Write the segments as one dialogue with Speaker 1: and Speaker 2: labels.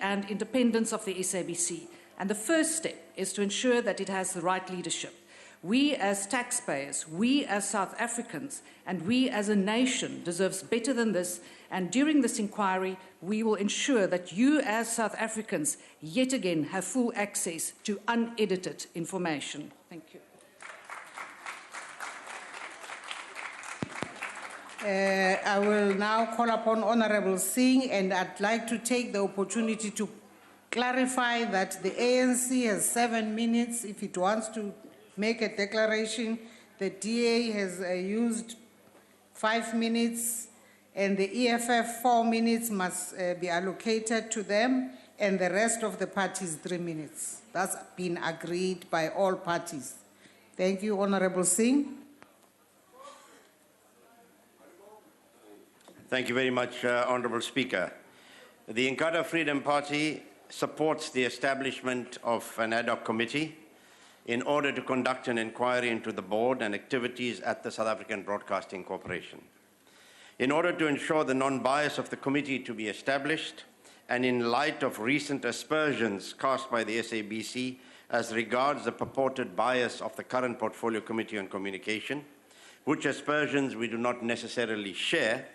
Speaker 1: and independence of the SABC. And the first step is to ensure that it has the right leadership. We as taxpayers, we as South Africans, and we as a nation deserves better than this. And during this inquiry, we will ensure that you as South Africans yet again have full access to unedited information. Thank you.
Speaker 2: I will now call upon Honorable Singh, and I'd like to take the opportunity to clarify that the ANC has 7 minutes if it wants to make a declaration. The DA has used 5 minutes, and the EFF 4 minutes must be allocated to them, and the rest of the parties 3 minutes. That's been agreed by all parties. Thank you, Honorable Singh.
Speaker 3: Thank you very much, Honourable Speaker. The Inkatha Freedom Party supports the establishment of an ad hoc committee in order to conduct an inquiry into the board and activities at the South African Broadcasting Corporation. In order to ensure the non-bias of the committee to be established, and in light of recent aspersions cast by the SABC as regards the purported bias of the current Portfolio Committee on Communication, which aspersions we do not necessarily share,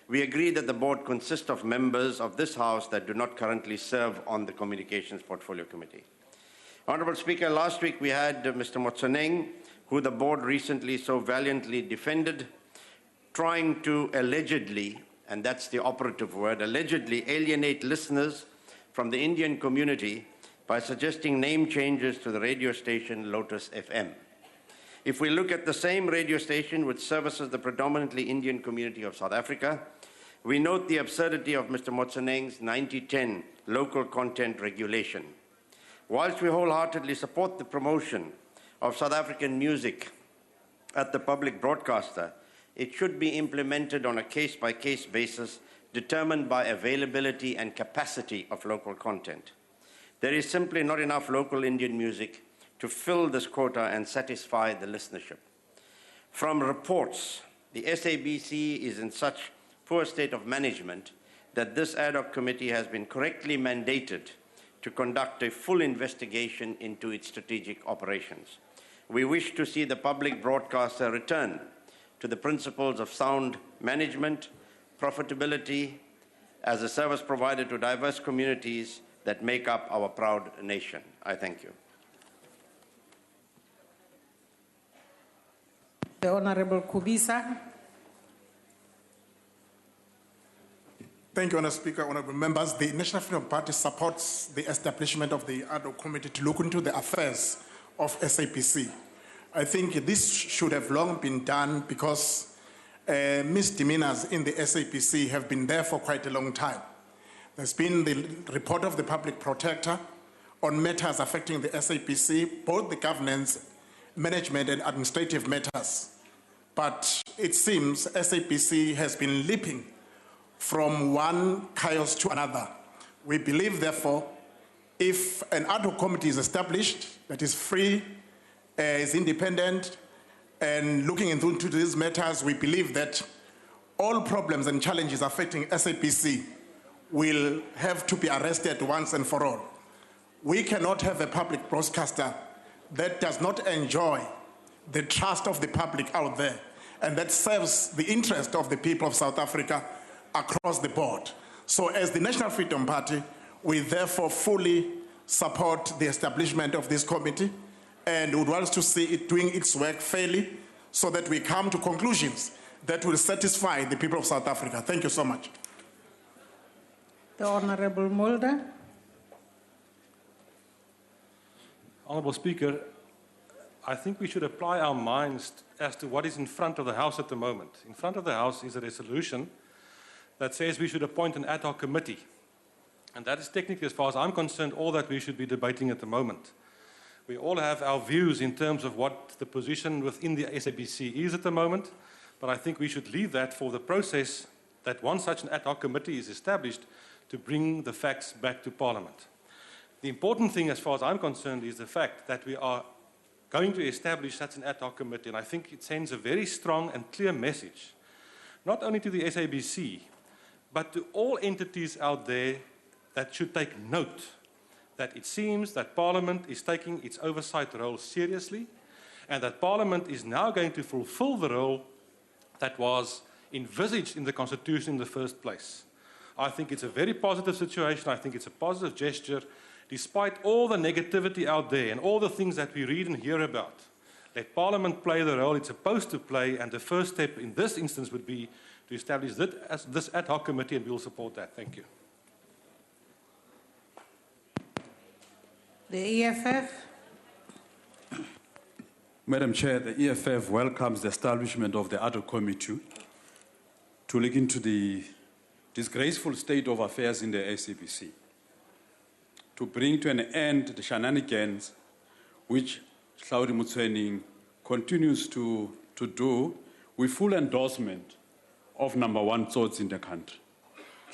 Speaker 3: we agree that the board consists of members of this House that do not currently serve on the Communications Portfolio Committee. Honourable Speaker, last week we had Mr. Motsoneng, who the board recently so valiantly defended, trying to allegedly, and that's the operative word, allegedly alienate listeners from the Indian community by suggesting name changes to the radio station Lotus FM. If we look at the same radio station which services the predominantly Indian community of South Africa, we note the absurdity of Mr. Motsoneng's 90-10 local content regulation. Whilst we wholeheartedly support the promotion of South African music at the public broadcaster, it should be implemented on a case-by-case basis determined by availability and capacity of local content. There is simply not enough local Indian music to fill this quota and satisfy the listenership. From reports, the SABC is in such poor state of management that this ad hoc committee has been correctly mandated to conduct a full investigation into its strategic operations. We wish to see the public broadcaster return to the principles of sound management, profitability, as a service provider to diverse communities that make up our proud nation. I thank you.
Speaker 2: The Honorable Kubisa.
Speaker 4: Thank you, Honourable Speaker, honourable members. The National Freedom Party supports the establishment of the ad hoc committee to look into the affairs of SABC. I think this should have long been done because misdemeanors in the SABC have been there for quite a long time. There's been the report of the public protector on matters affecting the SABC, both the governance, management and administrative matters. But it seems SABC has been leaping from one chaos to another. We believe, therefore, if an ad hoc committee is established that is free, is independent, and looking into these matters, we believe that all problems and challenges affecting SABC will have to be arrested once and for all. We cannot have a public broadcaster that does not enjoy the trust of the public out there and that serves the interest of the people of South Africa across the board. So as the National Freedom Party, we therefore fully support the establishment of this committee and would want to see it doing its work fairly so that we come to conclusions that will satisfy the people of South Africa. Thank you so much.
Speaker 2: The Honourable Mulder.
Speaker 5: Honourable Speaker, I think we should apply our minds as to what is in front of the House at the moment. In front of the House is a resolution that says we should appoint an ad hoc committee. And that is technically, as far as I'm concerned, all that we should be debating at the moment. We all have our views in terms of what the position within the SABC is at the moment, but I think we should leave that for the process that once such an ad hoc committee is established to bring the facts back to Parliament. The important thing, as far as I'm concerned, is the fact that we are going to establish such an ad hoc committee, and I think it sends a very strong and clear message, not only to the SABC, but to all entities out there that should take note that it seems that Parliament is taking its oversight role seriously, and that Parliament is now going to fulfill the role that was envisaged in the Constitution in the first place. I think it's a very positive situation. I think it's a positive gesture, despite all the negativity out there and all the things that we read and hear about. Let Parliament play the role it's supposed to play, and the first step in this instance would be to establish this ad hoc committee, and we will support that. Thank you.
Speaker 2: The EFF.
Speaker 6: Madam Chair, the EFF welcomes the establishment of the Ad hoc Committee to look into the disgraceful state of affairs in the SABC, to bring to an end the shenanigans which Hlaudi Motsoeneng continues to do with full endorsement of number one thoughts in the country.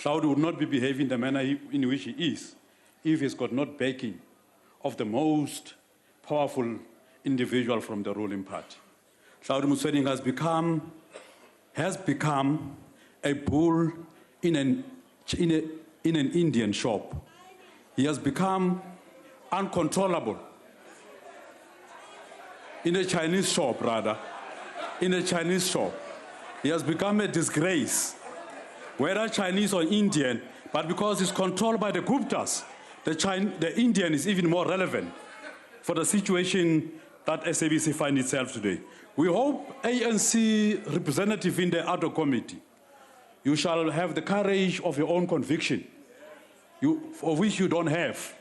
Speaker 6: Hlaudi would not be behaving the manner in which he is if he's got not backing of the most powerful individual from the ruling party. Hlaudi Motsoeneng has become a bull in an Indian shop. He has become uncontrollable in a Chinese shop, rather. In a Chinese shop. He has become a disgrace, whether Chinese or Indian, but because it's controlled by the Guptas, the Indian is even more relevant for the situation that SABC finds itself today. We hope ANC representative in the Ad hoc Committee, you shall have the courage of your own conviction, of which you don't have.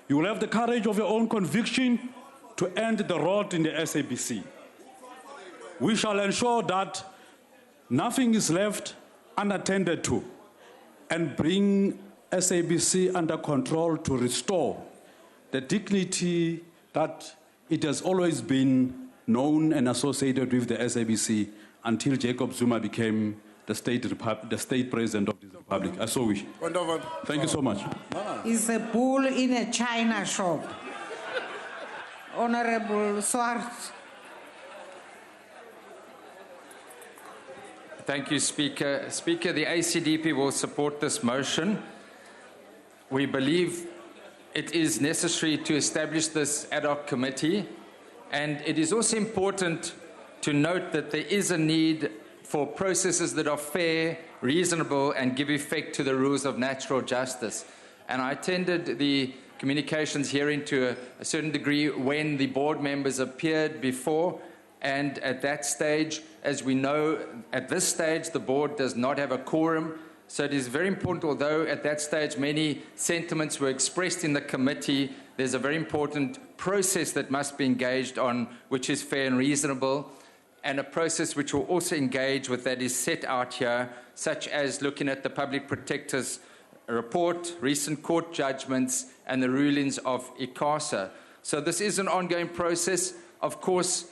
Speaker 6: You will have the courage of your own conviction to end the rot in the SABC. We shall ensure that nothing is left unattended to and bring SABC under control to restore the dignity that it has always been known and associated with the SABC until Jacob Zuma became the state president of this republic. I so wish. Thank you so much.
Speaker 2: Is a bull in a China shop. Honorable Swart.
Speaker 7: Thank you, Speaker. Speaker, the ACDP will support this motion. We believe it is necessary to establish this ad hoc committee, and it is also important to note that there is a need for processes that are fair, reasonable, and give effect to the rules of natural justice. And I attended the communications hearing to a certain degree when the board members appeared before, and at that stage, as we know, at this stage, the board does not have a quorum. So it is very important, although at that stage many sentiments were expressed in the committee, there's a very important process that must be engaged on, which is fair and reasonable, and a process which will also engage with that is set out here, such as looking at the Public Protector's report, recent court judgments, and the rulings of ICASA. So this is an ongoing process. Of course,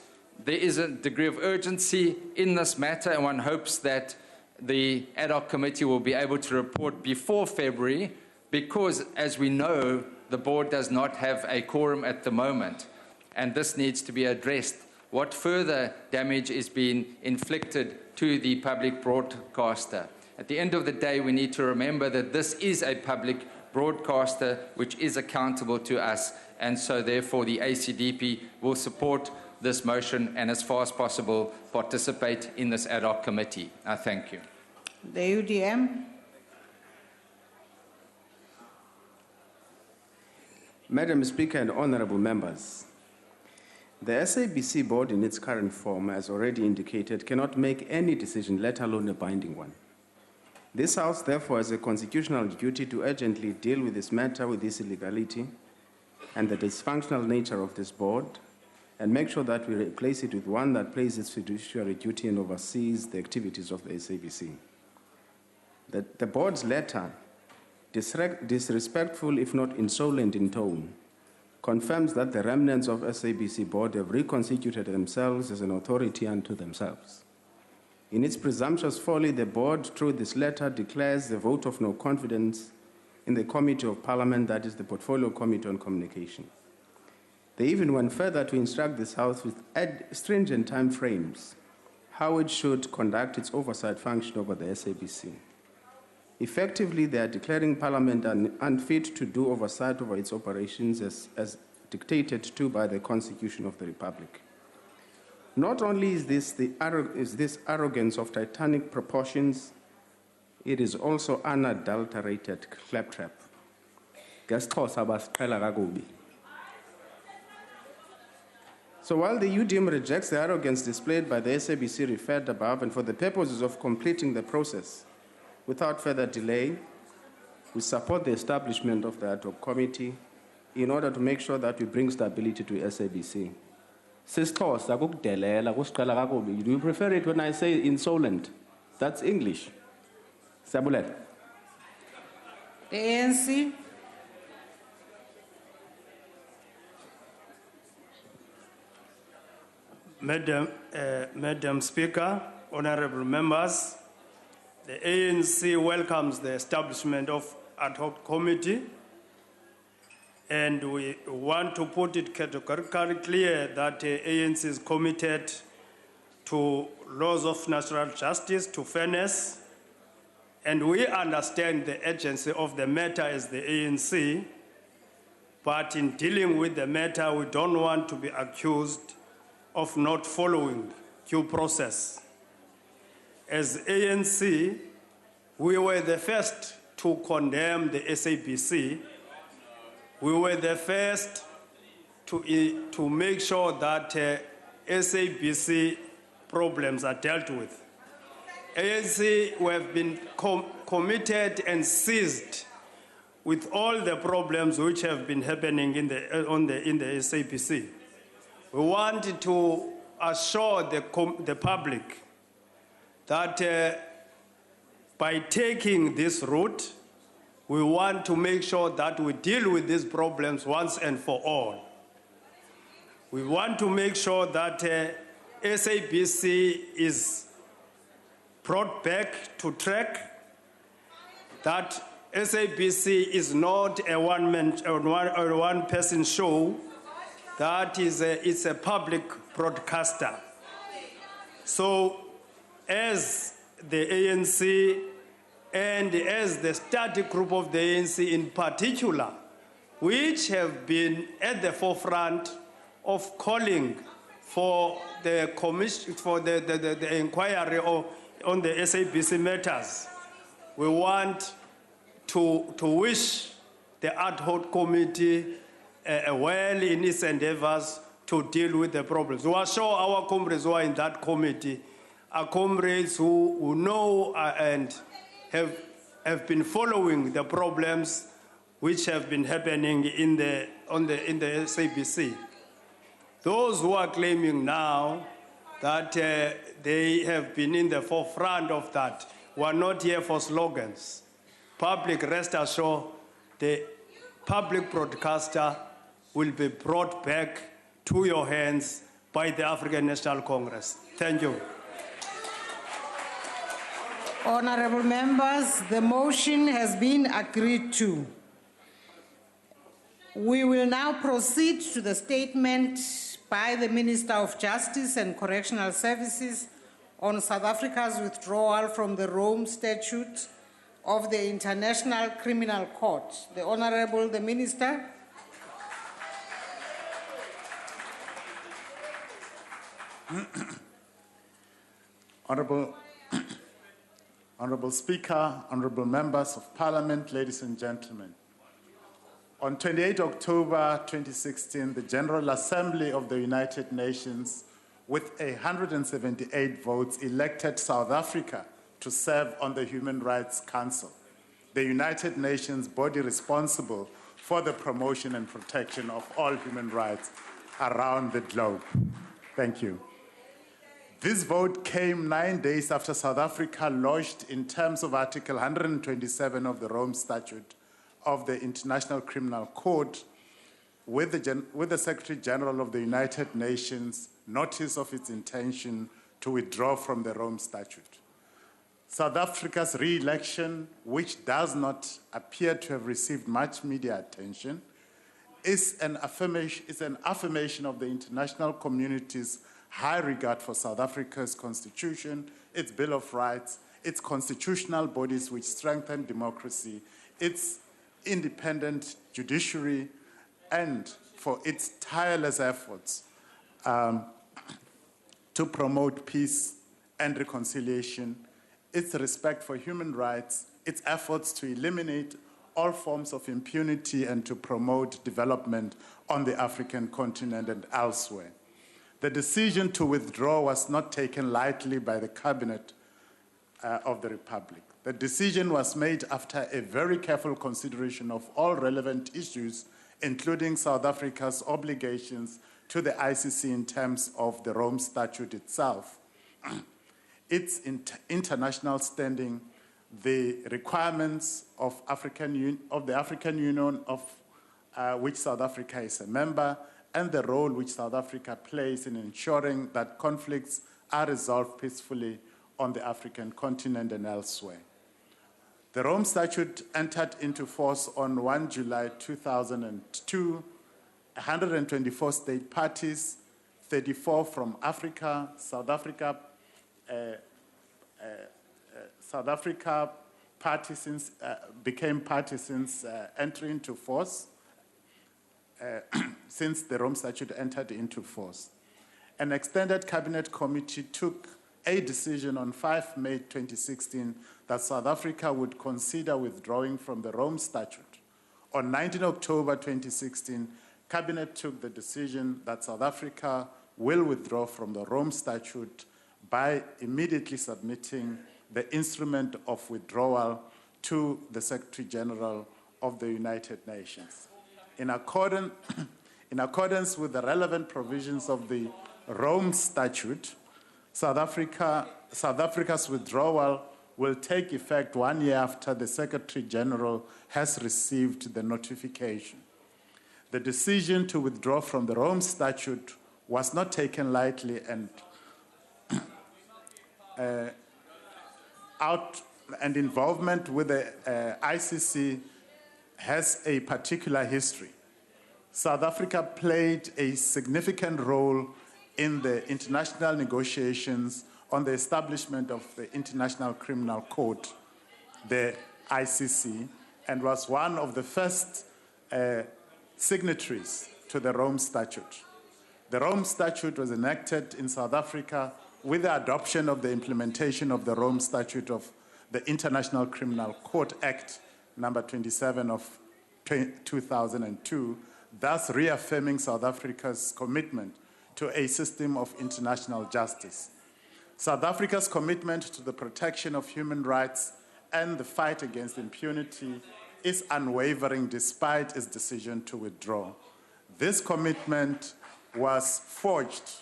Speaker 7: there is a degree of urgency in this matter, and one hopes that the ad hoc committee will be able to report before February, because, as we know, the board does not have a quorum at the moment, and this needs to be addressed. What further damage is being inflicted to the public broadcaster? At the end of the day, we need to remember that this is a public broadcaster which is accountable to us, and so therefore the ACDP will support this motion and, as far as possible, participate in this ad hoc committee. I thank you.
Speaker 2: The UDM.
Speaker 8: Madam Speaker and honorable members, the SABC board in its current form, as already indicated, cannot make any decision, let alone a binding one. This House, therefore, has a constitutional duty to urgently deal with this matter, with this illegality and the dysfunctional nature of this board, and make sure that we replace it with one that plays its fiduciary duty and oversees the activities of the SABC. The board's letter, disrespectful if not insolent in tone, confirms that the remnants of SABC board have reconstituted themselves as an authority unto themselves. In its presumptuous folly, the board, through this letter, declares the vote of no confidence in the Committee of Parliament, that is the Portfolio Committee on Communication. They even went further to instruct this House with stringent time frames how it should conduct its oversight function over the SABC. Effectively, they are declaring Parliament unfit to do oversight over its operations as dictated to by the Constitution of the Republic. Not only is this arrogance of titanic proportions, it is also unadulterated claptrap. So while the UDM rejects the arrogance displayed by the SABC referred above, and for the purposes of completing the process, without further delay, we support the establishment of the Ad-hoc committee in order to make sure that we bring stability to SABC. Do you prefer it when I say insolent? That's English. Sabulet.
Speaker 2: The ANC.
Speaker 9: Madam Speaker, honorable members, the ANC welcomes the establishment of Ad-hoc committee, and we want to put it categorically clear that the ANC is committed to laws of natural justice, to fairness, and we understand the urgency of the matter as the ANC, but in dealing with the matter, we don't want to be accused of not following due process. As ANC, we were the first to condemn the SABC. We were the first to make sure that SABC problems are dealt with. ANC, we have been committed and seized with all the problems which have been happening in the SABC. We want to assure the public that by taking this route, we want to make sure that we deal with these problems once and for all. We want to make sure that SABC is brought back to track, that SABC is not a one-person show, that it's a public broadcaster. So as the ANC and as the study group of the ANC in particular, which have been at the forefront of calling for the commission, for the inquiry on the SABC matters, we want to wish the ad-hoc committee well in its endeavors to deal with the problems. We are sure our comrades who are in that committee are comrades who know and have been following the problems which have been happening in the SABC. Those who are claiming now that they have been in the forefront of that were not here for slogans. Public, rest assured, the public broadcaster will be brought back to your hands by the African National Congress. Thank you.
Speaker 2: Honorable members, the motion has been agreed to. We will now proceed to the statement by the Minister of Justice and Correctional Services on South Africa's withdrawal from the Rome Statute of the International Criminal Court. The Honorable, the Minister.
Speaker 10: Honorable Speaker, honorable members of Parliament, ladies and gentlemen. On 28 October 2016, the General Assembly of the United Nations, with 178 votes, elected South Africa to serve on the Human Rights Council, the United Nations body responsible for the promotion and protection of all human rights around the globe. Thank you. This vote came 9 days after South Africa lodged, in terms of Article 127 of the Rome Statute of the International Criminal Court, with the Secretary General of the United Nations, notice of its intention to withdraw from the Rome Statute. South Africa's re-election, which does not appear to have received much media attention, is an affirmation of the international community's high regard for South Africa's constitution, its Bill of Rights, its constitutional bodies which strengthen democracy, its independent judiciary, and for its tireless efforts to promote peace and reconciliation, its respect for human rights, its efforts to eliminate all forms of impunity and to promote development on the African continent and elsewhere. The decision to withdraw was not taken lightly by the Cabinet of the Republic. The decision was made after a very careful consideration of all relevant issues, including South Africa's obligations to the ICC in terms of the Rome Statute itself, its international standing, the requirements of the African Union, of which South Africa is a member, and the role which South Africa plays in ensuring that conflicts are resolved peacefully on the African continent and elsewhere. The Rome Statute entered into force on 1 July 2002. 124 state parties, 34 from Africa, South Africa became party since entry into force, since the Rome Statute entered into force. An extended cabinet committee took a decision on 5 May 2016 that South Africa would consider withdrawing from the Rome Statute. On 19 October 2016, Cabinet took the decision that South Africa will withdraw from the Rome Statute by immediately submitting the instrument of withdrawal to the Secretary General of the United Nations. In accordance with the relevant provisions of the Rome Statute, South Africa's withdrawal will take effect 1 year after the Secretary General has received the notification. The decision to withdraw from the Rome Statute was not taken lightly, and involvement with the ICC has a particular history. South Africa played a significant role in the international negotiations on the establishment of the International Criminal Court, the ICC, and was one of the first signatories to the Rome Statute. The Rome Statute was enacted in South Africa with the adoption of the implementation of the Rome Statute of the International Criminal Court Act number 27 of 2002, thus reaffirming South Africa's commitment to a system of international justice. South Africa's commitment to the protection of human rights and the fight against impunity is unwavering despite its decision to withdraw. This commitment was forged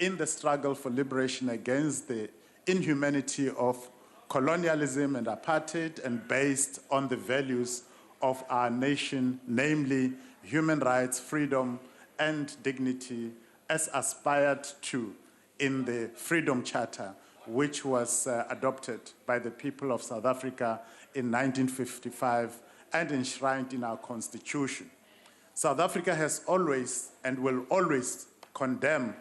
Speaker 10: in the struggle for liberation against the inhumanity of colonialism and apartheid, and based on the values of our nation, namely human rights, freedom, and dignity, as aspired to in the Freedom Charter, which was adopted by the people of South Africa in 1955 and enshrined in our Constitution. South Africa has always and will always condemn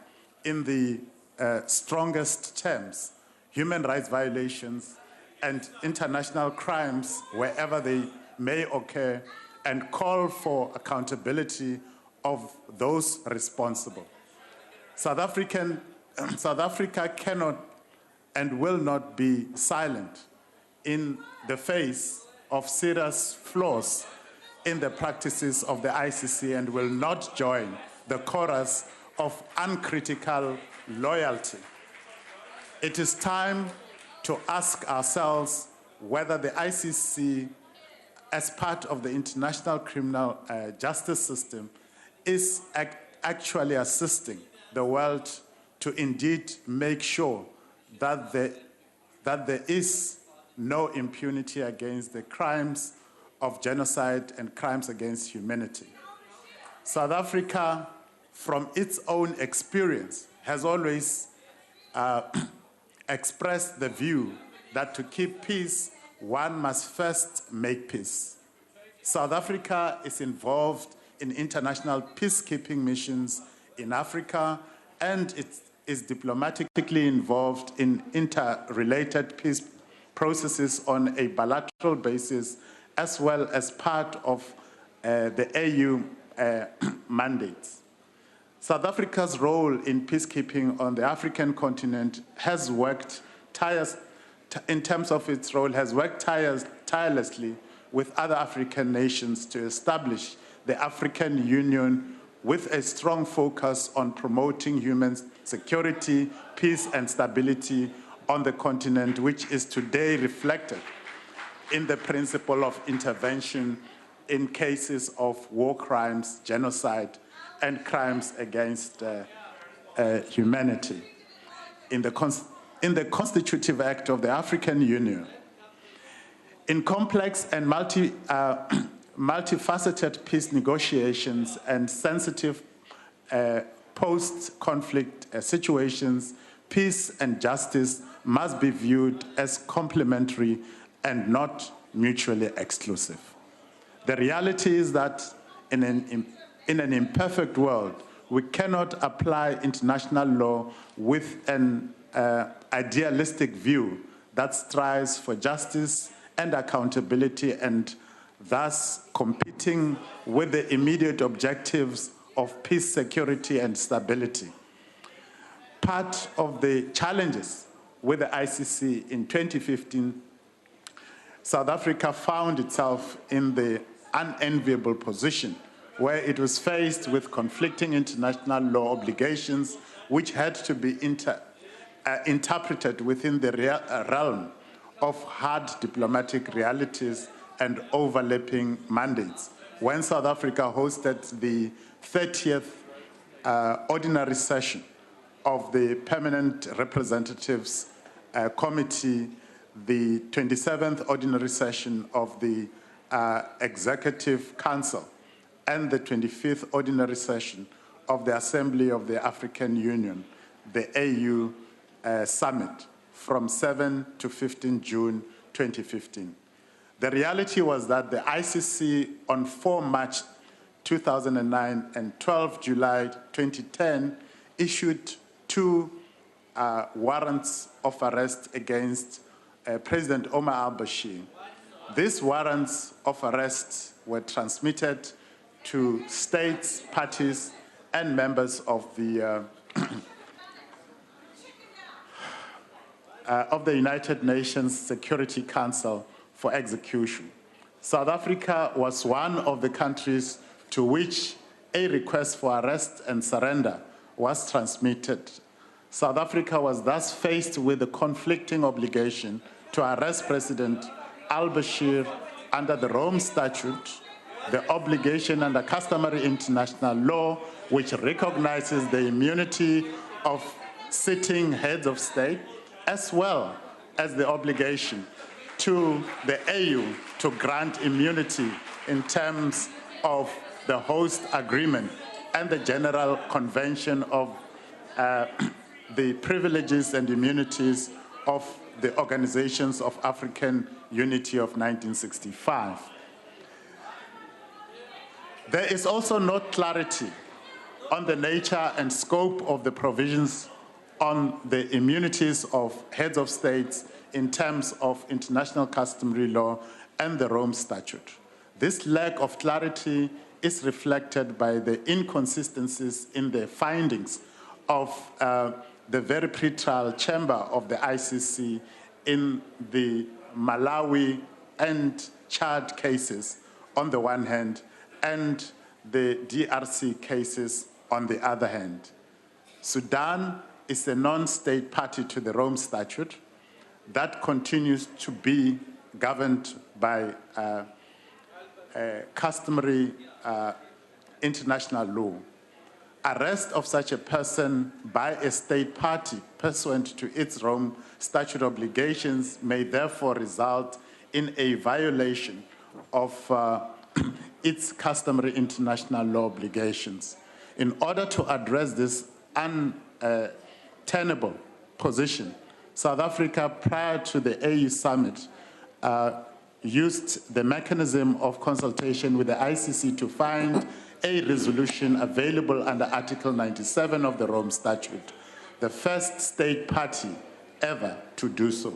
Speaker 10: in the strongest terms human rights violations and international crimes wherever they may occur, and call for accountability of those responsible. South Africa cannot and will not be silent in the face of serious flaws in the practices of the ICC, and will not join the chorus of uncritical loyalty. It is time to ask ourselves whether the ICC, as part of the international criminal justice system, is actually assisting the world to indeed make sure that there is no impunity against the crimes of genocide and crimes against humanity. South Africa, from its own experience, has always expressed the view that to keep peace, one must first make peace. South Africa is involved in international peacekeeping missions in Africa, and it is diplomatically involved in interrelated processes on a bilateral basis, as well as part of the AU mandates. South Africa's role in peacekeeping on the African continent has worked tirelessly with other African nations to establish the African Union with a strong focus on promoting human security, peace, and stability on the continent, which is today reflected in the principle of intervention in cases of war crimes, genocide, and crimes against humanity. In the Constitutive Act of the African Union, in complex and multifaceted peace negotiations and sensitive post-conflict situations, peace and justice must be viewed as complementary and not mutually exclusive. The reality is that in an imperfect world, we cannot apply international law with an idealistic view that strives for justice and accountability, and thus competing with the immediate objectives of peace, security, and stability. Part of the challenges with the ICC in 2015, South Africa found itself in the unenviable position where it was faced with conflicting international law obligations which had to be interpreted within the realm of hard diplomatic realities and overlapping mandates. When South Africa hosted the 30th ordinary session of the Permanent Representatives Committee, the 27th ordinary session of the Executive Council, and the 25th ordinary session of the Assembly of the African Union, the AU Summit, from 7 to 15 June 2015. The reality was that the ICC on 4 March 2009 and 12 July 2010 issued 2 warrants of arrest against President Omar al-Bashir. These warrants of arrest were transmitted to states, parties, and members of the United Nations Security Council for execution. South Africa was one of the countries to which a request for arrest and surrender was transmitted. South Africa was thus faced with the conflicting obligation to arrest President al-Bashir under the Rome Statute, the obligation under customary international law, which recognizes the immunity of sitting heads of state, as well as the obligation to the AU to grant immunity in terms of the host agreement and the General Convention of the privileges and immunities of the Organizations of African Unity of 1965. There is also no clarity on the nature and scope of the provisions on the immunities of heads of states in terms of international customary law and the Rome Statute. This lack of clarity is reflected by the inconsistencies in the findings of the very pre-trial chamber of the ICC in the Malawi and Chad cases on the one hand, and the DRC cases on the other hand. Sudan is a non-state party to the Rome Statute that continues to be governed by customary international law. Arrest of such a person by a state party pursuant to its Rome Statute obligations may therefore result in a violation of its customary international law obligations. In order to address this untenable position, South Africa, prior to the AU summit, used the mechanism of consultation with the ICC to find a resolution available under Article 97 of the Rome Statute, the first state party ever to do so.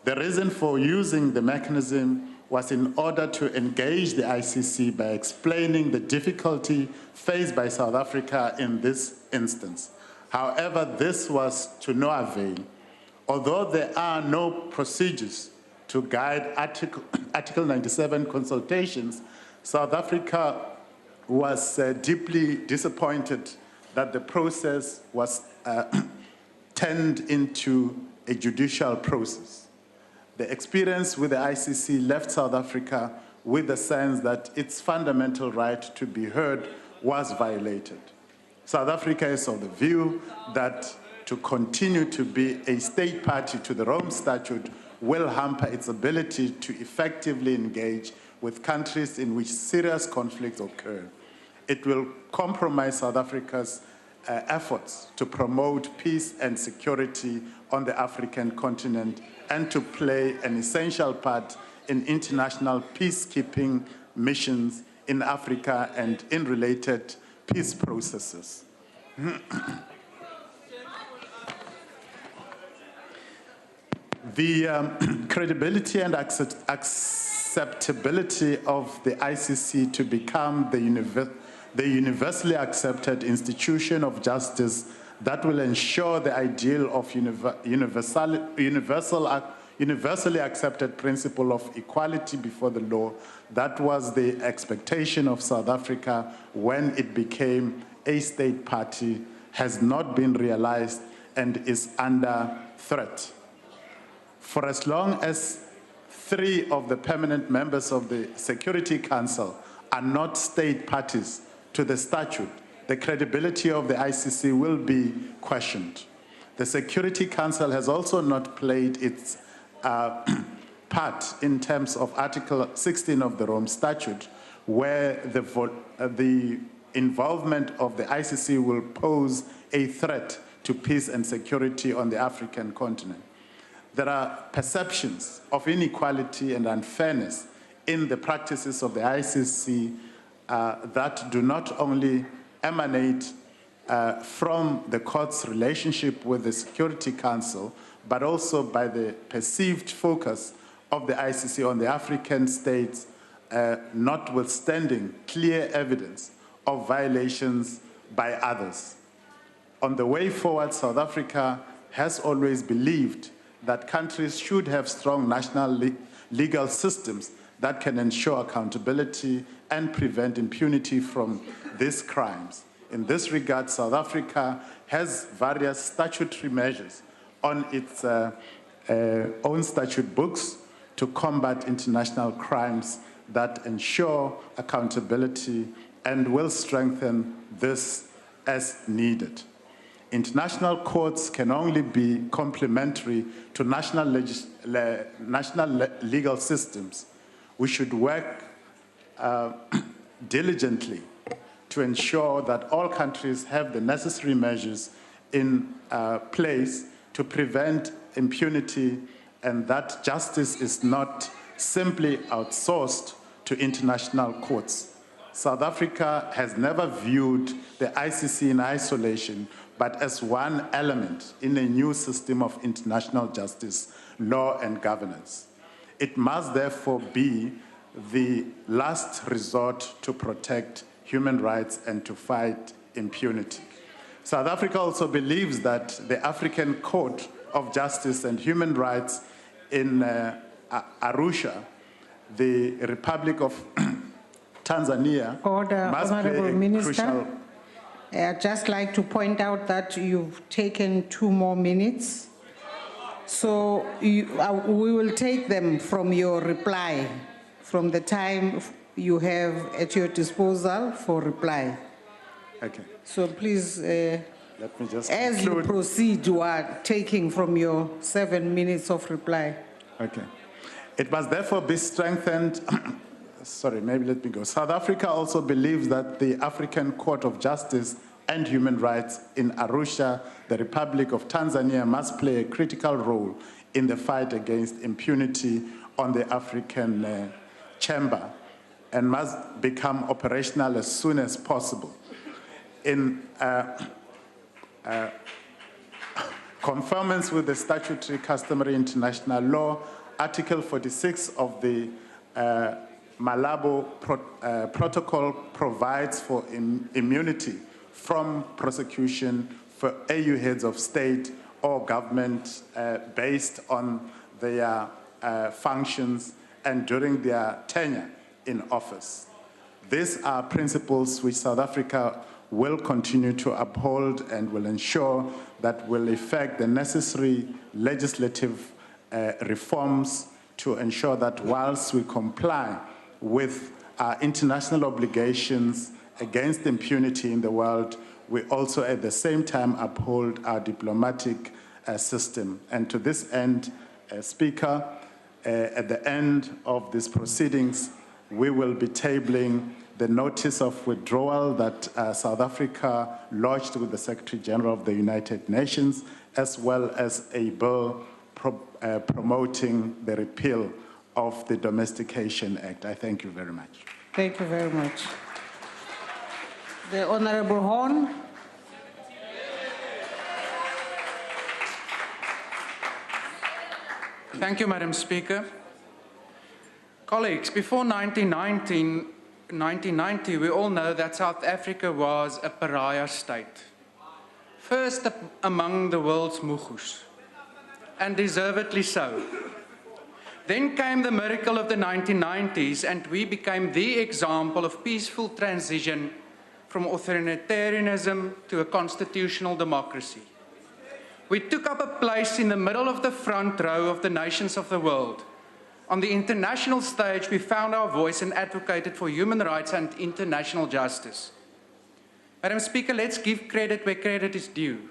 Speaker 10: The reason for using the mechanism was in order to engage the ICC by explaining the difficulty faced by South Africa in this instance. However, this was to no avail. Although there are no procedures to guide Article 97 consultations, South Africa was deeply disappointed that the process was turned into a judicial process. The experience with the ICC left South Africa with the sense that its fundamental right to be heard was violated. South Africa is of the view that to continue to be a state party to the Rome Statute will hamper its ability to effectively engage with countries in which serious conflicts occur. It will compromise South Africa's efforts to promote peace and security on the African continent and to play an essential part in international peacekeeping missions in Africa and in related peace processes. The credibility and acceptability of the ICC to become the universally accepted institution of justice that will ensure the ideal of universally accepted principle of equality before the law. That was the expectation of South Africa when it became a state party, has not been realized and is under threat. For as long as 3 of the permanent members of the Security Council are not state parties to the statute, the credibility of the ICC will be questioned. The Security Council has also not played its part in terms of Article 16 of the Rome Statute, where the involvement of the ICC will pose a threat to peace and security on the African continent. There are perceptions of inequality and unfairness in the practices of the ICC that do not only emanate from the court's relationship with the Security Council, but also by the perceived focus of the ICC on the African states, notwithstanding clear evidence of violations by others. On the way forward, South Africa has always believed that countries should have strong national legal systems that can ensure accountability and prevent impunity from these crimes. In this regard, South Africa has various statutory measures on its own statute books to combat international crimes that ensure accountability and will strengthen this as needed. International courts can only be complementary to national legal systems. We should work diligently to ensure that all countries have the necessary measures in place to prevent impunity and that justice is not simply outsourced to international courts. South Africa has never viewed the ICC in isolation, but as one element in a new system of international justice, law, and governance. It must therefore be the last resort to protect human rights and to fight impunity. South Africa also believes that the African Court of Justice and Human Rights in Arusha, the Republic of Tanzania,
Speaker 2: Order,
Speaker 10: must play
Speaker 2: Honorable
Speaker 10: a
Speaker 2: Minister.
Speaker 10: crucial...
Speaker 2: I'd just like to point out that you've taken 2 more minutes. So we will take them from your reply, from the time you have at your disposal for reply.
Speaker 10: Okay.
Speaker 2: So please,
Speaker 10: Let me just
Speaker 2: as you
Speaker 10: conclude.
Speaker 2: proceed, you are taking from your 7 minutes of reply.
Speaker 10: Okay. It must therefore be strengthened. Sorry, maybe let me go. South Africa also believes that the African Court of Justice and Human Rights in Arusha, the Republic of Tanzania, must play a critical role in the fight against impunity on the African chamber and must become operational as soon as possible. conformance with the statutory customary international law, Article 46 of the Malabo Protocol provides for immunity from prosecution for AU heads of state or government based on their functions and during their tenure in office. These are principles which South Africa will continue to uphold and will ensure that will effect the necessary legislative reforms to ensure that whilst we comply with our international obligations against impunity in the world, we also at the same time uphold our diplomatic system. And to this end, Speaker, at the end of these proceedings, we will be tabling the notice of withdrawal that South Africa lodged with the Secretary General of the United Nations, as well as a bill promoting the repeal of the Domestication Act. I thank you very much.
Speaker 2: Thank you very much. The Honorable Horn.
Speaker 11: Thank you, Madam Speaker. Colleagues, before 1990, we all know that South Africa was a pariah state. First among the world's mugus, and deservedly so. Then came the miracle of the 1990s, and we became the example of peaceful transition from authoritarianism to a constitutional democracy. We took up a place in the middle of the front row of the nations of the world. On the international stage, we found our voice and advocated for human rights and international justice. Madam Speaker, let's give credit where credit is due.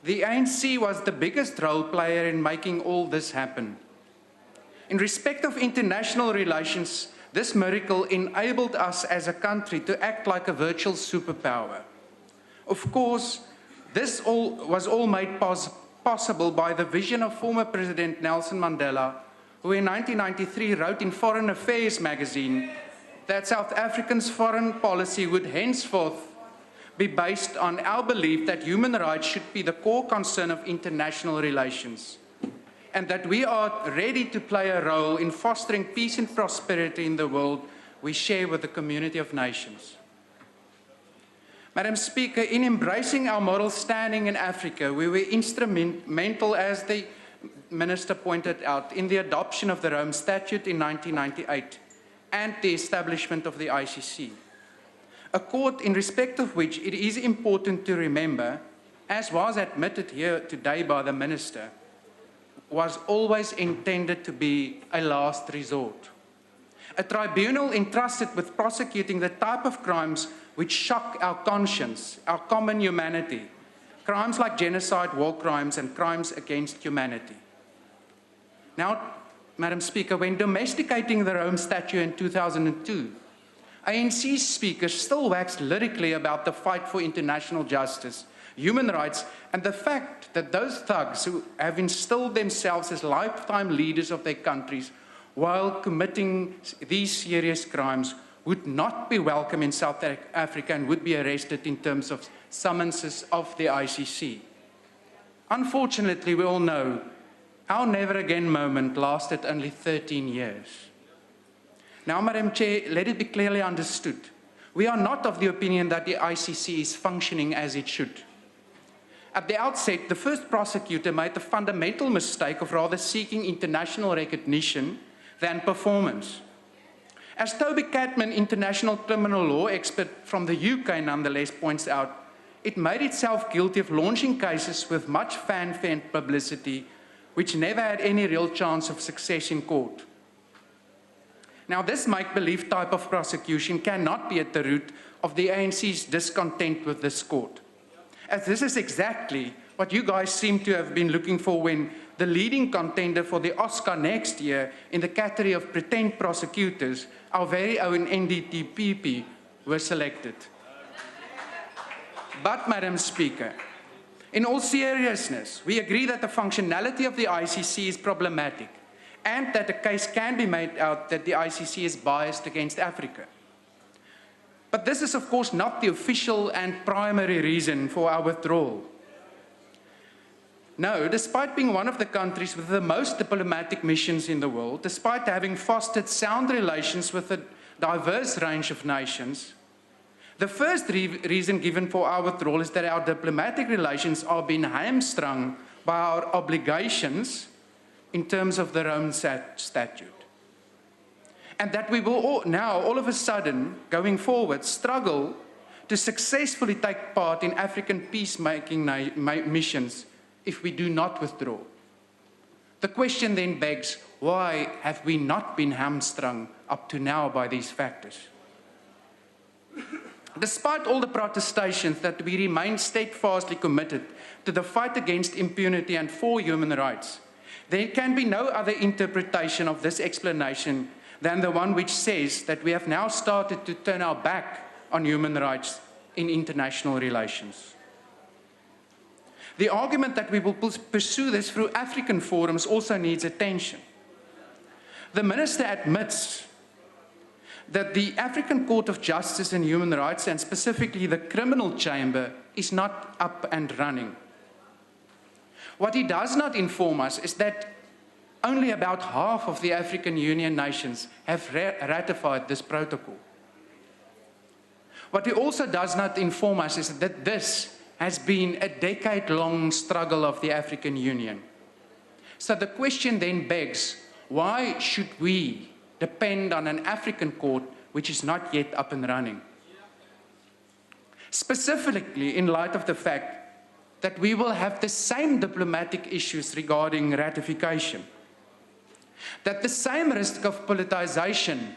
Speaker 11: The ANC was the biggest role player in making all this happen. In respect of international relations, this miracle enabled us as a country to act like a virtual superpower. Of course, this was all made possible by the vision of former President Nelson Mandela, who in 1993 wrote in Foreign Affairs magazine that South Africa's foreign policy would henceforth be based on our belief that human rights should be the core concern of international relations, and that we are ready to play a role in fostering peace and prosperity in the world we share with the community of nations. Madam Speaker, in embracing our moral standing in Africa, we were instrumental, as the Minister pointed out, in the adoption of the Rome Statute in 1998 and the establishment of the ICC. A court in respect of which it is important to remember, as was admitted here today by the Minister, was always intended to be a last resort. A tribunal entrusted with prosecuting the type of crimes which shock our conscience, our common humanity, crimes like genocide, war crimes, and crimes against humanity. Now, Madam Speaker, when domesticating the Rome Statute in 2002, ANC speakers still waxed lyrically about the fight for international justice, human rights, and the fact that those thugs who have instilled themselves as lifetime leaders of their countries while committing these serious crimes would not be welcome in South Africa and would be arrested in terms of summonses of the ICC. Unfortunately, we all know our never again moment lasted only 13 years. Now, Madam Chair, let it be clearly understood. We are not of the opinion that the ICC is functioning as it should. At the outset, the first prosecutor made the fundamental mistake of rather seeking international recognition than performance. As Toby Catman, international criminal law expert from the UK nonetheless points out, it made itself guilty of launching cases with much fanfare and publicity, which never had any real chance of success in court. Now, this make-believe type of prosecution cannot be at the root of the ANC's discontent with this court, as this is exactly what you guys seem to have been looking for when the leading contender for the Oscar next year in the category of pretend prosecutors, our very own NDTPP, were selected. But, Madam Speaker, in all seriousness, we agree that the functionality of the ICC is problematic and that a case can be made out that the ICC is biased against Africa. But this is, of course, not the official and primary reason for our withdrawal. No, despite being one of the countries with the most diplomatic missions in the world, despite having fostered sound relations with a diverse range of nations, the first reason given for our withdrawal is that our diplomatic relations are being hamstrung by our obligations in terms of the Rome Statute. And that we will now, all of a sudden, going forward, struggle to successfully take part in African peacemaking missions if we do not withdraw. The question then begs, why have we not been hamstrung up to now by these factors? Despite all the protestations that we remain steadfastly committed to the fight against impunity and for human rights, there can be no other interpretation of this explanation than the one which says that we have now started to turn our back on human rights in international relations. The argument that we will pursue this through African forums also needs attention. The Minister admits that the African Court of Justice and Human Rights, and specifically the criminal chamber, is not up and running. What he does not inform us is that only about half of the African Union nations have ratified this protocol. What he also does not inform us is that this has been a decade-long struggle of the African Union. So the question then begs, why should we depend on an African court which is not yet up and running? Specifically, in light of the fact that we will have the same diplomatic issues regarding ratification, that the same risk of politicization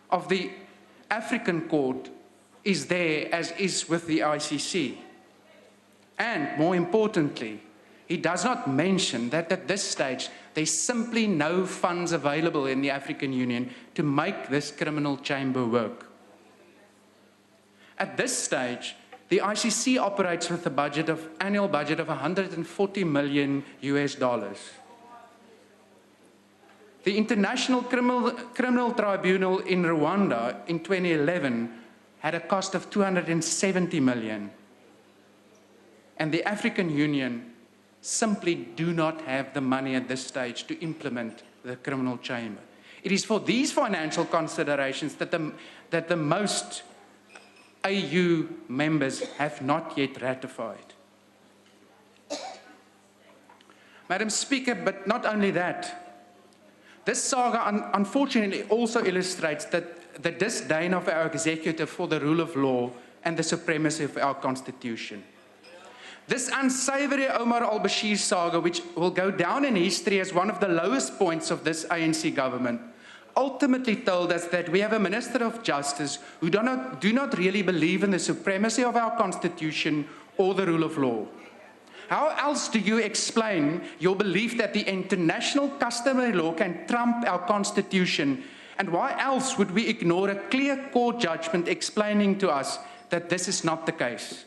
Speaker 11: of the African court is there as is with the ICC. And more importantly, he does not mention that at this stage, there's simply no funds available in the African Union to make this criminal chamber work. At this stage, the ICC operates with a annual budget of $140 million US. The International Criminal Tribunal in Rwanda in 2011 had a cost of $270 million. And the African Union simply do not have the money at this stage to implement the criminal chamber. It is for these financial considerations that the most AU members have not yet ratified. Madam Speaker, but not only that, this saga unfortunately also illustrates that the disdain of our executive for the rule of law and the supremacy of our constitution. This unsavory Omar al-Bashir saga, which will go down in history as one of the lowest points of this ANC government, ultimately told us that we have a Minister of Justice who do not really believe in the supremacy of our constitution or the rule of law. How else do you explain your belief that the international customary law can trump our constitution? And why else would we ignore a clear court judgment explaining to us that this is not the case?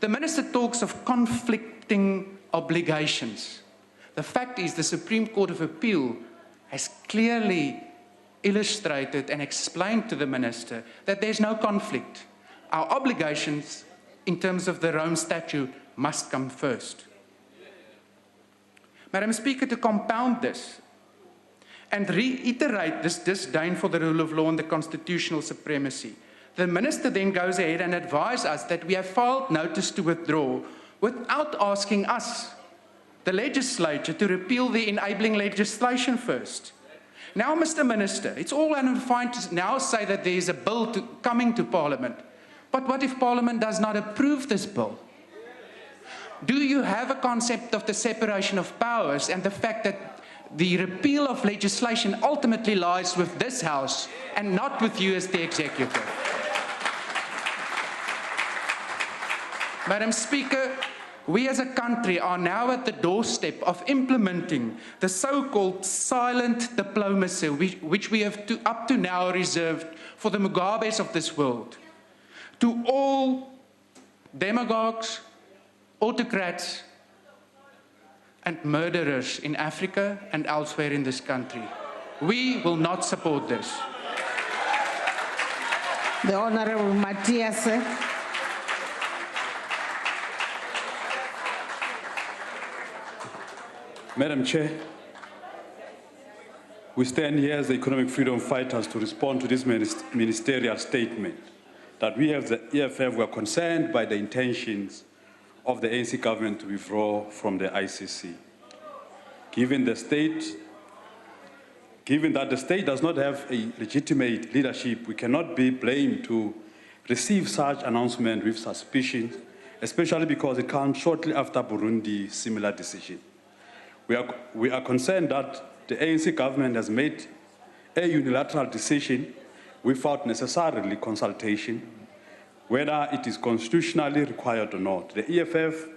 Speaker 11: The Minister talks of conflicting obligations. The fact is the Supreme Court of Appeal has clearly illustrated and explained to the Minister that there's no conflict. Our obligations in terms of the Rome Statute must come first. Madam Speaker, to compound this and reiterate this disdain for the rule of law and the constitutional supremacy, the Minister then goes ahead and advises us that we have filed notice to withdraw without asking us, the legislature, to repeal the enabling legislation first. Now, Mr. Minister, it's all fine to now say that there is a bill coming to Parliament. But what if Parliament does not approve this bill? Do you have a concept of the separation of powers and the fact that the repeal of legislation ultimately lies with this House and not with you as the executive? Madam Speaker, we as a country are now at the doorstep of implementing the so-called silent diplomacy which we have up to now reserved for the Mugabes of this world. To all demagogues, autocrats, and murderers in Africa and elsewhere in this country, we will not support this.
Speaker 2: The Honourable Matthias.
Speaker 6: Madam Chair, we stand here as the economic freedom fighters to respond to this ministerial statement that we as the EFF were concerned by the intentions of the ANC government to withdraw from the ICC. Given that the state does not have a legitimate leadership, we cannot be blamed to receive such announcement with suspicion, especially because it comes shortly after Burundi's similar decision. We are concerned that the ANC government has made a unilateral decision without necessarily consultation, whether it is constitutionally required or not. The EFF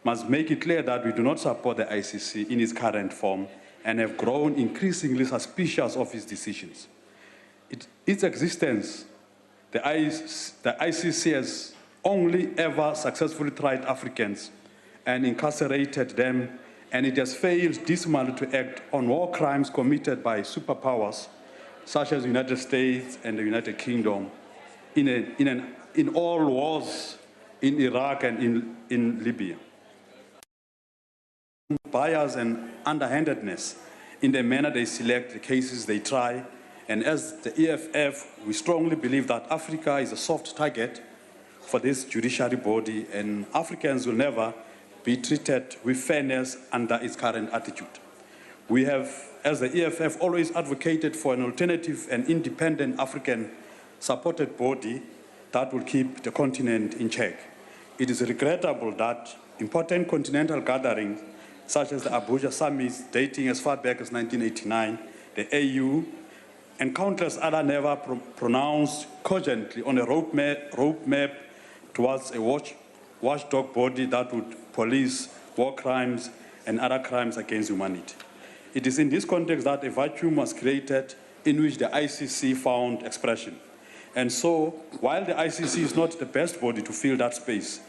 Speaker 6: must make it clear that we do not support the ICC in its current form and have grown increasingly suspicious of its decisions. Its existence, the ICC has only ever successfully tried Africans and incarcerated them, and it has failed dismally to act on war crimes committed by superpowers such as the United States and the United Kingdom in all wars in Iraq and in Libya. Bias and underhandedness in the manner they select the cases they try, and as the EFF, we strongly believe that Africa is a soft target for this judiciary body, and Africans will never be treated with fairness under its current attitude. We have, as the EFF, always advocated for an alternative and independent African-supported body that will keep the continent in check. It is regrettable that important continental gatherings, such as the Abuja summits dating as far back as 1989, the AU, and countless other never pronounced cogently on a roadmap towards a watchdog body that would police war crimes and other crimes against humanity. It is in this context that a vacuum was created in which the ICC found expression. And so, while the ICC is not the best body to fill that space,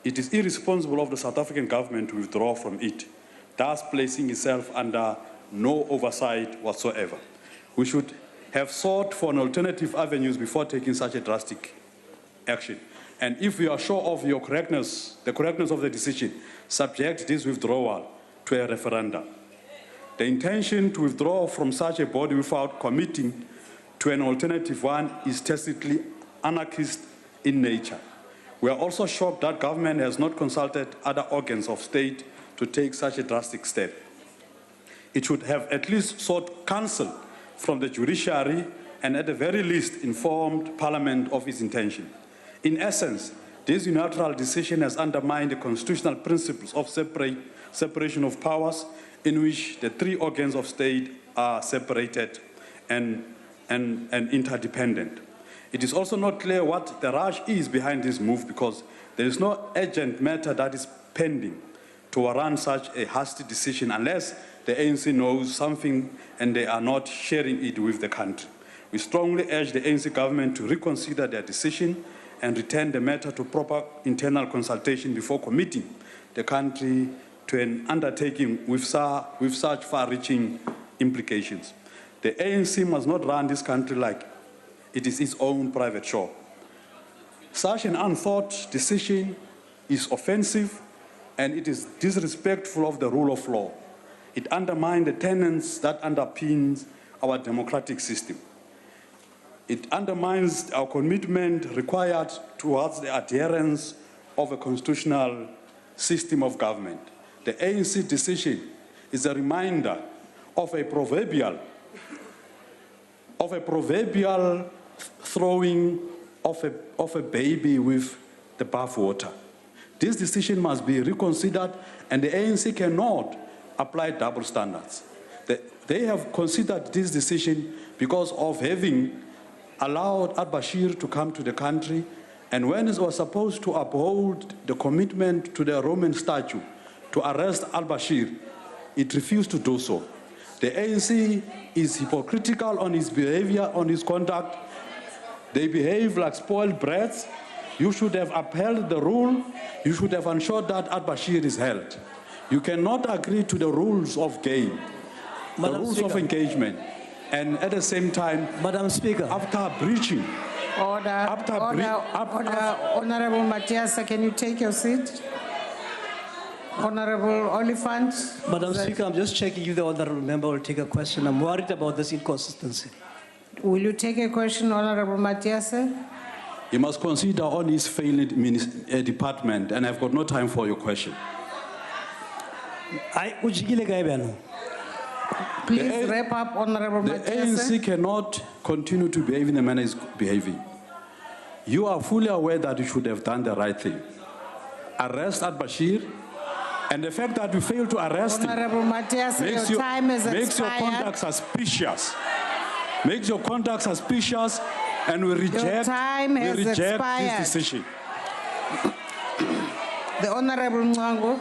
Speaker 6: it is irresponsible of the South African government to withdraw from it, thus placing itself under no oversight whatsoever. We should have sought for an alternative avenues before taking such a drastic action. And if we are sure of your correctness, the correctness of the decision, subject this withdrawal to a referendum. The intention to withdraw from such a body without committing to an alternative one is tacitly anarchist in nature. We are also shocked that government has not consulted other organs of state to take such a drastic step. It should have at least sought counsel from the judiciary and at the very least informed Parliament of its intention. In essence, this unilateral decision has undermined the constitutional principles of separation of powers, in which the three organs of state are separated and interdependent. It is also not clear what the rush is behind this move, because there is no urgent matter that is pending to warrant such a hasty decision unless the ANC knows something and they are not sharing it with the country. We strongly urge the ANC government to reconsider their decision and return the matter to proper internal consultation before committing the country to an undertaking with such far-reaching implications. The ANC must not run this country like it is its own private shop. Such an unthought decision is offensive, and it is disrespectful of the rule of law. It undermines the tenets that underpins our democratic system. It undermines our commitment required towards the adherence of a constitutional system of government. The ANC decision is a reminder of a proverbial throwing of a baby with the bathwater. This decision must be reconsidered, and the ANC cannot apply double standards. They have considered this decision because of having allowed al-Bashir to come to the country, and when it was supposed to uphold the commitment to the Roman statute to arrest al-Bashir, it refused to do so. The ANC is hypocritical on its behavior, on its conduct. They behave like spoiled brats. You should have upheld the rule. You should have ensured that al-Bashir is held. You cannot agree to the rules of game, the rules of engagement, and at the same time,
Speaker 12: Madam Speaker,
Speaker 2: after breaching. Honorable Matias, can you take your seat? Honorable Oliphant.
Speaker 12: Madam Speaker, I'm just checking if the honorable member will take a question. I'm worried about this inconsistency.
Speaker 2: Will you take a question, Honorable Matiase?
Speaker 6: He must consider on his failing department, and I've got no time for your question.
Speaker 2: Please wrap up, Honorable
Speaker 6: The
Speaker 2: Matiase.
Speaker 6: ANC cannot continue to behave in the manner it's behaving. You are fully aware that you should have done the right thing. Arrest Al-Bashir, and the fact that you failed to arrest him
Speaker 2: Honorable Matiase, your time has
Speaker 6: makes your
Speaker 2: expired.
Speaker 6: conduct suspicious. Makes your conduct suspicious, and we reject this decision.
Speaker 2: The Honorable Mwango.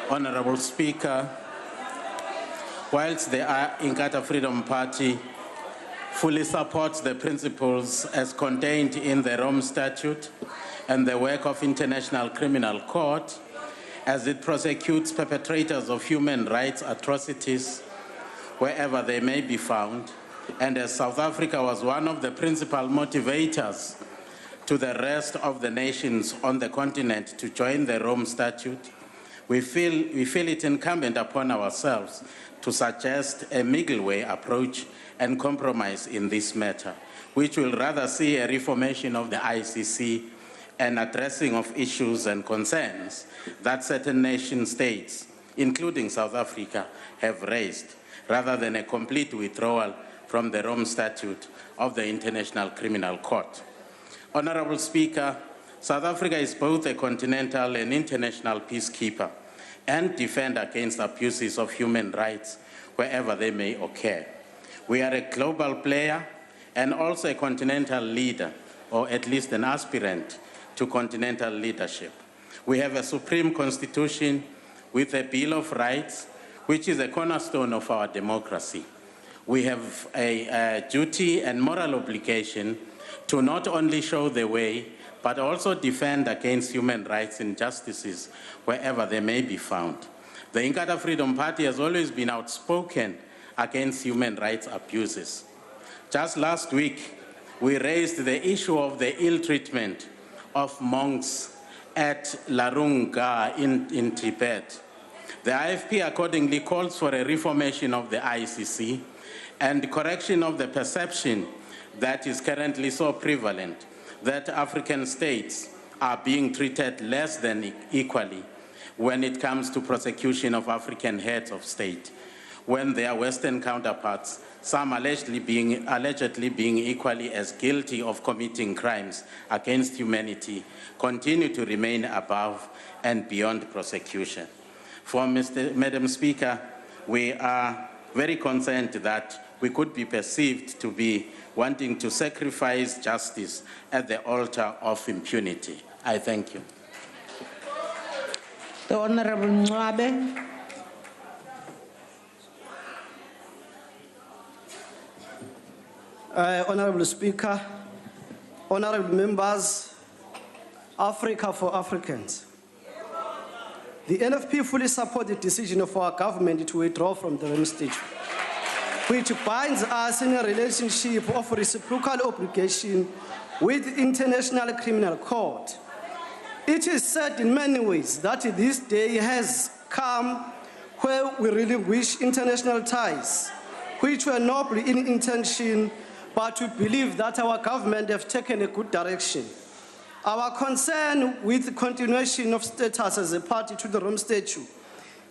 Speaker 13: Honorable Speaker, whilst the Inkatha Freedom Party fully supports the principles as contained in the Rome Statute and the work of International Criminal Court, as it prosecutes perpetrators of human rights atrocities wherever they may be found, and as South Africa was one of the principal motivators to the rest of the nations on the continent to join the Rome Statute, we feel it incumbent upon ourselves to suggest a middle way approach and compromise in this matter, which will rather see a reformation of the ICC and addressing of issues and concerns that certain nation states, including South Africa, have raised, rather than a complete withdrawal from the Rome Statute of the International Criminal Court. Honorable Speaker, South Africa is both a continental and international peacekeeper and defender against abuses of human rights wherever they may occur. We are a global player and also a continental leader, or at least an aspirant to continental leadership. We have a supreme constitution with a Bill of Rights, which is a cornerstone of our democracy. We have a duty and moral obligation to not only show the way, but also defend against human rights injustices wherever they may be found. The Inkatha Freedom Party has always been outspoken against human rights abuses. Just last week, we raised the issue of the ill treatment of monks at Larunga in Tibet. The IFP accordingly calls for a reformation of the ICC and correction of the perception that is currently so prevalent that African states are being treated less than equally when it comes to prosecution of African heads of state, when their Western counterparts, some allegedly being equally as guilty of committing crimes against humanity, continue to remain above and beyond prosecution. Madam Speaker, we are very concerned that we could be perceived to be wanting to sacrifice justice at the altar of impunity. I thank you.
Speaker 2: The Honorable Mwabe.
Speaker 12: Honorable Speaker, honorable members, Africa for Africans. The NFP fully supports the decision of our government to withdraw from the Rome Statute, which binds us in a relationship of reciprocal obligation with the International Criminal Court. It is said in many ways that this day has come where we really wish international ties, which were noble in intention, but we believe that our government have taken a good direction. Our concern with the continuation of status as a party to the Rome Statute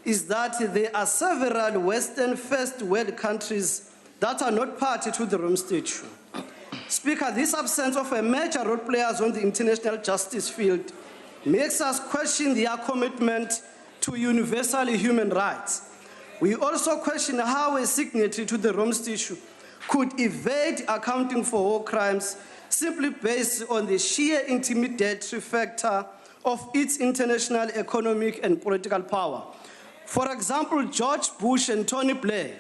Speaker 12: is that there are several Western first world countries that are not party to the Rome Statute. Speaker, this absence of a major role players on the international justice field makes us question their commitment to universal human rights. We also question how a signatory to the Rome Statute could evade accounting for war crimes simply based on the sheer intimidatory factor of its international economic and political power. For example, George Bush and Tony Blair,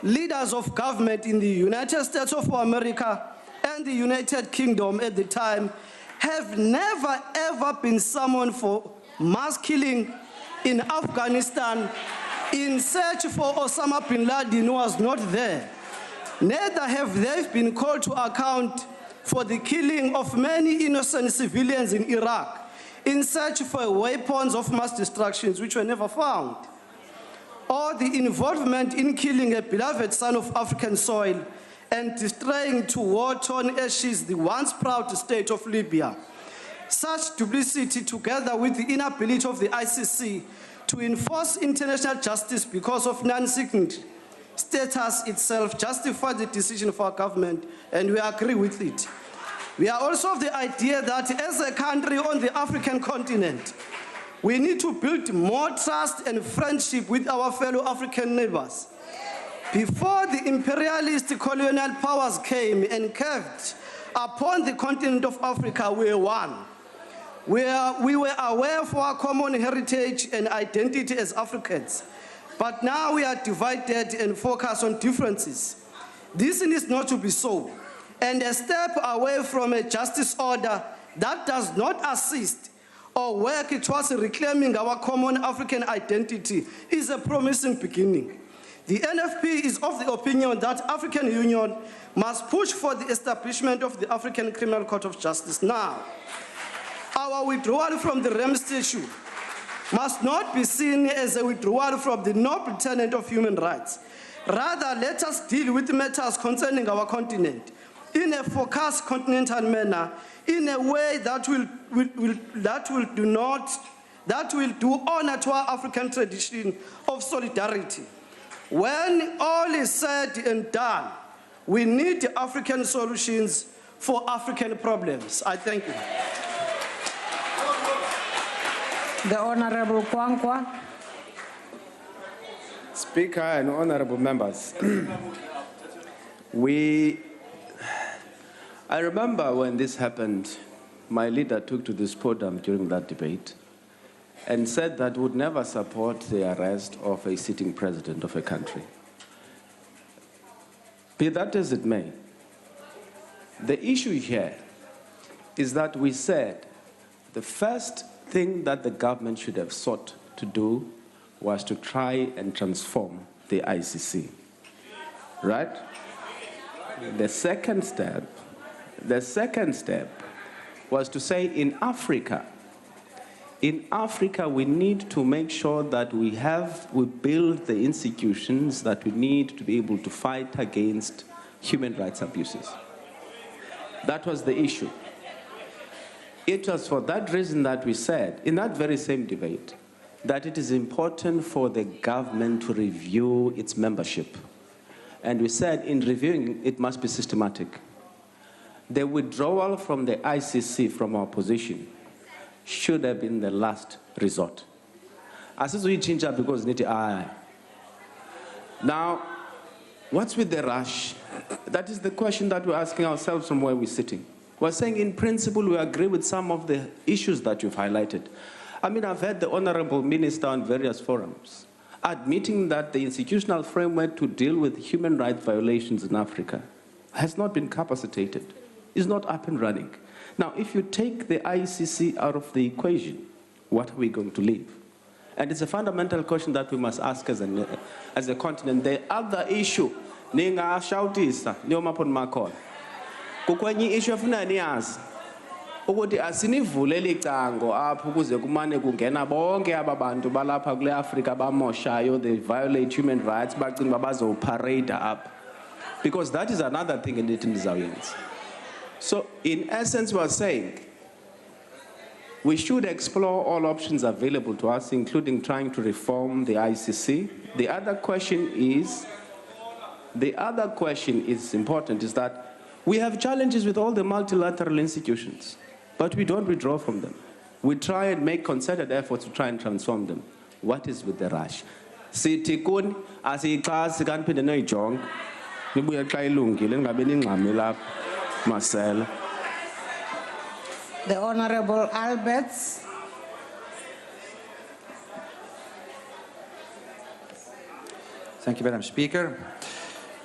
Speaker 12: leaders of government in the United States of America and the United Kingdom at the time, have never ever been summoned for mass killing in Afghanistan in search for Osama bin Laden, who was not there. Neither have they been called to account for the killing of many innocent civilians in Iraq in search for weapons of mass destruction which were never found, or the involvement in killing a beloved son of African soil and destroying to war-torn ashes the once proud state of Libya. Such duplicity, together with the inability of the ICC to enforce international justice because of non-signatory status itself, justify the decision of our government, and we agree with it. We are also of the idea that as a country on the African continent, we need to build more trust and friendship with our fellow African neighbors. Before the imperialist colonial powers came and curved upon the continent of Africa, we were one. We were aware of our common heritage and identity as Africans, but now we are divided and focus on differences. This is not to be so, and a step away from a justice order that does not assist or work towards reclaiming our common African identity is a promising beginning. The NFP is of the opinion that African Union must push for the establishment of the African Criminal Court of Justice now. Our withdrawal from the REM statute must not be seen as a withdrawal from the noble tenet of human rights. Rather, let us deal with matters concerning our continent in a focused continental manner, in a way that will do honor to our African tradition of solidarity. When all is said and done, we need African solutions for African problems. I thank you.
Speaker 2: The Honorable Kwankwa.
Speaker 8: Speaker and honorable members, I remember when this happened, my leader took to this podium during that debate and said that would never support the arrest of a sitting president of a country. Be that as it may, the issue here is that we said the first thing that the government should have sought to do was to try and transform the ICC, right? The second step was to say in Africa, we need to make sure that we build the institutions that we need to be able to fight against human rights abuses. That was the issue. It was for that reason that we said, in that very same debate, that it is important for the government to review its membership. And we said, in reviewing, it must be systematic. The withdrawal from the ICC from our position should have been the last resort. As we change up because now, what's with the rush? That is the question that we're asking ourselves from where we're sitting. We're saying, in principle, we agree with some of the issues that you've highlighted. I mean, I've heard the Honorable Minister on various forums admitting that the institutional framework to deal with human rights violations in Africa has not been capacitated, is not up and running. Now, if you take the ICC out of the equation, what are we going to leave? And it's a fundamental question that we must ask as a continent. The other issue, ninga shautisa, niomapon makon. Kukwenye issue afuna niyazi ukuthi asinivulele icango apho kuze kumane kungena bonke ababantu balapha kule Africa bamoshayo, they violate human rights, bacinga bazoparade up, because that is another thing in it. So in essence, we're saying we should explore all options available to us, including trying to reform the ICC. The other question is important, is that we have challenges with all the multilateral institutions, but we don't withdraw from them. We try and make concerted efforts to try and transform them. What is with the rush? Sitikun asiqasi kanphinde noyijong nibuye xa ilungile ningabe ningxame lapha Marcel.
Speaker 2: The Honorable Alberts.
Speaker 14: Thank you, Madam Speaker.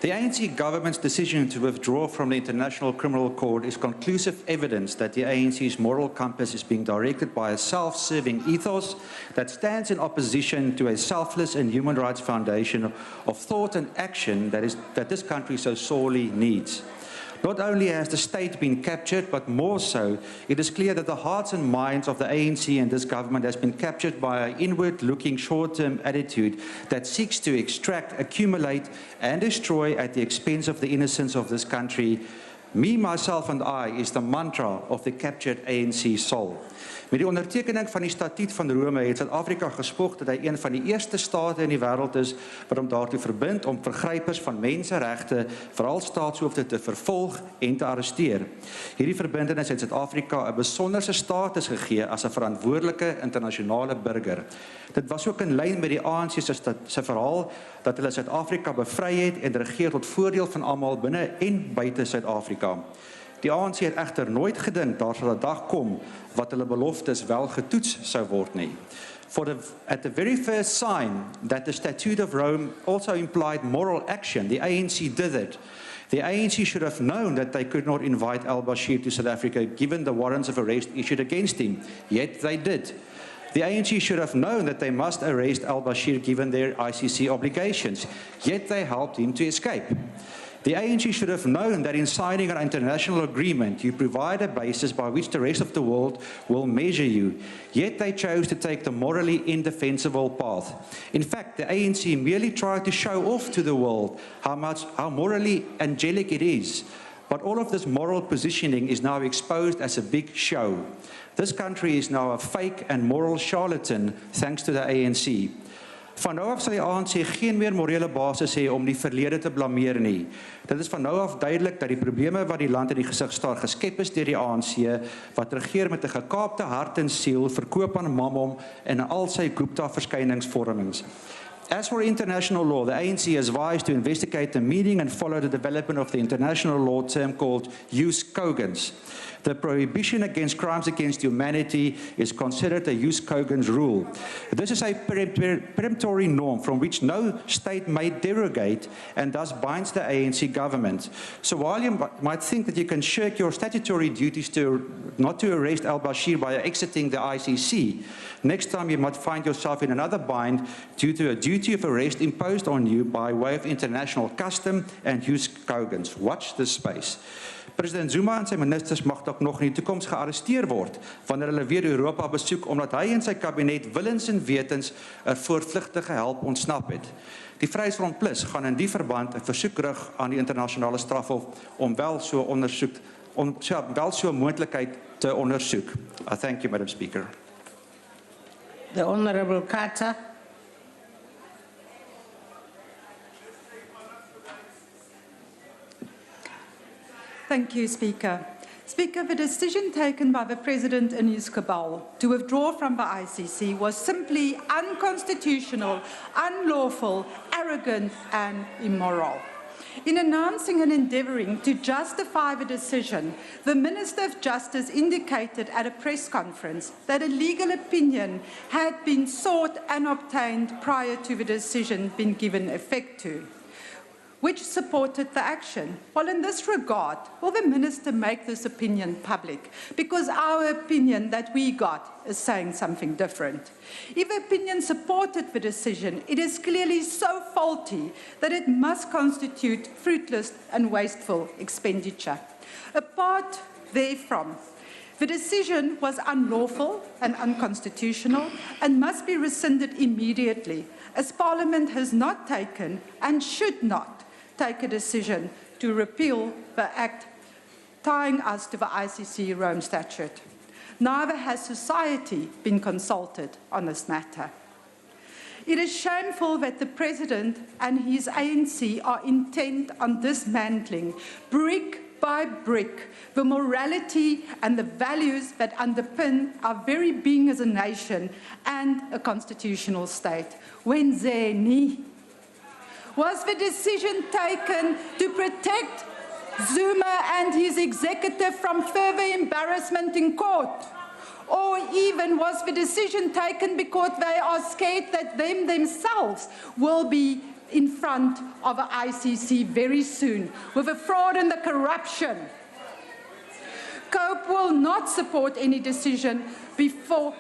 Speaker 14: The ANC government's decision to withdraw from the International Criminal Court is conclusive evidence that the ANC's moral compass is being directed by a self-serving ethos that stands in opposition to a selfless and human rights foundation of thought and action that this country so sorely needs. Not only has the state been captured, but more so, it is clear that the hearts and minds of the ANC and this government has been captured by an inward-looking short-term attitude that seeks to extract, accumulate, and destroy at the expense of the innocence of this country. Me, myself, and I is the mantra of the captured ANC soul. Met die ondertekening van die Statuut van Rome het Suid-Afrika gespog dat hy een van die eerste state in die wêreld is wat hom daartoe verbind om vergrypers van menseregte, veral staatshoofde, te vervolg en te arresteer. Hierdie verbintenis het Suid-Afrika 'n besonderse status gegee as 'n verantwoordelike internasionale burger. Dit was ook in lyn met die ANC se verhaal dat hulle Suid-Afrika bevry het en regeer tot voordeel van almal binne en buite Suid-Afrika. Die ANC het egter nooit gedink daar sal 'n dag kom wat hulle beloftes wel getoets sou word nie. At the very first sign that the Statute of Rome also implied moral action, the ANC did it. The ANC should have known that they could not invite al-Bashir to South Africa given the warrants of arrest issued against him, yet they did. The ANC should have known that they must arrest al-Bashir given their ICC obligations, yet they helped him to escape. The ANC should have known that in signing an international agreement, you provide a basis by which the rest of the world will measure you, yet they chose to take the morally indefensible path. In fact, the ANC merely tried to show off to the world how morally angelic it is. But all of this moral positioning is now exposed as a big show. This country is now a fake and moral charlatan thanks to the ANC. Van nou af sal die ANC geen meer morele basis hê om die verlede te blameer nie. Dit is van nou af duidelik dat die probleme wat die land in die gesig staar geskep is deur die ANC, wat regeer met 'n gekaapte hart en siel, verkoop aan Mammom en al sy Gupta verskyningsvormings. As for international law, the ANC is advised to investigate the meaning and follow the development of the international law term called jus cogens. The prohibition against crimes against humanity is considered a jus cogens rule. This is a peremptory norm from which no state may derogate and thus binds the ANC government. So while you might think that you can shirk your statutory duties not to arrest al-Bashir by exiting the ICC, next time you might find yourself in another bind due to a duty of arrest imposed on you by way of international custom and jus cogens. Watch this space. President Zuma en sy ministers mag dalk nog in die toekoms gearresteer word wanneer hulle weer Europa besoek omdat hy en sy kabinet willens en wetens 'n voortvlugtige help ontsnap het. Die Vryheidsfront Plus gaan in die verband 'n versoek rig aan die internasionale strafhof om wel so 'n moontlikheid te ondersoek. Thank you, Madam Speaker.
Speaker 2: The Honourable Carter.
Speaker 15: Thank you, Speaker. Speaker, the decision taken by the President in his cabal to withdraw from the ICC was simply unconstitutional, unlawful, arrogant, and immoral. In announcing and endeavouring to justify the decision, the Minister of Justice indicated at a press conference that a legal opinion had been sought and obtained prior to the decision being given effect to, which supported the action. Well, in this regard, will the Minister make this opinion public? Because our opinion that we got is saying something different. If the opinion supported the decision, it is clearly so faulty that it must constitute fruitless and wasteful expenditure. Apart therefrom, the decision was unlawful and unconstitutional and must be rescinded immediately, as Parliament has not taken and should not take a decision to repeal the Act tying us to the ICC Rome Statute. Neither has society been consulted on this matter. It is shameful that the President and his ANC are intent on dismantling, brick by brick, the morality and the values that underpin our very being as a nation and a constitutional state. When they nie. Was the decision taken to protect Zuma and his executive from further embarrassment in court? Or even was the decision taken because they are scared that themselves will be in front of the ICC very soon with the fraud and the corruption. COPE will not support any decision before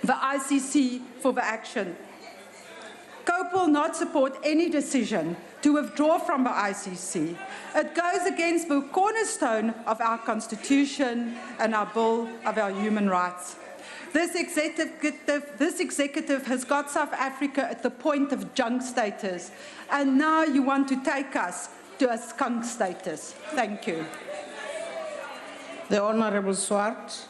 Speaker 15: the ICC for the action. COPE will not support any decision to withdraw from the ICC. It goes against the cornerstone of our Constitution and our Bill of our Human Rights. This executive has got South Africa at the point of junk status, and now you want to take us to a skunk status. Thank you.
Speaker 2: The Honourable Swart.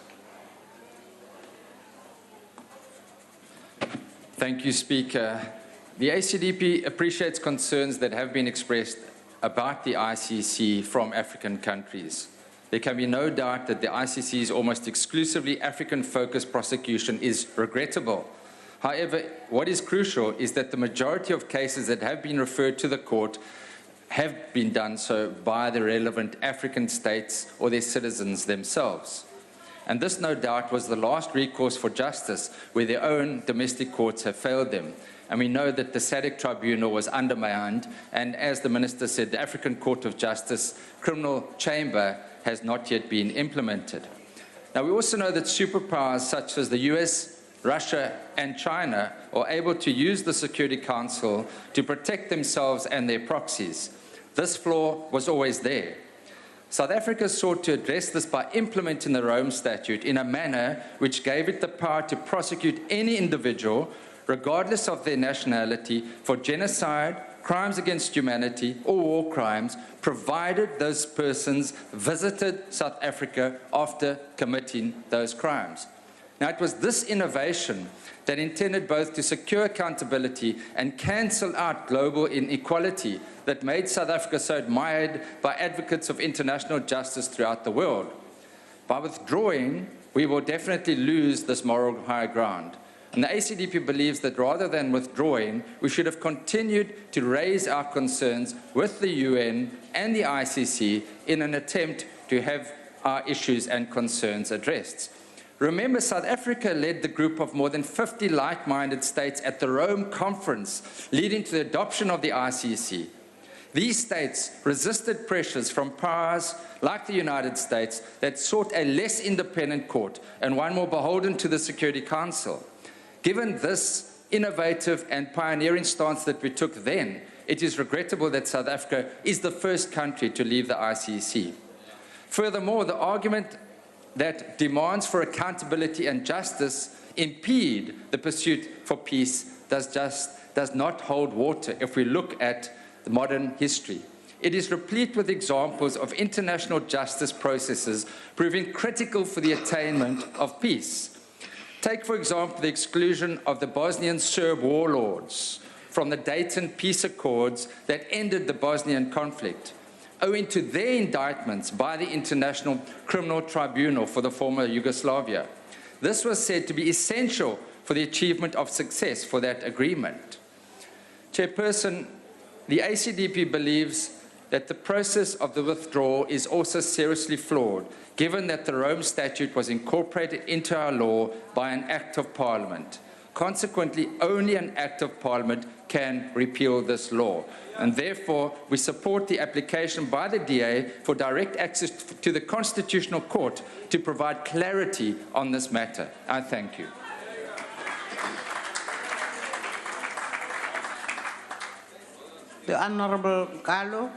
Speaker 7: Thank you, Speaker. The ACDP appreciates concerns that have been expressed about the ICC from African countries. There can be no doubt that the ICC's almost exclusively African-focused prosecution is regrettable. However, what is crucial is that the majority of cases that have been referred to the court have been done so by the relevant African states or their citizens themselves. And this, no doubt, was the last recourse for justice where their own domestic courts have failed them. And we know that the SADC tribunal was undermined, and as the Minister said, the African Court of Justice criminal chamber has not yet been implemented. Now, we also know that superpowers such as the US, Russia, and China are able to use the Security Council to protect themselves and their proxies. This flaw was always there. South Africa sought to address this by implementing the Rome Statute in a manner which gave it the power to prosecute any individual, regardless of their nationality, for genocide, crimes against humanity, or war crimes, provided those persons visited South Africa after committing those crimes. Now, it was this innovation that intended both to secure accountability and cancel out global inequality that made South Africa so admired by advocates of international justice throughout the world. By withdrawing, we will definitely lose this moral high ground. And the ACDP believes that rather than withdrawing, we should have continued to raise our concerns with the UN and the ICC in an attempt to have our issues and concerns addressed. Remember, South Africa led the group of more than 50 like-minded states at the Rome Conference, leading to the adoption of the ICC. These states resisted pressures from powers like the United States that sought a less independent court and one more beholden to the Security Council. Given this innovative and pioneering stance that we took then, it is regrettable that South Africa is the first country to leave the ICC. Furthermore, the argument that demands for accountability and justice impede the pursuit for peace does not hold water if we look at the modern history. It is replete with examples of international justice processes proving critical for the attainment of peace. Take, for example, the exclusion of the Bosnian Serb warlords from the Dayton Peace Accords that ended the Bosnian conflict, owing to their indictments by the International Criminal Tribunal for the former Yugoslavia. This was said to be essential for the achievement of success for that agreement. Chairperson, the ACDP believes that the process of the withdrawal is also seriously flawed, given that the Rome Statute was incorporated into our law by an Act of Parliament. Consequently, only an Act of Parliament can repeal this law. And therefore, we support the application by the DA for direct access to the Constitutional Court to provide clarity on this matter. I thank you.
Speaker 2: The Honourable Gallo.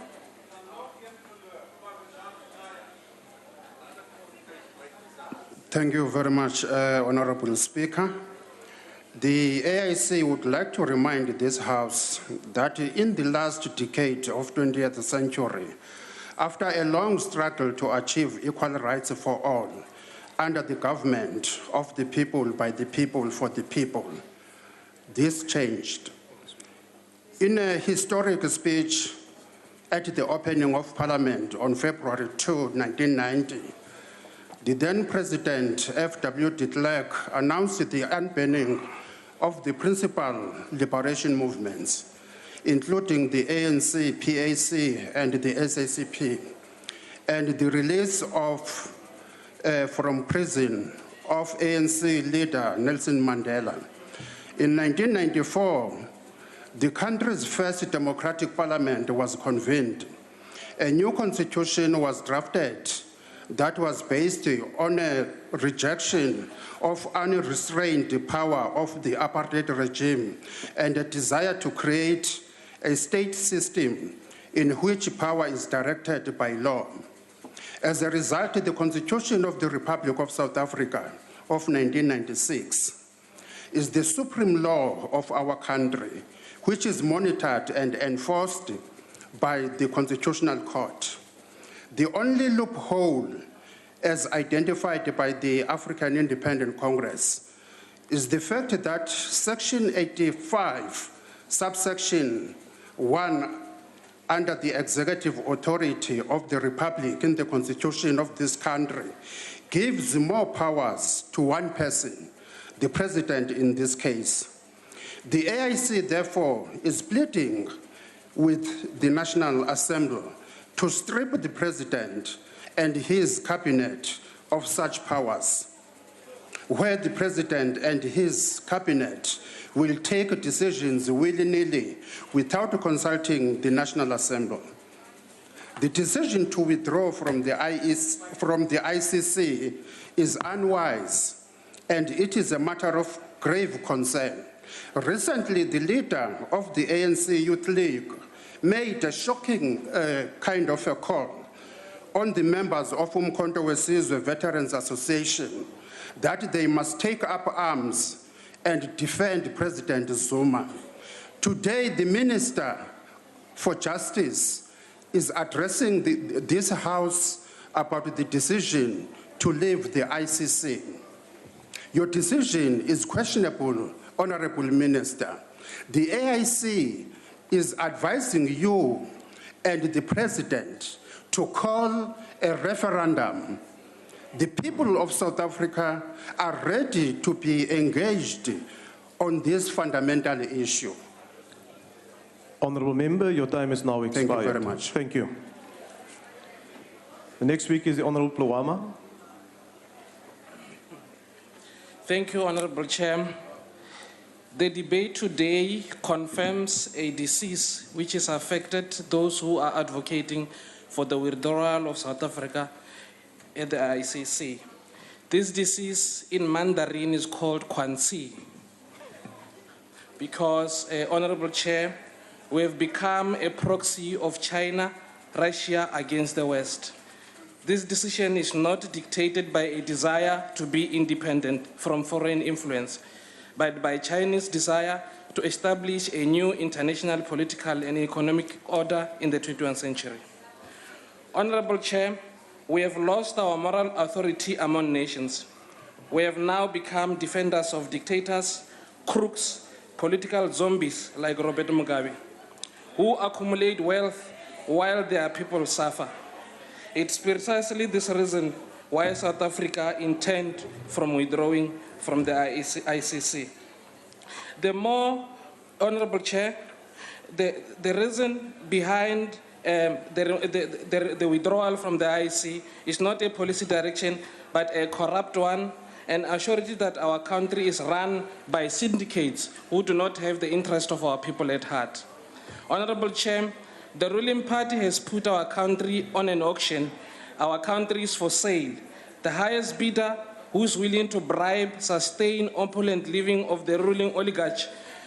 Speaker 16: Thank you very much, Honourable Speaker. The AIC would like to remind this House that in the last decade of 20th century, after a long struggle to achieve equal rights for all, under the government of the people, by the people, for the people, this changed. In a historic speech at the opening of Parliament on February 2, 1990, the then President F.W. de Klerk announced the unbanning of the principal liberation movements, including the ANC, PAC, and the SACP, and the release of, from prison of ANC leader Nelson Mandela. In 1994, the country's first democratic parliament was convened. A new constitution was drafted that was based on a rejection of unrestrained power of the apartheid regime and a desire to create a state system in which power is directed by law. As a result, the Constitution of the Republic of South Africa of 1996 is the supreme law of our country, which is monitored and enforced by the Constitutional Court. The only loophole, as identified by the African Independent Congress, is the fact that Section 85, subsection 1, under the executive authority of the Republic in the Constitution of this country, gives more powers to one person, the President in this case. The AIC, therefore, is pleading with the National Assembly to strip the President and his cabinet of such powers, where the President and his cabinet will take decisions willy-nilly without consulting the National Assembly. The decision to withdraw from the ICC is unwise, and it is a matter of grave concern. Recently, the leader of the ANC Youth League made a shocking kind of a call on the members of Umkhonto weSizwe Veterans Association that they must take up arms and defend President Zuma. Today, the Minister for Justice is addressing this House about the decision to leave the ICC. Your decision is questionable, Honorable Minister. The AIC is advising you and the President to call a referendum. The people of South Africa are ready to be engaged on this fundamental issue.
Speaker 17: Honourable Member, your time is now expired.
Speaker 16: Thank you very much.
Speaker 17: Thank you. The next speaker is the Honourable Plawama.
Speaker 18: Thank you, Honourable Chair. The debate today confirms a disease which has affected those who are advocating for the withdrawal of South Africa at the ICC. This disease in Mandarin is called Kwanzi because, Honourable Chair, we have become a proxy of China, Russia against the West. This decision is not dictated by a desire to be independent from foreign influence, but by Chinese desire to establish a new international political and economic order in the 21st century. Honourable Chair, we have lost our moral authority among nations. We have now become defenders of dictators, crooks, political zombies like Robert Mugabe, who accumulate wealth while their people suffer. It's precisely this reason why South Africa intends from withdrawing from the ICC. The more, Honourable Chair, the reason behind the withdrawal from the ICC is not a policy direction, but a corrupt one, and a surety that our country is run by syndicates who do not have the interest of our people at heart. Honourable Chair, the ruling party has put our country on an auction. Our country is for sale. The highest bidder, who is willing to bribe, sustain opulent living of the ruling oligarch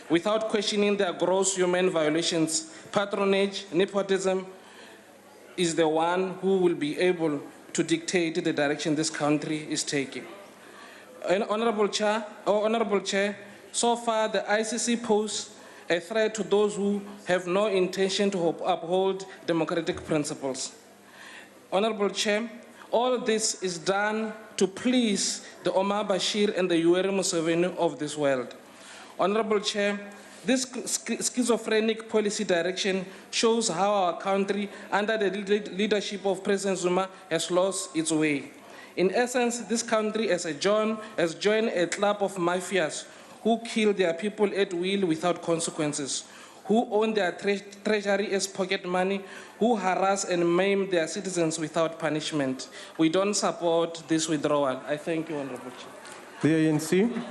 Speaker 18: without questioning their gross human violations, patronage, nepotism, is the one who will be able to dictate the direction this country is taking. Honourable Chair, so far the ICC poses a threat to those who have no intention to uphold democratic principles. Honourable Chair, all this is done to please the Omar Bashir and the Yoweri Museveni of this world. Honourable Chair, this schizophrenic policy direction shows how our country, under the leadership of President Zuma, has lost its way. In essence, this country has joined a club of mafias who kill their people at will without consequences, who own their treasury as pocket money, who harass and maim their citizens without punishment. We don't support this withdrawal. I thank you, Honourable Chair.
Speaker 17: The ANC.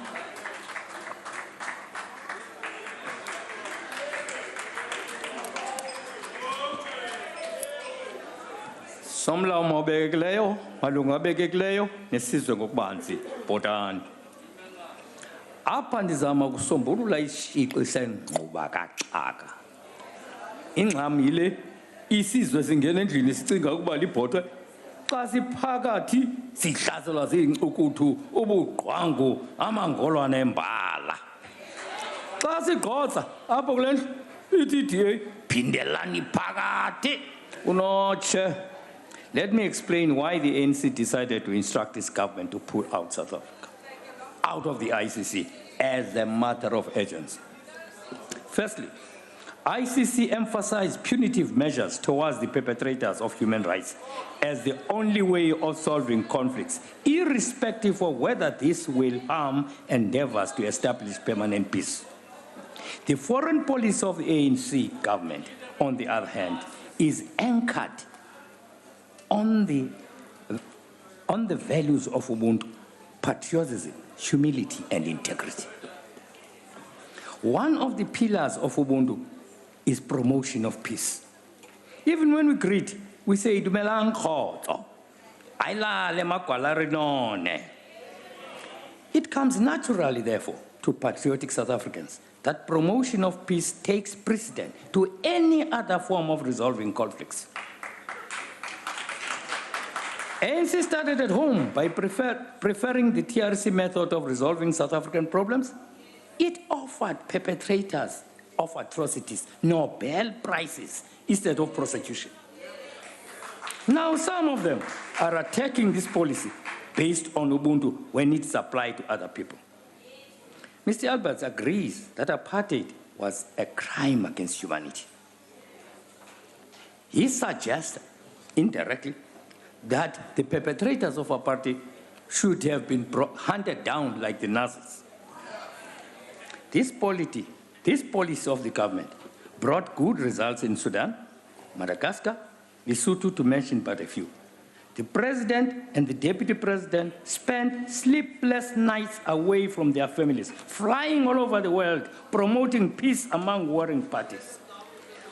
Speaker 19: somlawu obekekileyo malungu abekekileyo nesizwe ngokubanzi bhotani. Apha ndizama ukusombulula isishixo sengquba kaxaka. Ingxam yile isizwe singena endlini sicinga ukuba libhotwe xa siphakathi sihlaselwa ziinkcukuthu ubugqwangu amangolwane embala. Xa sigqotsa apho kule ndlu iTDA phindelani phakathi. Unotshe. Let me explain why the ANC decided to instruct this government to pull out South Africa out of the ICC as a matter of urgency. Firstly, ICC emphasized punitive measures towards the perpetrators of human rights as the only way of solving conflicts, irrespective of whether this will harm endeavors to establish permanent peace. The foreign policy of the ANC government, on the other hand, is anchored on the values of Ubuntu, patriotism, humility, and integrity. One of the pillars of Ubuntu is promotion of peace. Even when we greet, we say, Dumelang khotso, ailale magwala rinone. It comes naturally, therefore, to patriotic South Africans that promotion of peace takes precedence to any other form of resolving conflicts. ANC started at home by preferring the TRC method of resolving South African problems. It offered perpetrators of atrocities Nobel Prizes instead of prosecution. Now some of them are attacking this policy based on Ubuntu when it's applied to other people. Mr. Alberts agrees that apartheid was a crime against humanity. He suggests, indirectly, that the perpetrators of apartheid should have been hunted down like the Nazis. This policy of the government brought good results in Sudan, Madagascar, Lesotho, to mention but a few. The president and the deputy president spent sleepless nights away from their families, flying all over the world, promoting peace among warring parties.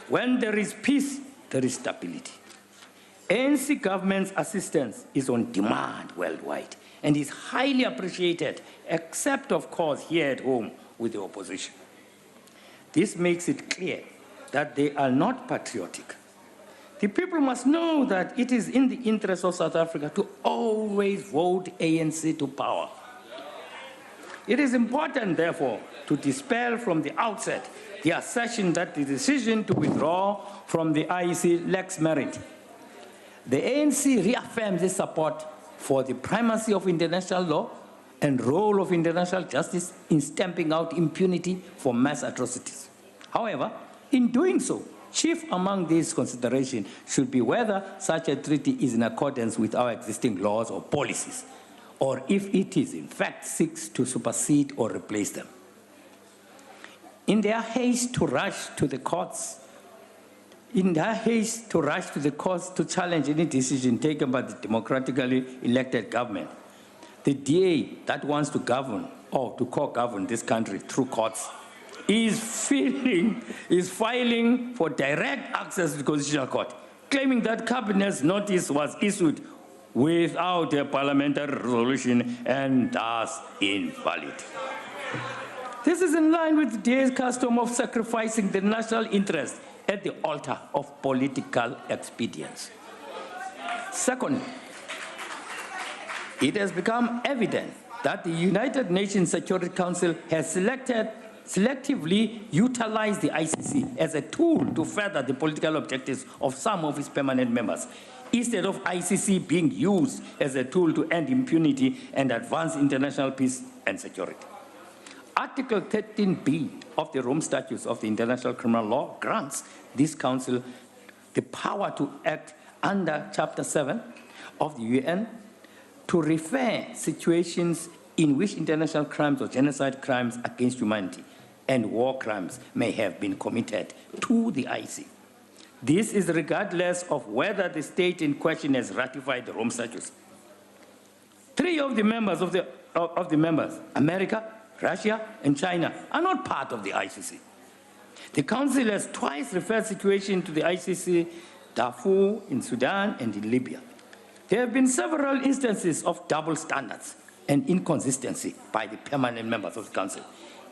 Speaker 19: When there is peace, there is stability. ANC government's assistance is on demand worldwide and is highly appreciated, except, of course, here at home with the opposition. This makes it clear that they are not patriotic. The people must know that it is in the interest of South Africa to always vote ANC to power. It is important, therefore, to dispel from the outset the assertion that the decision to withdraw from the IEC lacks merit. The ANC reaffirms its support for the primacy of international law and role of international justice in stamping out impunity for mass atrocities. However, in doing so, chief among these considerations should be whether such a treaty is in accordance with our existing laws or policies, or if it is in fact seeks to supersede or replace them. In their haste to rush to the courts to challenge any decision taken by the democratically elected government, the DA that wants to govern or to co-govern this country through courts is filing for direct access to the Constitutional Court, claiming that Cabinet's notice was issued without a parliamentary resolution and thus invalid. This is in line with the DA's custom of sacrificing the national interest at the altar of political expedience. Second, it has become evident that the United Nations Security Council has selectively utilized the ICC as a tool to further the political objectives of some of its permanent members, instead of ICC being used as a tool to end impunity and advance international peace and security. Article 13B of the Rome Statutes of the International Criminal Law grants this council the power to act under Chapter 7 of the UN to refer situations in which international crimes or genocide crimes against humanity and war crimes may have been committed to the ICC. This is regardless of whether the state in question has ratified the Rome Statutes. Three of the members America, Russia, and China, are not part of the ICC. The Council has twice referred situations to the ICC Darfur, in Sudan, and in Libya. There have been several instances of double standards and inconsistency by the permanent members of the Council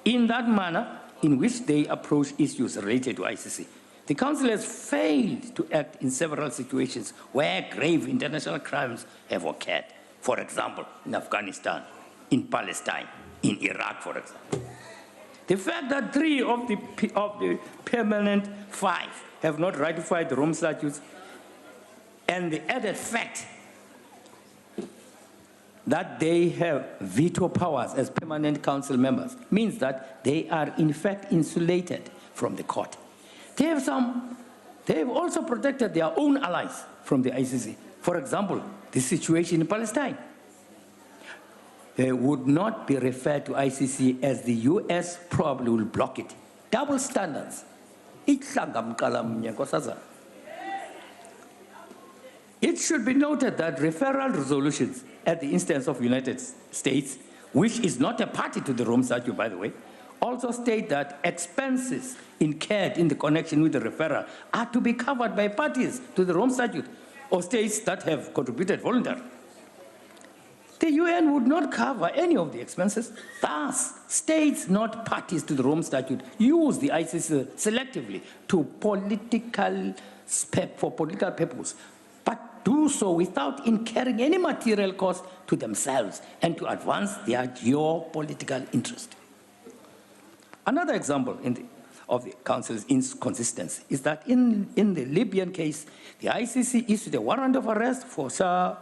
Speaker 19: in that manner in which they approach issues related to ICC. The Council has failed to act in several situations where grave international crimes have occurred. For example, in Afghanistan, in Palestine, in Iraq, for example. The fact that 3 of the permanent 5 have not ratified the Rome Statutes, and the added fact that they have veto powers as permanent council members means that they are in fact insulated from the court. They have also protected their own allies from the ICC. For example, the situation in Palestine. They would not be referred to ICC as the US probably will block it. Double standards. It should be noted that referral resolutions at the instance of the United States, which is not a party to the Rome Statute, by the way, also state that expenses incurred in the connection with the referral are to be covered by parties to the Rome Statute or states that have contributed voluntarily. The UN would not cover any of the expenses. Thus, states not parties to the Rome Statute use the ICC selectively for political purposes, but do so without incurring any material cost to themselves and to advance their geopolitical interest. Another example of the Council's inconsistency is that in the Libyan case, the ICC issued a warrant of arrest for Shah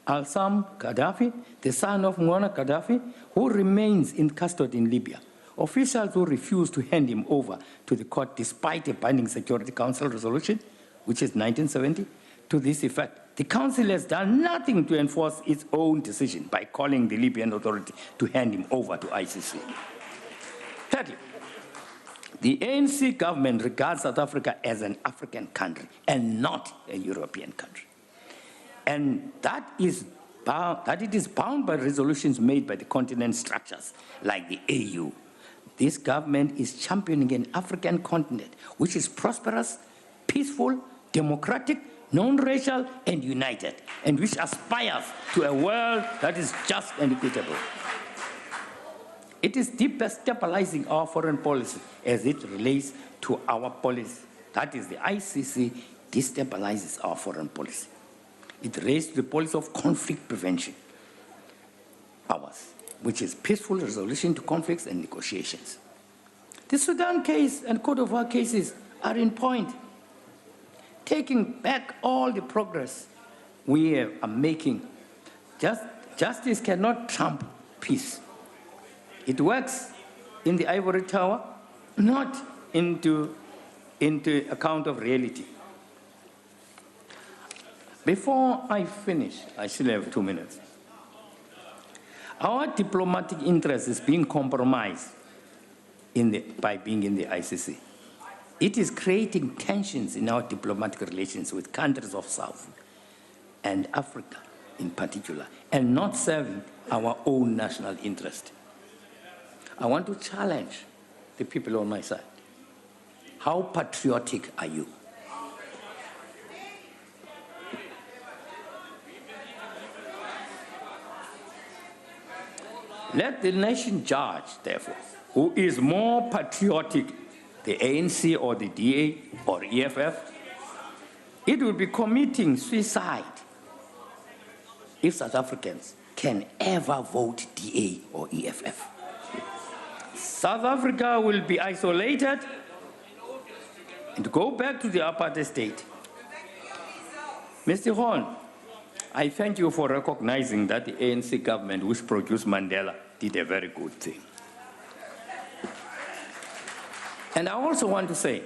Speaker 19: al-Sam Gaddafi, the son of Muammar Gaddafi, who remains in custody in Libya. Officials who refused to hand him over to the court despite a binding Security Council resolution, which is 1970, to this effect. The Council has done nothing to enforce its own decision by calling the Libyan authority to hand him over to ICC. Thirdly, the ANC government regards South Africa as an African country and not a European country. And that it is bound by resolutions made by the continent structures like the AU. This government is championing an African continent which is prosperous, peaceful, democratic, non-racial, and united, and which aspires to a world that is just and equitable. It is destabilizing our foreign policy as it relates to our policy. That is, the ICC destabilizes our foreign policy. It relates to the policy of conflict prevention, ours, which is peaceful resolution to conflicts and negotiations. The Sudan case and Cote d'Ivoire cases are in point, taking back all the progress we are making. Justice cannot trump peace. It works in the ivory tower, not into account of reality. Before I finish, I still have 2 minutes. Our diplomatic interest is being compromised by being in the ICC. It is creating tensions in our diplomatic relations with countries of South and Africa in particular, and not serving our own national interest. I want to challenge the people on my side. How patriotic are you? Let the nation judge, therefore, who is more patriotic, the ANC or the DA or EFF. It will be committing suicide if South Africans can ever vote DA or EFF. South Africa will be isolated and go back to the apartheid state. Mr. Horn, I thank you for recognizing that the ANC government, which produced Mandela, did a very good thing. And I also want to say,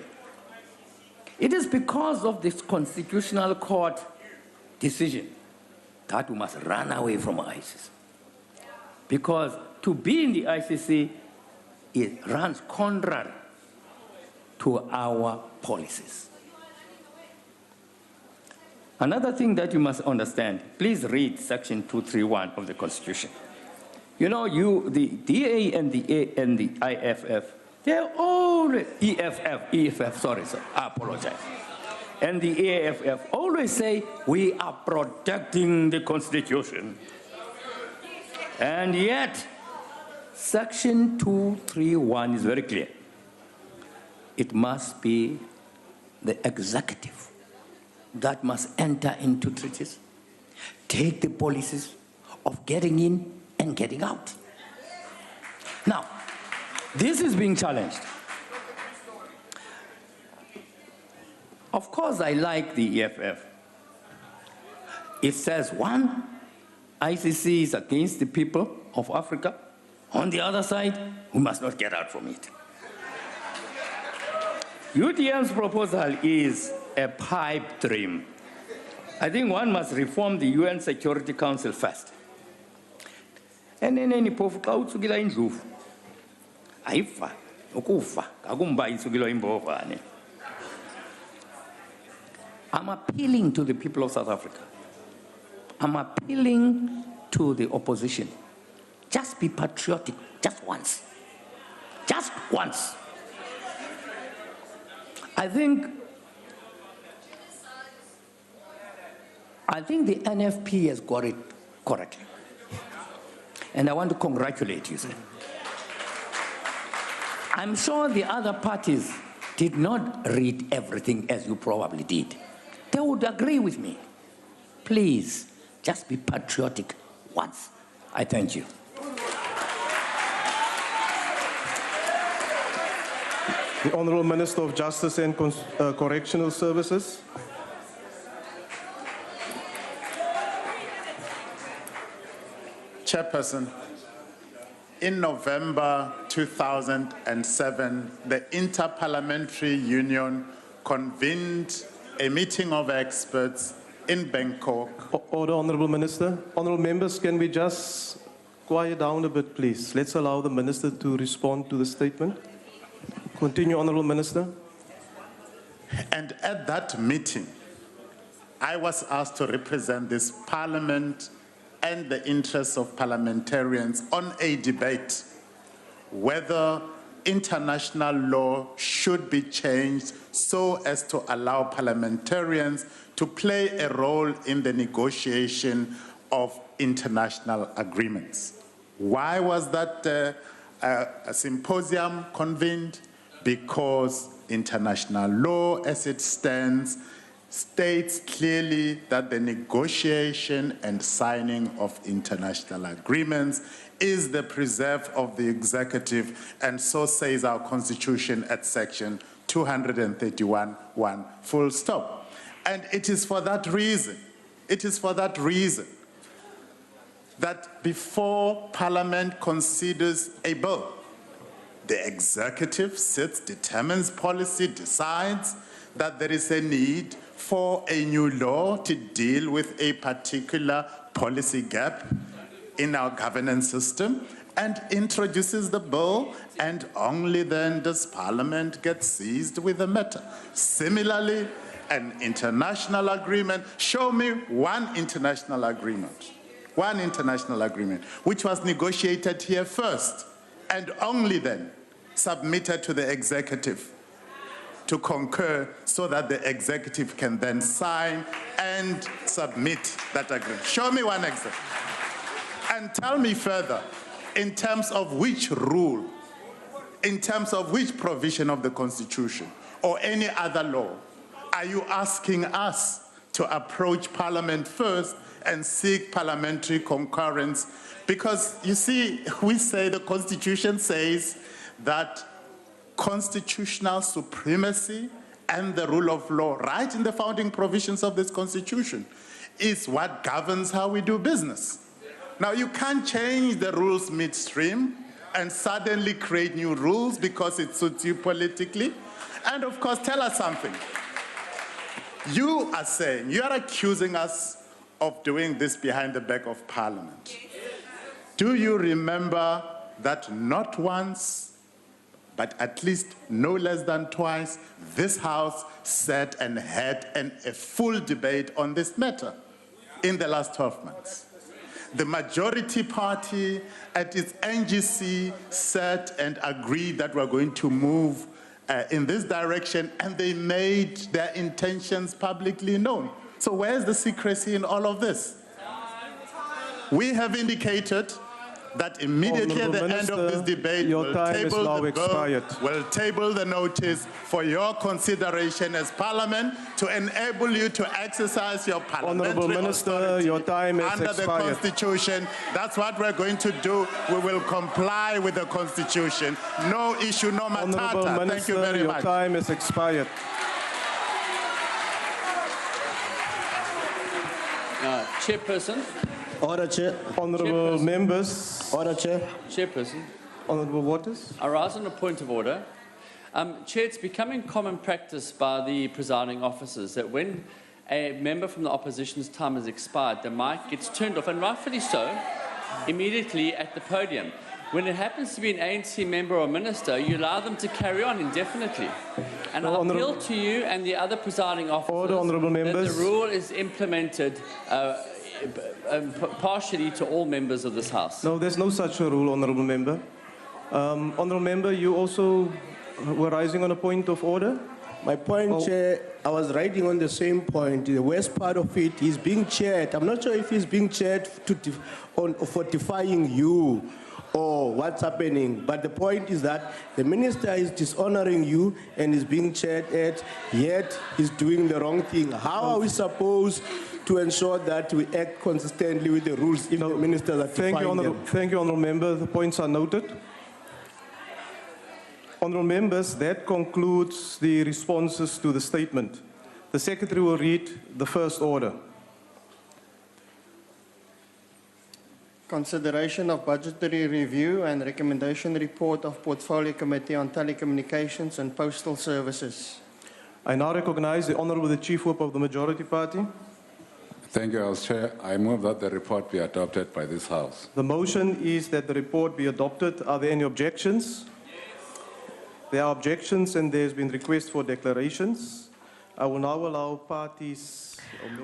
Speaker 19: it is because of this Constitutional Court decision that we must run away from ICC. Because to be in the ICC, it runs contrary to our policies. Another thing that you must understand, please read Section 231 of the Constitution. You know, the DA and the IFF, they're all EFF, sorry, I apologize. and the AFF always say, we are protecting the Constitution. And yet, Section 231 is very clear. It must be the executive that must enter into treaties, take the policies of getting in and getting out. Now, this is being challenged. Of course, I like the EFF. It says, one, ICC is against the people of Africa. On the other side, we must not get out from it. UDM's proposal is a pipe dream. I think one must reform the UN Security Council first. And then any pofu xa utsukila indlovu ayifa ukufa ngakumba itsukilwa imbovane. I'm appealing to the people of South Africa. I'm appealing to the opposition. Just be patriotic, just once. Just once. I think the NFP has got it correctly. And I want to congratulate you, sir. I'm sure the other parties did not read everything as you probably did. They would agree with me. Please, just be patriotic once. I thank you.
Speaker 17: The Honourable Minister of Justice and Correctional Services.
Speaker 10: Chairperson, in November 2007, the Interparliamentary Union convened a meeting of experts in Bangkok.
Speaker 17: Order, Honourable Minister. Honourable members, can we just quiet down a bit, please? Let's allow the Minister to respond to the statement. Continue, Honourable Minister.
Speaker 10: And at that meeting, I was asked to represent this Parliament and the interests of parliamentarians on a debate whether international law should be changed so as to allow parliamentarians to play a role in the negotiation of international agreements. Why was that a symposium convened? Because international law as it stands states clearly that the negotiation and signing of international agreements is the preserve of the executive, and so says our Constitution at section 231(1), full stop. And it is for that reason, that before Parliament considers a bill, the executive sits, determines policy, decides that there is a need for a new law to deal with a particular policy gap in our governance system, and introduces the bill, and only then does Parliament get seized with the matter. Similarly, an international agreement, show me one international agreement, which was negotiated here first, and only then submitted to the executive to concur, so that the executive can then sign and submit that agreement. Show me one example. And tell me further, in terms of which rule, in terms of which provision of the Constitution or any other law, are you asking us to approach Parliament first and seek parliamentary concurrence? Because you see, we say the Constitution says that constitutional supremacy and the rule of law, right in the founding provisions of this Constitution, is what governs how we do business. Now, you can't change the rules midstream and suddenly create new rules because it suits you politically. And of course, tell us something. You are accusing us of doing this behind the back of Parliament. Do you remember that not once, but at least no less than twice, this House sat and had a full debate on this matter in the last 12 months? The majority party at its NGC sat and agreed that we're going to move in this direction, and they made their intentions publicly known. So where's the secrecy in all of this? We have indicated that immediately at the end of this debate, we'll table the notice for your consideration as Parliament to enable you to exercise your parliamentary authority
Speaker 17: your time is
Speaker 10: under the Constitution. That's what we're going to do. We will comply with the Constitution. No issue, no matata. Thank you very much.
Speaker 17: Your time is expired.
Speaker 20: Chairperson.
Speaker 17: Order, Chair. Honourable members.
Speaker 20: Order, Chair. Chairperson.
Speaker 17: Honourable Waters.
Speaker 20: I rise on a point of order. Chair, it's becoming common practice by the presiding officers that when a member from the opposition's time has expired, the mic gets turned off, and rightfully so, immediately at the podium. When it happens to be an ANC member or minister, you allow them to carry on indefinitely. And I appeal to you and the other presiding officers that the rule is implemented partially to all members of this House.
Speaker 17: No, there's no such a rule, Honourable Member. Honourable Member, you also were rising on a point of order?
Speaker 21: My point, Chair, I was writing on the same point. The worst part of it, he's being chaired. I'm not sure if he's being chaired for defying you or what's happening. But the point is that the minister is dishonoring you and is being chaired yet he's doing the wrong thing. How are we supposed to ensure that we act consistently with the rules if the ministers are defying them?
Speaker 17: Thank you, Honourable Member. The points are noted. Honourable Members, that concludes the responses to the statement. The Secretary will read the first order.
Speaker 22: Consideration of budgetary review and recommendation report of Portfolio Committee on Telecommunications and Postal Services.
Speaker 17: I now recognize the Honourable the Chief Whip of the Majority Party.
Speaker 23: Thank you, House Chair. I move that the report be adopted by this House.
Speaker 17: The motion is that the report be adopted. Are there any objections? There are objections and there has been request for declarations. I will now allow parties...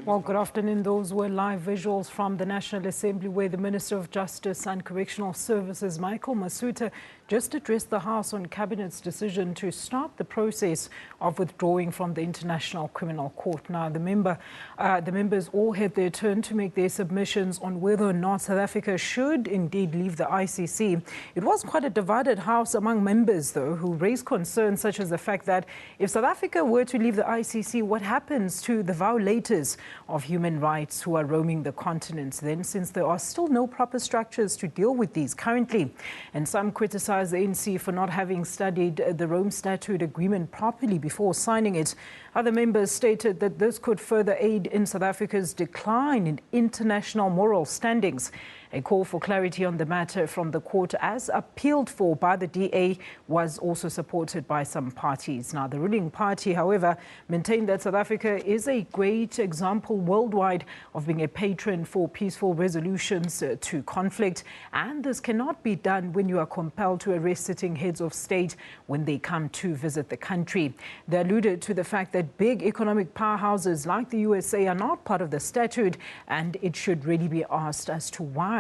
Speaker 24: Well, good afternoon. Those were live visuals from the National Assembly where the Minister of Justice and Correctional Services, Michael Masutha, just addressed the House on Cabinet's decision to start the process of withdrawing from the International Criminal Court. Now, the members all had their turn to make their submissions on whether or not South Africa should indeed leave the ICC. It was quite a divided House among members, though, who raised concerns such as the fact that if South Africa were to leave the ICC, what happens to the violators of human rights who are roaming the continent then, since there are still no proper structures to deal with these currently? And some criticize the ANC for not having studied the Rome Statute agreement properly before signing it. Other members stated that this could further aid in South Africa's decline in international moral standings. A call for clarity on the matter from the court, as appealed for by the DA, was also supported by some parties. Now, the ruling party, however, maintained that South Africa is a great example worldwide of being a patron for peaceful resolutions to conflict, and this cannot be done when you are compelled to arrest sitting heads of state when they come to visit the country. They alluded to the fact that big economic powerhouses like the USA are not part of the statute, and it should really be asked as to why.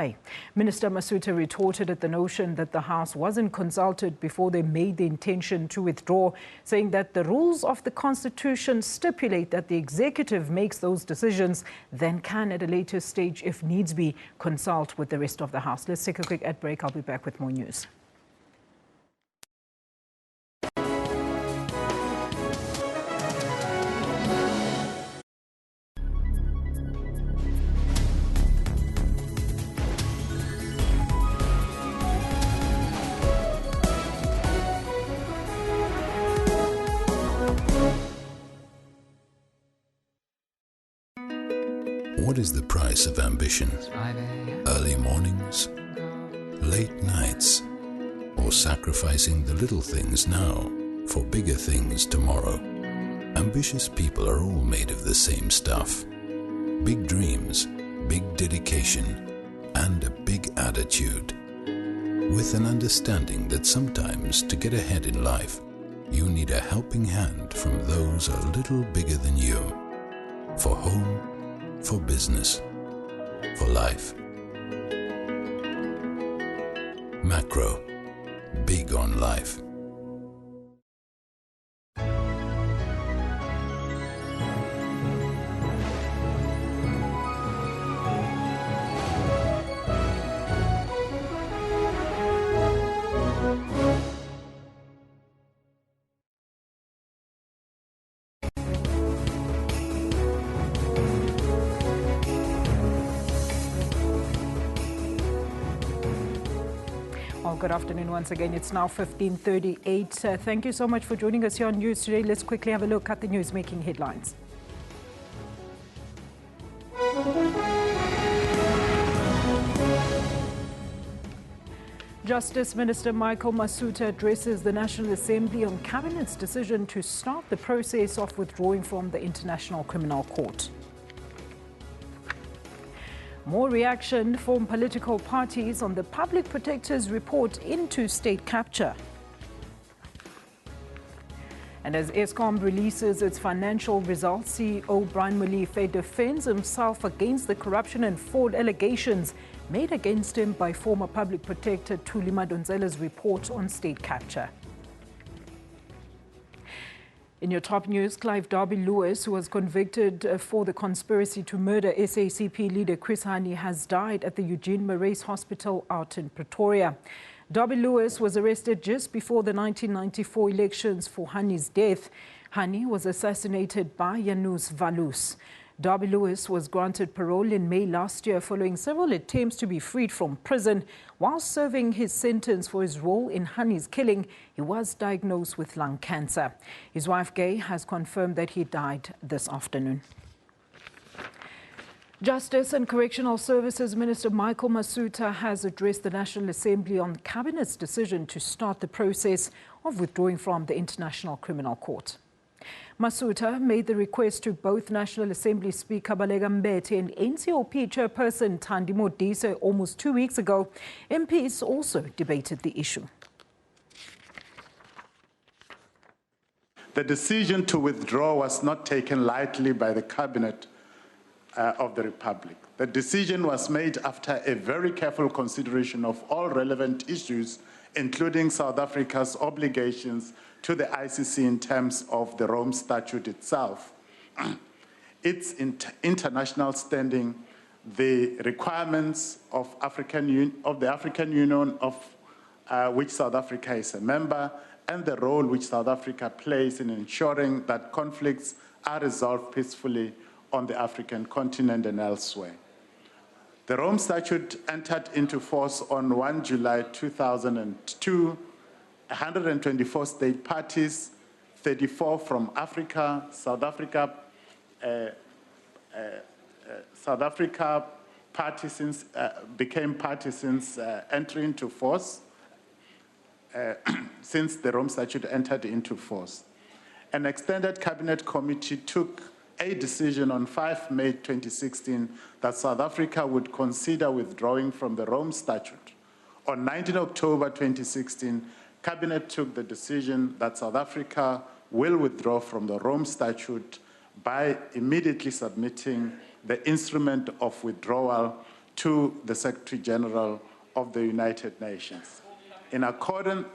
Speaker 24: Minister Masutha retorted at the notion that the House wasn't consulted before they made the intention to withdraw, saying that the rules of the Constitution stipulate that the executive makes those decisions, then can at a later stage, if needs be, consult with the rest of the House. Let's take a quick ad break. I'll be back with more news.
Speaker 25: What is the price of ambition? Early mornings, late nights, or sacrificing the little things now for bigger things tomorrow? Ambitious people are all made of the same stuff. Big dreams, big dedication, and a big attitude. With an understanding that sometimes to get ahead in life, you need a helping hand from those a little bigger than you. For home, for business, for life. Macro, big on life.
Speaker 24: Well, good afternoon once again. It's now 15:38. Thank you so much for joining us here on News Today. Let's quickly have a look at the news making headlines. Justice Minister Michael Masutha addresses the National Assembly on Cabinet's decision to start the process of withdrawing from the International Criminal Court. More reaction from political parties on the Public Protector's report into state capture. And as Eskom releases its financial results, CEO Brian Molefe defends himself against the corruption and fraud allegations made against him by former Public Protector Thuli Madonsela's report on state capture. In your top news, Clive Derby-Lewis, who was convicted for the conspiracy to murder SACP leader Chris Hani, has died at the Eugene Marais Hospital out in Pretoria. Derby-Lewis was arrested just before the 1994 elections for Hani's death. Hani was assassinated by Janus Valus. Derby-Lewis was granted parole in May last year following several attempts to be freed from prison. While serving his sentence for his role in Hani's killing, he was diagnosed with lung cancer. His wife, Gay, has confirmed that he died this afternoon. Justice and Correctional Services Minister Michael Masutha has addressed the National Assembly on Cabinet's decision to start the process of withdrawing from the International Criminal Court. Masutha made the request to both National Assembly Speaker Baleka Mbete and NCOP Chairperson Thandi Modise almost 2 weeks ago. MPs also debated the issue.
Speaker 10: The decision to withdraw was not taken lightly by the Cabinet of the Republic. The decision was made after a very careful consideration of all relevant issues, including South Africa's obligations to the ICC in terms of the Rome Statute itself, its international standing, the requirements of the African Union of which South Africa is a member, and the role which South Africa plays in ensuring that conflicts are resolved peacefully on the African continent and elsewhere. The Rome Statute entered into force on 1 July 2002. 124 state parties, 34 from Africa, South Africa partisans became partisans entry into force since the Rome Statute entered into force. An extended cabinet committee took a decision on 5 May 2016 that South Africa would consider withdrawing from the Rome Statute. On 19 October 2016, Cabinet took the decision that South Africa will withdraw from the Rome Statute by immediately submitting the instrument of withdrawal to the Secretary General of the United Nations. In accordance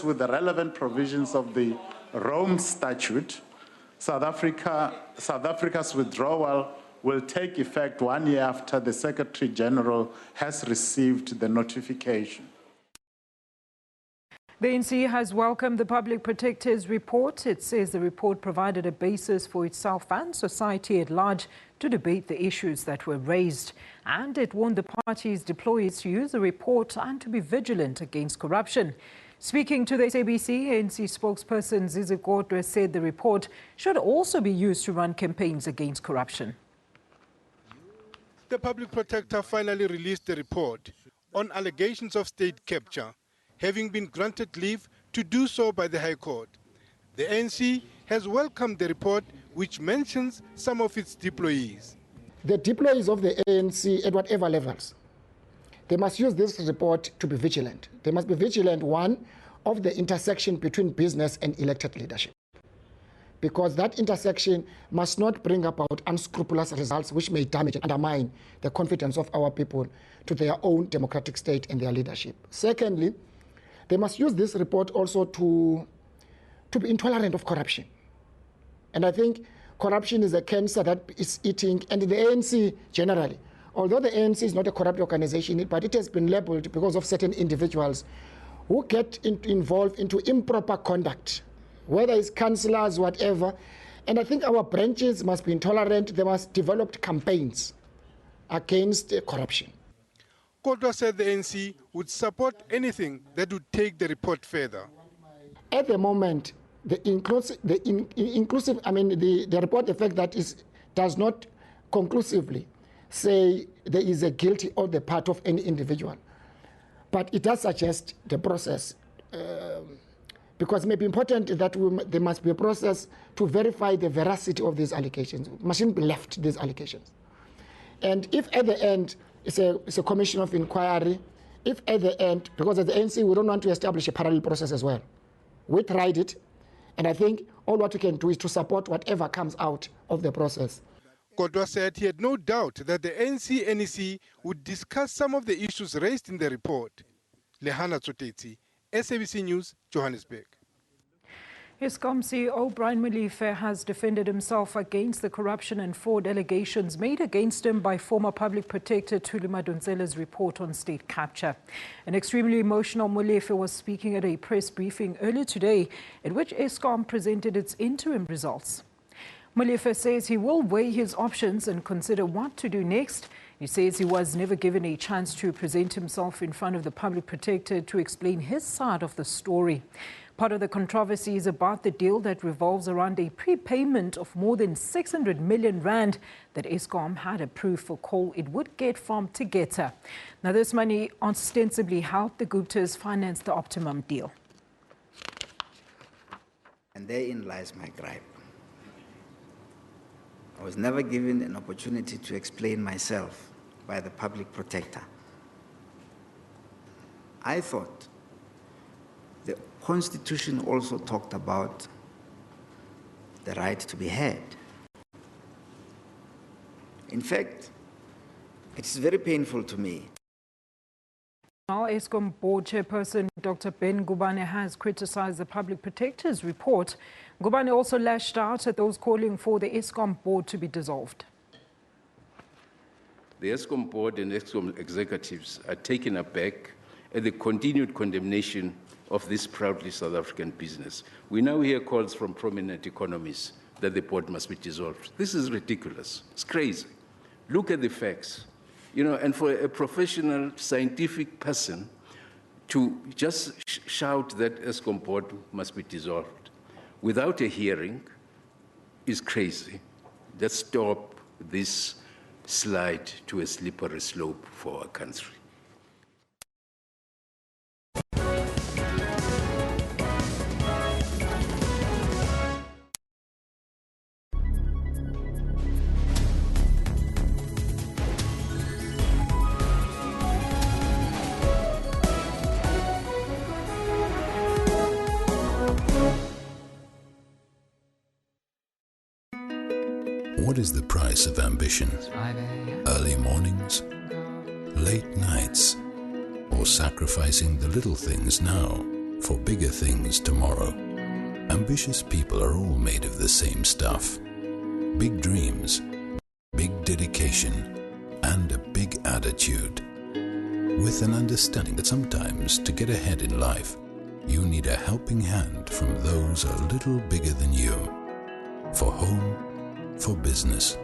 Speaker 10: with the relevant provisions of the Rome Statute, South Africa's withdrawal will take effect 1 year after the Secretary General has received the notification.
Speaker 24: The ANC has welcomed the Public Protector's report. It says the report provided a basis for itself and society at large to debate the issues that were raised. And it warned the party's deployees to use the report and to be vigilant against corruption. Speaking to the SABC, ANC spokesperson Zizi Kodwe said the report should also be used to run campaigns against corruption.
Speaker 1: The Public Protector finally released the report on allegations of state capture, having been granted leave to do so by the High Court. The ANC has welcomed the report, which mentions some of its deployees.
Speaker 3: The deployees of the ANC at whatever levels, they must use this report to be vigilant. They must be vigilant, one, of the intersection between business and elected leadership, because that intersection must not bring about unscrupulous results which may damage and undermine the confidence of our people to their own democratic state and their leadership. Secondly, they must use this report also to be intolerant of corruption. And I think corruption is a cancer that is eating, and the ANC generally, although the ANC is not a corrupt organization, but it has been labeled because of certain individuals who get involved into improper conduct, whether it's councillors, whatever. And I think our branches must be intolerant. They must develop campaigns against corruption.
Speaker 1: Kodwa said the ANC would support anything that would take the report further.
Speaker 3: At the moment, the report, the fact that it does not conclusively say there is a guilty on the part of any individual, but it does suggest the process, because it may be important that there must be a process to verify the veracity of these allegations. Mustn't be left, these allegations. And if at the end it's a commission of inquiry, if at the end, because as the ANC we don't want to establish a parallel process as well. We tried it, and I think all what we can do is to support whatever comes out of the process.
Speaker 1: Kodwa said he had no doubt that the NEC would discuss some of the issues raised in the report. Lehana Tsotetsi, SABC News, Johannesburg.
Speaker 24: Eskom CEO Brian Molefe has defended himself against the corruption and fraud allegations made against him by former Public Protector Thuli Madonsela's report on state capture. An extremely emotional Molefe was speaking at a press briefing earlier today, at which Eskom presented its interim results. Molefe says he will weigh his options and consider what to do next. He says he was never given a chance to present himself in front of the Public Protector to explain his side of the story. Part of the controversy is about the deal that revolves around a prepayment of more than 600 million rand that Eskom had approved for coal it would get from Tegeta. Now, this money ostensibly helped the Guptas finance the Optimum deal.
Speaker 4: And therein lies my gripe. I was never given an opportunity to explain myself by the Public Protector. I thought the Constitution also talked about the right to be heard. In fact, it is very painful to me.
Speaker 24: Now, Eskom board chairperson Dr. Ben Ngubane has criticized the Public Protector's report. Ngubane also lashed out at those calling for the Eskom board to be dissolved.
Speaker 5: The Eskom board and Eskom executives are taken aback at the continued condemnation of this proudly South African business. We now hear calls from prominent economists that the board must be dissolved. This is ridiculous. It's crazy. Look at the facts. You know, and for a professional, scientific person to just shout that Eskom board must be dissolved without a hearing is crazy. Let's stop this slide to a slippery slope for our country.
Speaker 25: What is the price of ambition? Early mornings, late nights, or sacrificing the little things now for bigger things tomorrow? Ambitious people are all made of the same stuff. Big dreams, big dedication, and a big attitude. With an understanding that sometimes to get ahead in life, you need a helping hand from those a little bigger than you. For home, for business,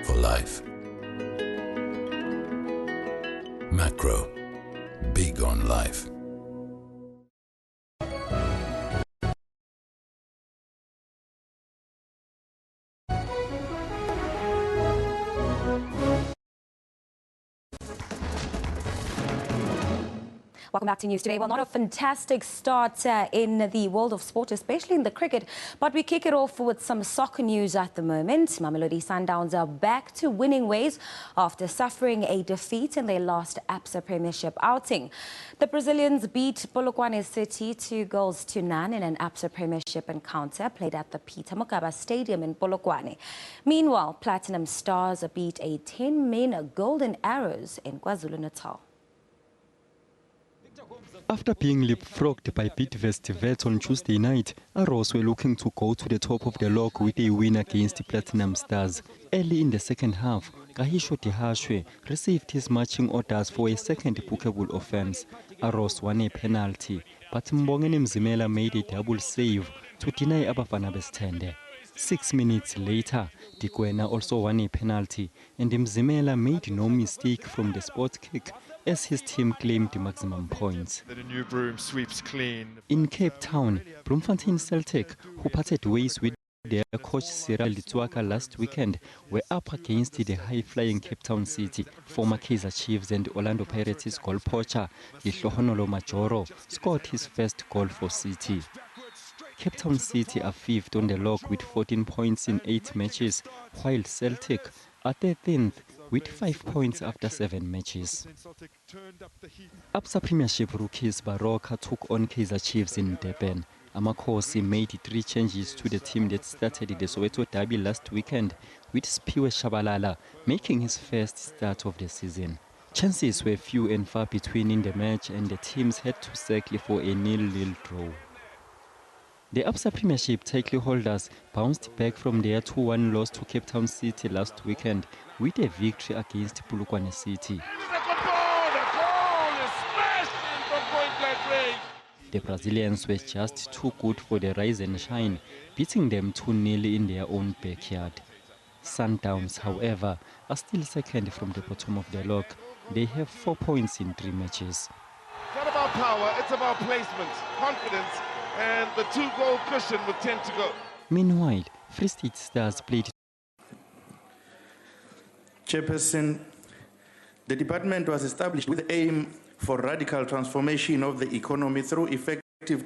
Speaker 25: for life. Macro, big on life.
Speaker 6: Welcome back to News Today. Well, not a fantastic start in the world of sport, especially in the cricket, but we kick it off with some soccer news at the moment. Mamelodi Sundowns are back to winning ways after suffering a defeat in their last ABSA Premiership outing. The Brazilians beat Polokwane City 2-0 in an ABSA Premiership encounter played at the Peter Mokaba Stadium in Polokwane. Meanwhile, Platinum Stars beat a 10-man Golden Arrows in KwaZulu-Natal.
Speaker 9: After being leapfrogged by Bidvest Vets on Tuesday night, Arrows were looking to go to the top of the log with a win against Platinum Stars. Early in the second half, Kahisho Dihashwe received his marching orders for a second bookable offence. Arrows won a penalty, but Mbongeni Mzimela made a double save to deny Abafana Bestende. 6 minutes later, Dikwena also won a penalty, and Mzimela made no mistake from the spot kick as his team claimed maximum points.
Speaker 8: The new broom sweeps clean.
Speaker 9: In Cape Town, Bloemfontein Celtic, who parted ways with their coach Cyril Litsuaka last weekend, were up against the high-flying Cape Town City. Former Kaizer Chiefs and Orlando Pirates goal poacher Lihlohonolo Majoro scored his first goal for City. Cape Town City are fifth on the log with 14 points in 8 matches, while Celtic are 13th with 5 points after 7 matches. Absa Premiership rookies Baroka took on Kaizer Chiefs in Durban. Amakosi made 3 changes to the team that started the Soweto derby last weekend, with Spiwe Shabalala making his first start of the season. Chances were few and far between in the match, and the teams had to settle for a 0-0 draw. The Absa Premiership title holders bounced back from their 2-1 loss to Cape Town City last weekend with a victory against Polokwane City. The Brazilians were just too good for the Rise and Shine, beating them 2-0 in their own backyard. Sundowns, however, are still second from the bottom of the log. They have 4 points in 3 matches.
Speaker 11: It's not about power, it's about placement, confidence, and the 2-goal cushion with 10 to go.
Speaker 9: Meanwhile, Free State Stars played.
Speaker 12: Chairperson, the department was established with the aim for radical transformation of the economy through effective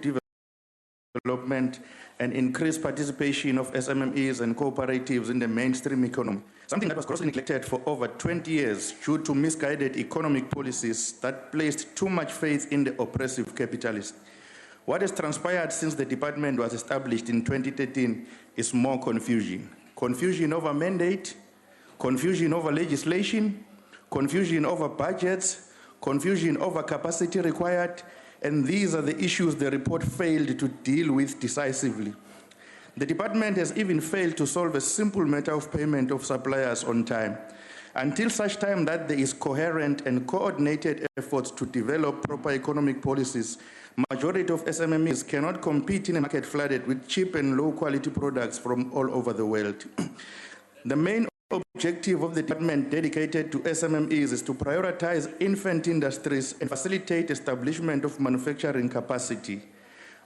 Speaker 12: development and increased participation of SMMEs and cooperatives in the mainstream economy, something that was grossly neglected for over 20 years due to misguided economic policies that placed too much faith in the oppressive capitalist. What has transpired since the department was established in 2013 is more confusion. Confusion over mandate, confusion over legislation, confusion over budgets, confusion over capacity required, and these are the issues the report failed to deal with decisively. The department has even failed to solve a simple matter of payment of suppliers on time. Until such time that there is coherent and coordinated efforts to develop proper economic policies, majority of SMMEs cannot compete in a market flooded with cheap and low-quality products from all over the world. The main objective of the department dedicated to SMMEs is to prioritize infant industries and facilitate establishment of manufacturing capacity.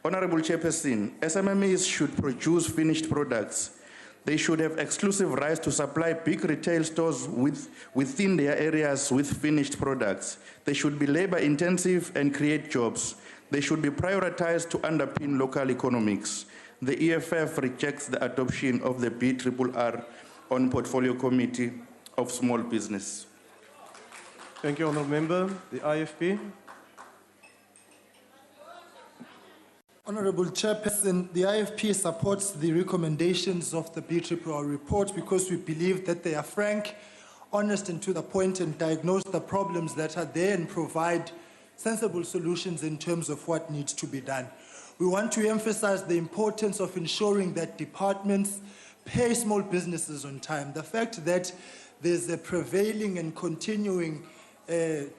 Speaker 12: Honorable Chairperson, SMMEs should produce finished products. They should have exclusive rights to supply big retail stores within their areas with finished products. They should be labor-intensive and create jobs. They should be prioritized to underpin local economics. The EFF rejects the adoption of the BRRR on Portfolio Committee of Small Business.
Speaker 17: Thank you, Honourable Member. The IFP.
Speaker 13: Honourable Chairperson, the IFP supports the recommendations of the BRRR report because we believe that they are frank, honest and to the point, and diagnose the problems that are there and provide sensible solutions in terms of what needs to be done. We want to emphasize the importance of ensuring that departments pay small businesses on time. The fact that there's a prevailing and continuing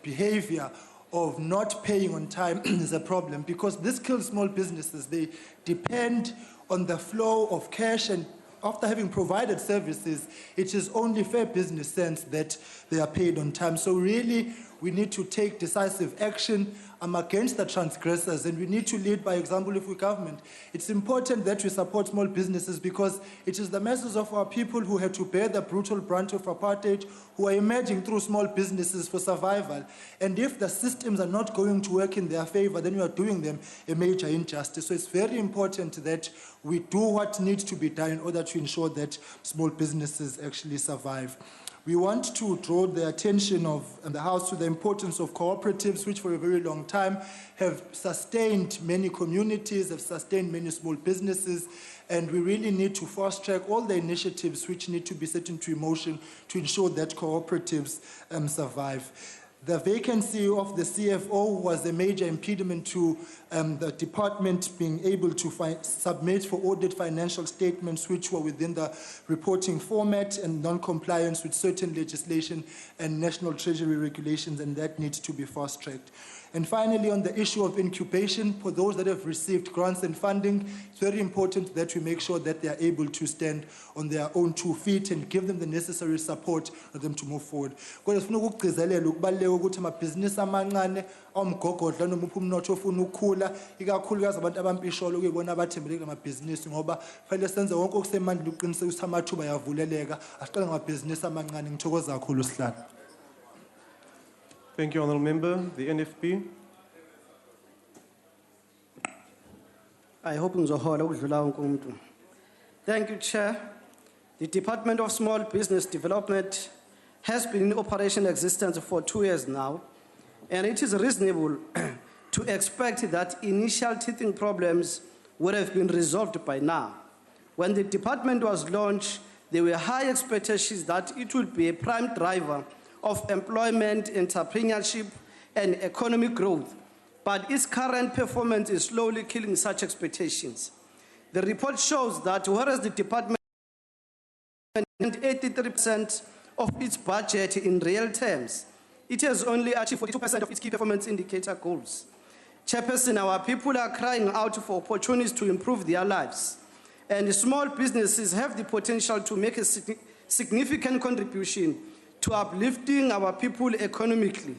Speaker 13: behavior of not paying on time is a problem, because this kills small businesses. They depend on the flow of cash, and after having provided services, it is only fair business sense that they are paid on time. So really, we need to take decisive action against the transgressors, and we need to lead by example if we're government. It's important that we support small businesses because it is the masses of our people who had to bear the brutal brunt of apartheid who are emerging through small businesses for survival. And if the systems are not going to work in their favor, then we are doing them a major injustice. So it's very important that we do what needs to be done in order to ensure that small businesses actually survive. We want to draw the attention of the House to the importance of cooperatives, which for a very long time have sustained many communities, have sustained many small businesses, and we really need to fast-track all the initiatives which need to be set into motion to ensure that cooperatives survive. The vacancy of the CFO was a major impediment to the department being able to submit for audit financial statements which were within the reporting format and non-compliance with certain legislation and national treasury regulations, and that needs to be fast-tracked. And finally, on the issue of incubation, for those that have received grants and funding, it's very important that we make sure that they are able to stand on their own 2 feet and give them the necessary support for them to move forward. Kodwa sifuna ukugcizelela ukubaluleka ukuthi amabhizinisi amancane omgogodla noma umnotho ofuna ukukhula ikakhulukazi abantu abampisholo kuyibona abathembele kulamabhizinisi ngoba fanele senze wonke okusemandleni uqinisekisa ukuthi amathuba yavuleleka asiqale ngamabhizinisi amancane. Ngithokoza kakhulu sihlalo.
Speaker 17: Thank you, Honourable Member. The NFP.
Speaker 2: I hope ngizohola ukudlula wonke umuntu. Thank you, Chair. The Department of Small Business Development has been in operation existence for 2 years now, and it is reasonable to expect that initial teething problems would have been resolved by now. When the department was launched, there were high expectations that it would be a prime driver of employment, entrepreneurship, and economic growth, but its current performance is slowly killing such expectations. The report shows that whereas the department spent 83% of its budget in real terms, it has only achieved 42% of its key performance indicator goals. Chairperson, our people are crying out for opportunities to improve their lives, and small businesses have the potential to make a significant contribution to uplifting our people economically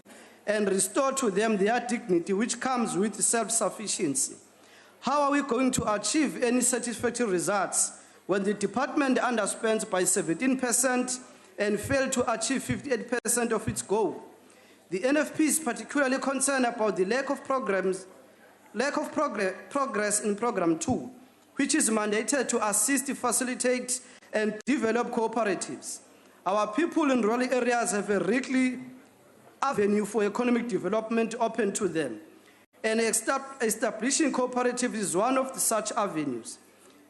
Speaker 2: and restore to them their dignity, which comes with self-sufficiency. How are we going to achieve any satisfactory results when the department underspends by 17% and fails to achieve 58% of its goal? The NFP is particularly concerned about the lack of progress in Program 2, which is mandated to assist, facilitate, and develop cooperatives. Our people in rural areas have a richly avenue for economic development open to them, and establishing cooperatives is one of such avenues.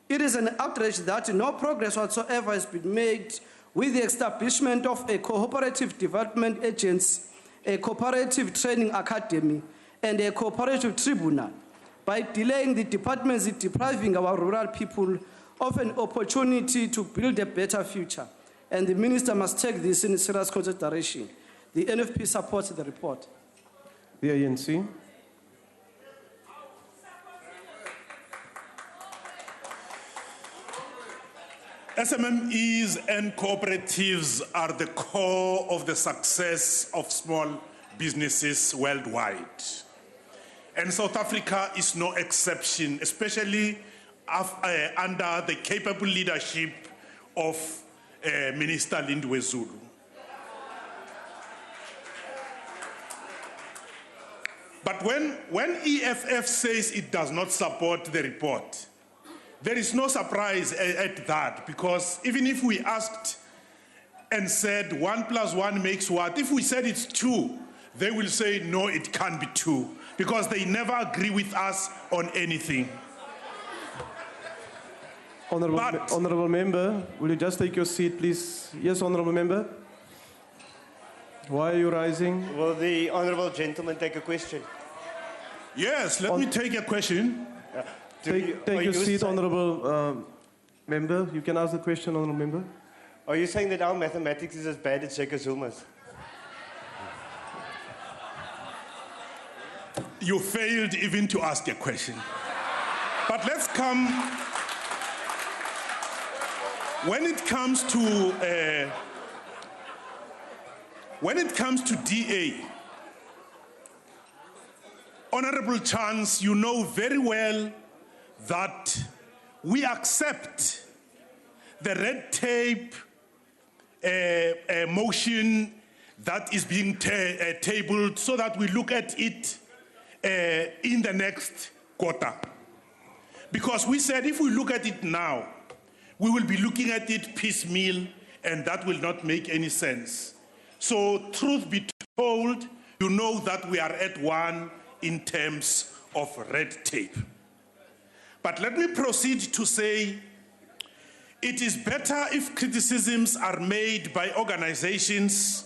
Speaker 2: It is an outrage that no progress whatsoever has been made with the establishment of a cooperative development agency, a cooperative training academy, and a cooperative tribunal. By delaying the departments, it's depriving our rural people of an opportunity to build a better future. And the Minister must take this in serious consideration. The NFP supports the report.
Speaker 17: The ANC.
Speaker 7: SMMEs and cooperatives are the core of the success of small businesses worldwide. And South Africa is no exception, especially under the capable leadership of Minister Lindwe Zulu. But when EFF says it does not support the report, there is no surprise at that, because even if we asked and said 1 + 1 makes what, if we said it's 2, they will say no, it can't be 2, because they never agree with us on anything.
Speaker 17: Honourable Member, will you just take your seat, please? Yes, Honourable Member. Why are you rising?
Speaker 22: Will the Honourable Gentleman take a question?
Speaker 7: Yes, let me take a question.
Speaker 17: Take your seat, Honourable Member. You can ask the question, Honourable Member.
Speaker 22: Are you saying that our mathematics is as bad as Jacob Zuma's?
Speaker 7: You failed even to ask a question. But let's come... When it comes to DA, Honourable Chance, you know very well that we accept the red tape motion that is being tabled so that we look at it in the next quarter. Because we said if we look at it now, we will be looking at it piecemeal, and that will not make any sense. So, truth be told, you know that we are at 1 in terms of red tape. But let me proceed to say, it is better if criticisms are made by organizations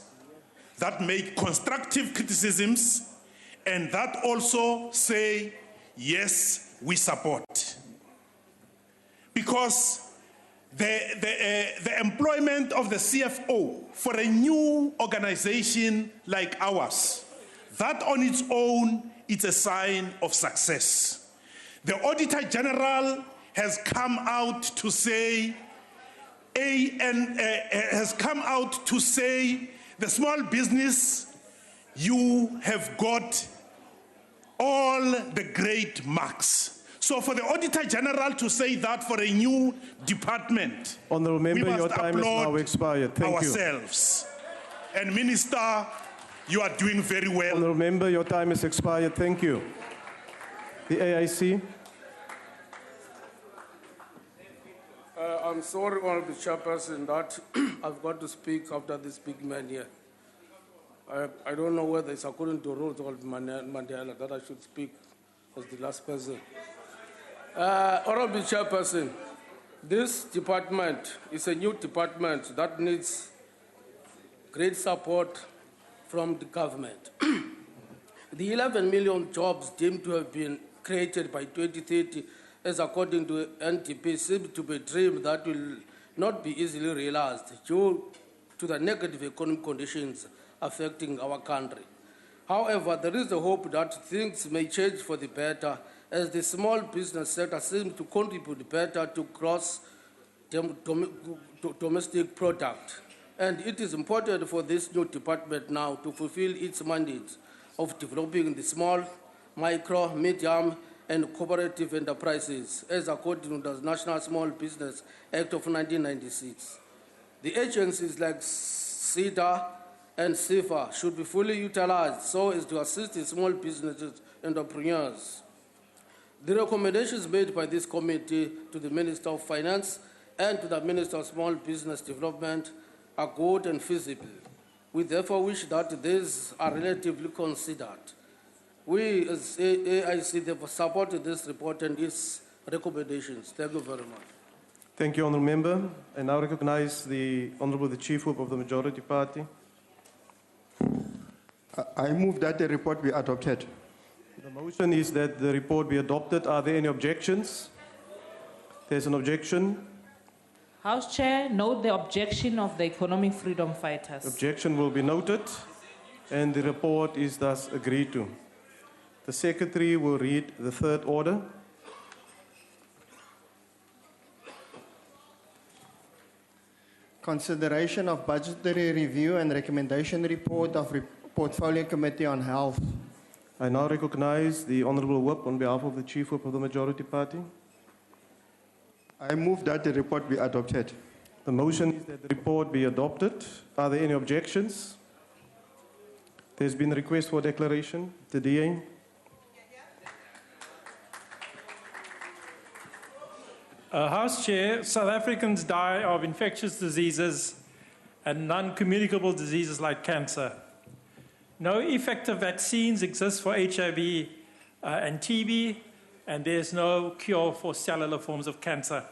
Speaker 7: that make constructive criticisms and that also say, yes, we support. Because the employment of the CFO for a new organization like ours That on its own is a sign of success. The Auditor General has come out to say, the small business, you have got all the great marks. So for the Auditor General to say that for a new department,
Speaker 17: Honourable Member,
Speaker 7: we must
Speaker 17: your time is now
Speaker 7: applaud
Speaker 17: expired. Thank
Speaker 7: ourselves. And Minister, you are doing very well.
Speaker 17: Honourable Member, your time is expired. Thank you. The AIC.
Speaker 14: I'm sorry, Honourable Chairperson, that I've got to speak after this big man here. I don't know whether it's according to rules of Mandela that I should speak as the last person. Honourable Chairperson, this department is a new department that needs great support from the government. The 11 million jobs deemed to have been created by 2030, as according to NDP, seems to be a dream that will not be easily realized due to the negative economic conditions affecting our country. However, there is a hope that things may change for the better, as the small business sector seems to contribute better to gross domestic product. And it is important for this new department now to fulfill its mandate of developing the small, micro, medium, and cooperative enterprises, as according to the National Small Business Act of 1996. The agencies like CEDA and CIFA should be fully utilized so as to assist the small businesses and entrepreneurs. The recommendations made by this committee to the Minister of Finance and to the Minister of Small Business Development are good and feasible. We therefore wish that these are relatively considered. We as AIC therefore support this report and its recommendations. Thank you very much.
Speaker 17: Thank you, Honourable Member. I now recognise the Honourable the Chief Whip of the Majority Party.
Speaker 15: I move that the report be adopted.
Speaker 17: The motion is that the report be adopted. Are there any objections? There's an objection.
Speaker 16: House Chair, note the objection of the Economic Freedom Fighters.
Speaker 17: Objection will be noted, and the report is thus agreed to. The Secretary will read the third order.
Speaker 22: Consideration of budgetary review and recommendation report of Portfolio Committee on Health.
Speaker 17: I now recognise the Honourable Whip on behalf of the Chief Whip of the Majority Party.
Speaker 15: I move that the report be adopted.
Speaker 17: The motion is that the report be adopted. Are there any objections? There's been a request for declaration. The DA.
Speaker 18: House Chair, South Africans die of infectious diseases and non-communicable diseases like cancer. No effective vaccines exist for HIV and TB, and there's no cure for cellular forms of cancer.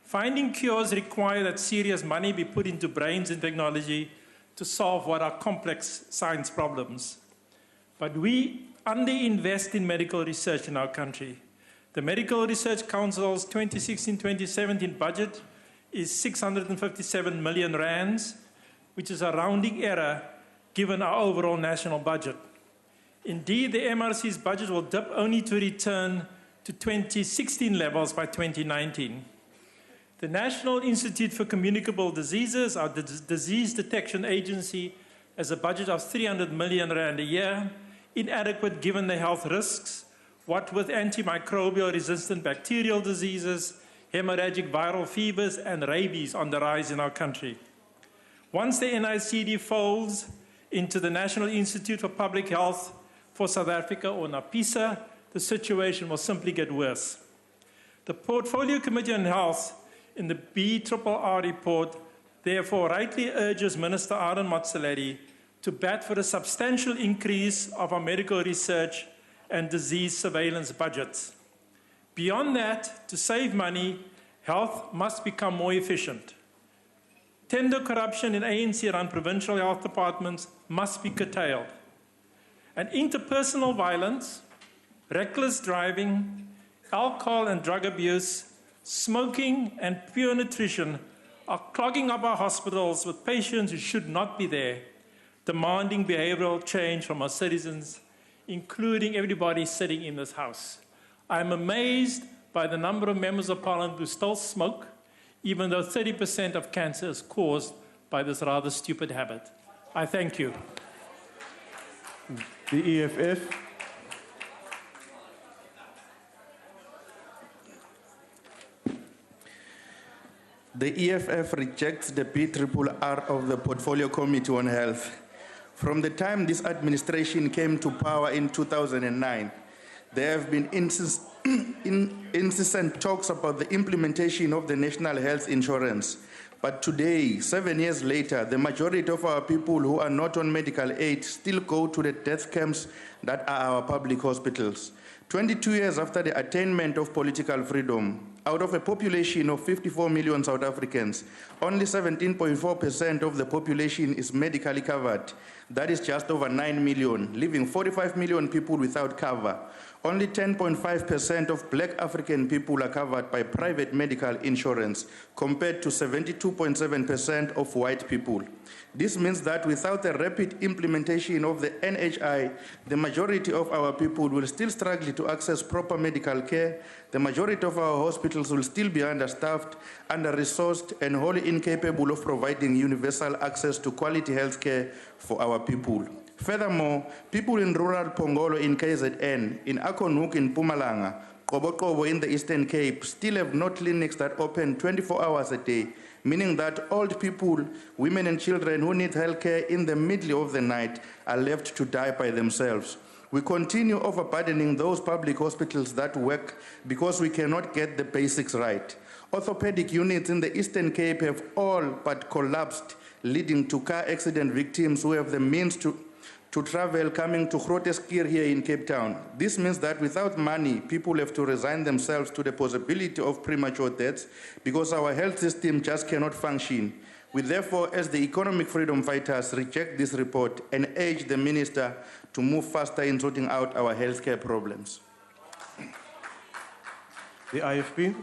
Speaker 18: Finding cures require that serious money be put into brains and technology to solve what are complex science problems. But we underinvest in medical research in our country. The Medical Research Council's 2016-2017 budget is 657 million rands, which is a rounding error given our overall national budget. Indeed, the MRC's budget will dip only to return to 2016 levels by 2019. The National Institute for Communicable Diseases, our disease detection agency, has a budget of 300 million rand a year, inadequate given the health risks, what with antimicrobial resistant bacterial diseases, hemorrhagic viral fevers, and rabies on the rise in our country. Once the NICD folds into the National Institute for Public Health for South Africa, or NAPISA, the situation will simply get worse. The Portfolio Committee on Health in the BRRR report therefore rightly urges Minister Aaron Motsoaledi to bat for a substantial increase of our medical research and disease surveillance budgets. Beyond that, to save money, health must become more efficient. Tender corruption in ANC-run provincial health departments must be curtailed. And interpersonal violence, reckless driving, alcohol and drug abuse, smoking and poor nutrition are clogging up our hospitals with patients who should not be there. demanding behavioral change from our citizens, including everybody sitting in this House. I'm amazed by the number of members of Parliament who still smoke, even though 30% of cancer is caused by this rather stupid habit. I thank you.
Speaker 17: The EFF.
Speaker 12: The EFF rejects the PRRR of the Portfolio Committee on Health. From the time this administration came to power in 2009, there have been incessant talks about the implementation of the National Health Insurance. But today, 7 years later, the majority of our people who are not on medical aid still go to the death camps that are our public hospitals. 22 years after the attainment of political freedom, out of a population of 54 million South Africans, only 17.4% of the population is medically covered. That is just over 9 million, leaving 45 million people without cover. Only 10.5% of Black African people are covered by private medical insurance, compared to 72.7% of white people. This means that without a rapid implementation of the NHI, the majority of our people will still struggle to access proper medical care. The majority of our hospitals will still be understaffed, under-resourced, and wholly incapable of providing universal access to quality health care for our people. Furthermore, people in rural Pongolo in KZN, in Akonhoek in Mpumalanga, Qoboqobo in the Eastern Cape still have no clinics that open 24 hours a day, meaning that old people, women and children who need health care in the middle of the night are left to die by themselves. We continue overburdening those public hospitals that work because we cannot get the basics right. Orthopedic units in the Eastern Cape have all but collapsed, leading to car accident victims who have the means to travel coming to Grooteskier here in Cape Town. This means that without money, people have to resign themselves to the possibility of premature deaths because our health system just cannot function. We therefore, as the economic freedom fighters, reject this report and urge the Minister to move faster in sorting out our healthcare problems.
Speaker 17: The IFP.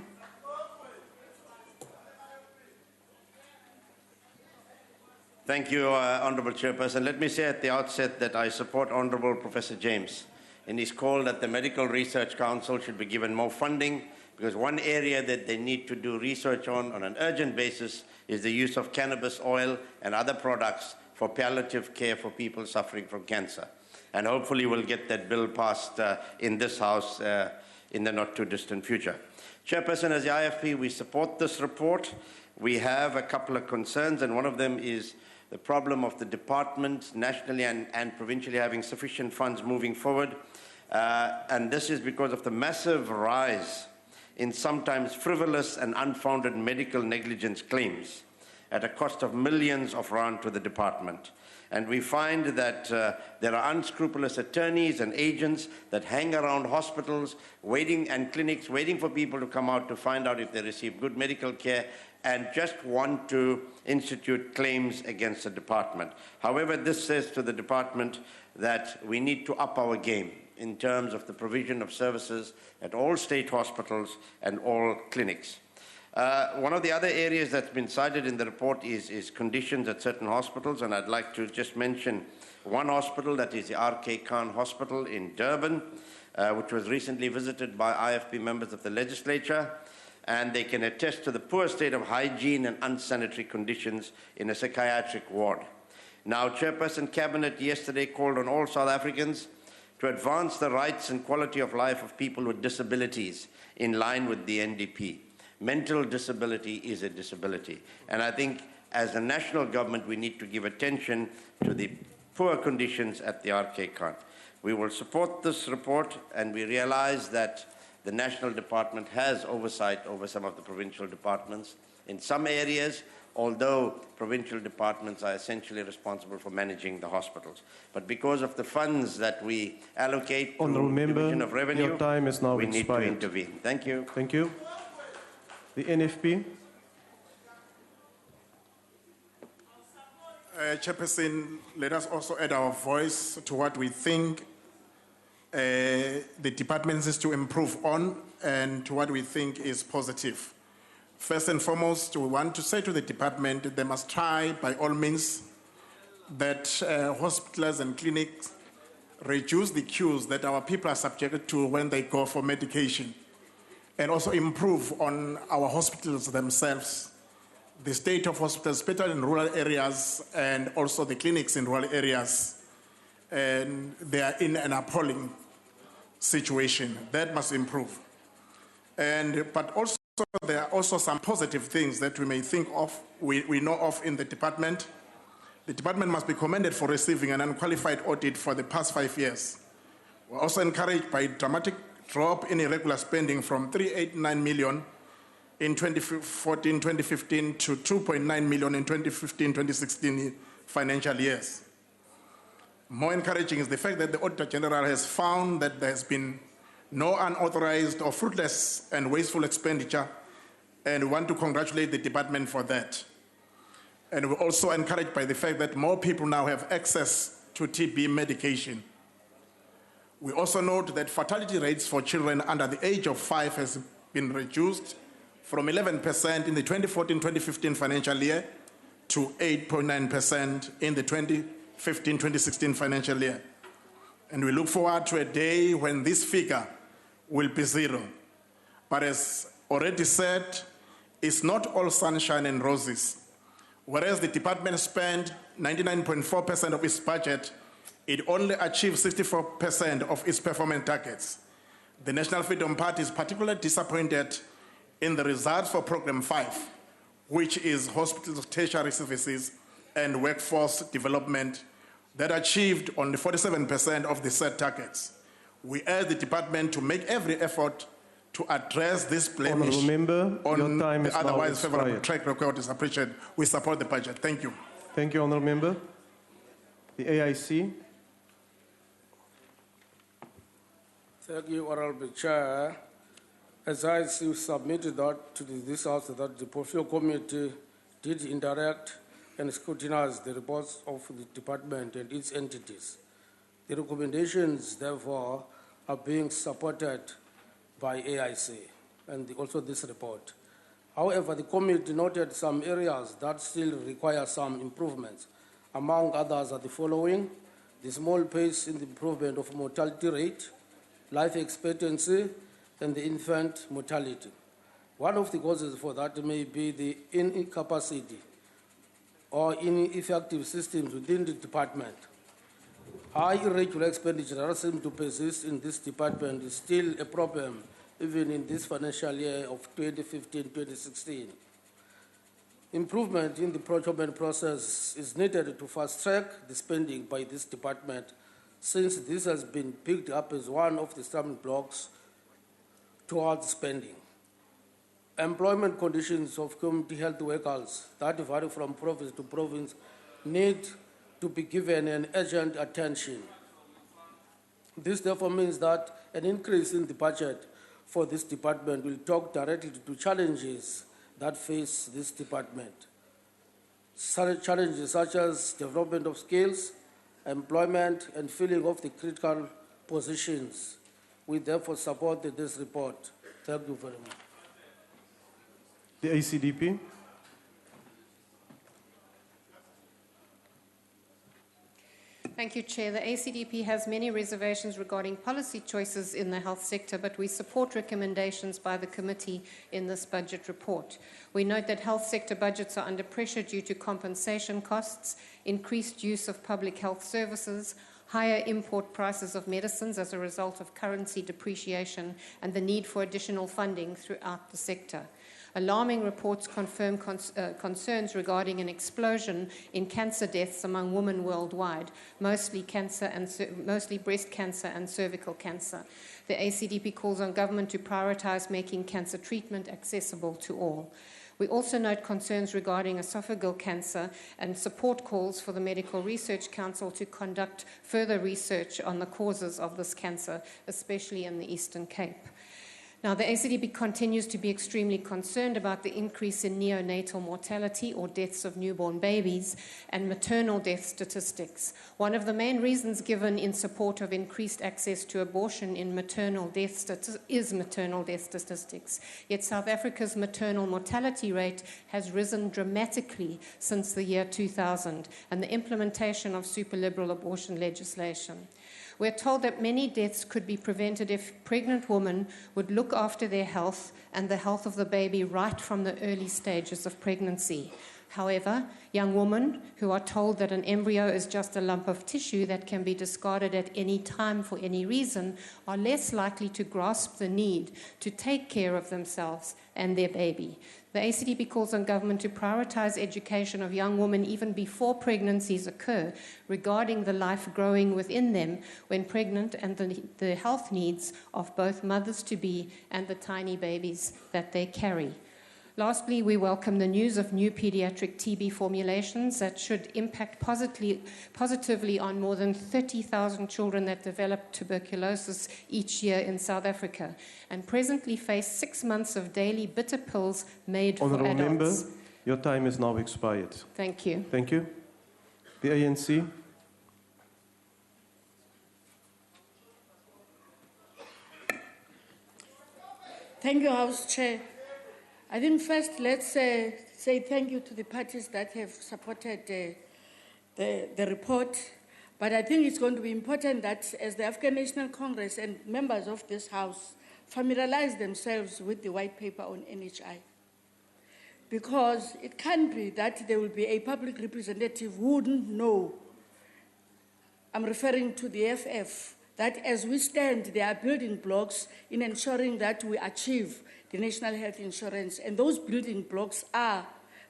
Speaker 10: Thank you, Honourable Chairperson. Let me say at the outset that I support Honourable Professor James in his call that the Medical Research Council should be given more funding, because one area that they need to do research on an urgent basis is the use of cannabis oil and other products for palliative care for people suffering from cancer. And hopefully we'll get that bill passed in this House in the not-too-distant future. Chairperson, as the IFP, we support this report. We have a couple of concerns, and one of them is the problem of the department nationally and provincially having sufficient funds moving forward. And this is because of the massive rise in sometimes frivolous and unfounded medical negligence claims at a cost of millions of rand to the department. And we find that there are unscrupulous attorneys and agents that hang around hospitals and clinics waiting for people to come out to find out if they receive good medical care and just want to institute claims against the department. However, this says to the department that we need to up our game in terms of the provision of services at all state hospitals and all clinics. One of the other areas that's been cited in the report is conditions at certain hospitals, and I'd like to just mention one hospital, that is the R.K. Khan Hospital in Durban, which was recently visited by IFP members of the legislature, and they can attest to the poor state of hygiene and unsanitary conditions in a psychiatric ward. Now, Chairperson Cabinet yesterday called on all South Africans to advance the rights and quality of life of people with disabilities in line with the NDP. Mental disability is a disability, and I think as a national government we need to give attention to the poor conditions at the RK Khan. We will support this report, and we realize that the national department has oversight over some of the provincial departments. In some areas, although provincial departments are essentially responsible for managing the hospitals. But because of the funds that we allocate to division of revenue,
Speaker 17: your time is now
Speaker 10: we
Speaker 17: expired.
Speaker 10: need to intervene. Thank you.
Speaker 17: Thank you. The NFP.
Speaker 19: Chairperson, let us also add our voice to what we think the department is to improve on and to what we think is positive. First and foremost, we want to say to the department they must try by all means that hospitals and clinics reduce the queues that our people are subjected to when they go for medication, and also improve on our hospitals themselves, the state of hospitals, especially in rural areas, and also the clinics in rural areas. And they are in an appalling situation. That must improve. But also, there are also some positive things that we may think of, we know of in the department. The department must be commended for receiving an unqualified audit for the past 5 years. We're also encouraged by a dramatic drop in irregular spending from 389 million in 2014-2015 to 2.9 million in 2015-2016 financial years. More encouraging is the fact that the Auditor General has found that there has been no unauthorized or fruitless and wasteful expenditure, and we want to congratulate the department for that. And we're also encouraged by the fact that more people now have access to TB medication. We also note that fatality rates for children under the age of 5 has been reduced from 11% in the 2014-2015 financial year to 8.9% in the 2015-2016 financial year. And we look forward to a day when this figure will be 0. But as already said, it's not all sunshine and roses. Whereas the department spent 99.4% of its budget, it only achieved 64% of its performance targets. The National Freedom Party is particularly disappointed in the results for Program 5, which is Hospitals, Tertiary Services, and Workforce Development, that achieved only 47% of the set targets. We urge the department to make every effort to address this blemish
Speaker 17: member,
Speaker 19: on
Speaker 17: your time
Speaker 19: the
Speaker 17: is now
Speaker 19: otherwise favorable
Speaker 17: expired.
Speaker 19: track record is appreciated. We support the budget. Thank you.
Speaker 17: Thank you, Honourable Member. The AIC.
Speaker 14: Thank you, Honourable Chair. As I submitted that to this House, that the Portfolio Committee did interact and scrutinize the reports of the department and its entities. The recommendations, therefore, are being supported by AIC and also this report. However, the committee noted some areas that still require some improvements. Among others are the following: the small pace in the improvement of mortality rate, life expectancy, and the infant mortality. One of the causes for that may be the incapacity or ineffective systems within the department. High irregular expenditure that seems to persist in this department is still a problem, even in this financial year of 2015-2016. Improvement in the procurement process is needed to fast-track the spending by this department, since this has been picked up as one of the stumbling blocks towards spending. Employment conditions of community health workers that vary from province to province need to be given an urgent attention. This therefore means that an increase in the budget for this department will talk directly to challenges that face this department. Challenges such as development of skills, employment, and filling of the critical positions. We therefore support this report. Thank you very much.
Speaker 17: The ACDP.
Speaker 1: Thank you, Chair. The ACDP has many reservations regarding policy choices in the health sector, but we support recommendations by the committee in this budget report. We note that health sector budgets are under pressure due to compensation costs, increased use of public health services, higher import prices of medicines as a result of currency depreciation, and the need for additional funding throughout the sector. Alarming reports confirm concerns regarding an explosion in cancer deaths among women worldwide, mostly breast cancer and cervical cancer. The ACDP calls on government to prioritize making cancer treatment accessible to all. We also note concerns regarding esophageal cancer and support calls for the Medical Research Council to conduct further research on the causes of this cancer, especially in the Eastern Cape. Now, the ACDP continues to be extremely concerned about the increase in neonatal mortality or deaths of newborn babies and maternal death statistics. One of the main reasons given in support of increased access to abortion in maternal death is maternal death statistics. Yet South Africa's maternal mortality rate has risen dramatically since the year 2000 and the implementation of super-liberal abortion legislation. We're told that many deaths could be prevented if pregnant women would look after their health and the health of the baby right from the early stages of pregnancy. However, young women who are told that an embryo is just a lump of tissue that can be discarded at any time for any reason are less likely to grasp the need to take care of themselves and their baby. The ACDP calls on government to prioritize education of young women even before pregnancies occur regarding the life growing within them when pregnant and the health needs of both mothers-to-be and the tiny babies that they carry. Lastly, we welcome the news of new pediatric TB formulations that should impact positively on more than 30,000 children that develop tuberculosis each year in South Africa and presently face 6 months of daily bitter pills made for adults.
Speaker 17: Honourable Member, your time is now expired.
Speaker 1: Thank you.
Speaker 17: Thank you. The ANC.
Speaker 3: Thank you, House Chair. I think first let's say thank you to the parties that have supported the report. But I think it's going to be important that as the African National Congress and members of this House familiarize themselves with the white paper on NHI. Because it can't be that there will be a public representative who wouldn't know, I'm referring to the FF, that as we stand, there are building blocks in ensuring that we achieve the national health insurance. And those building blocks are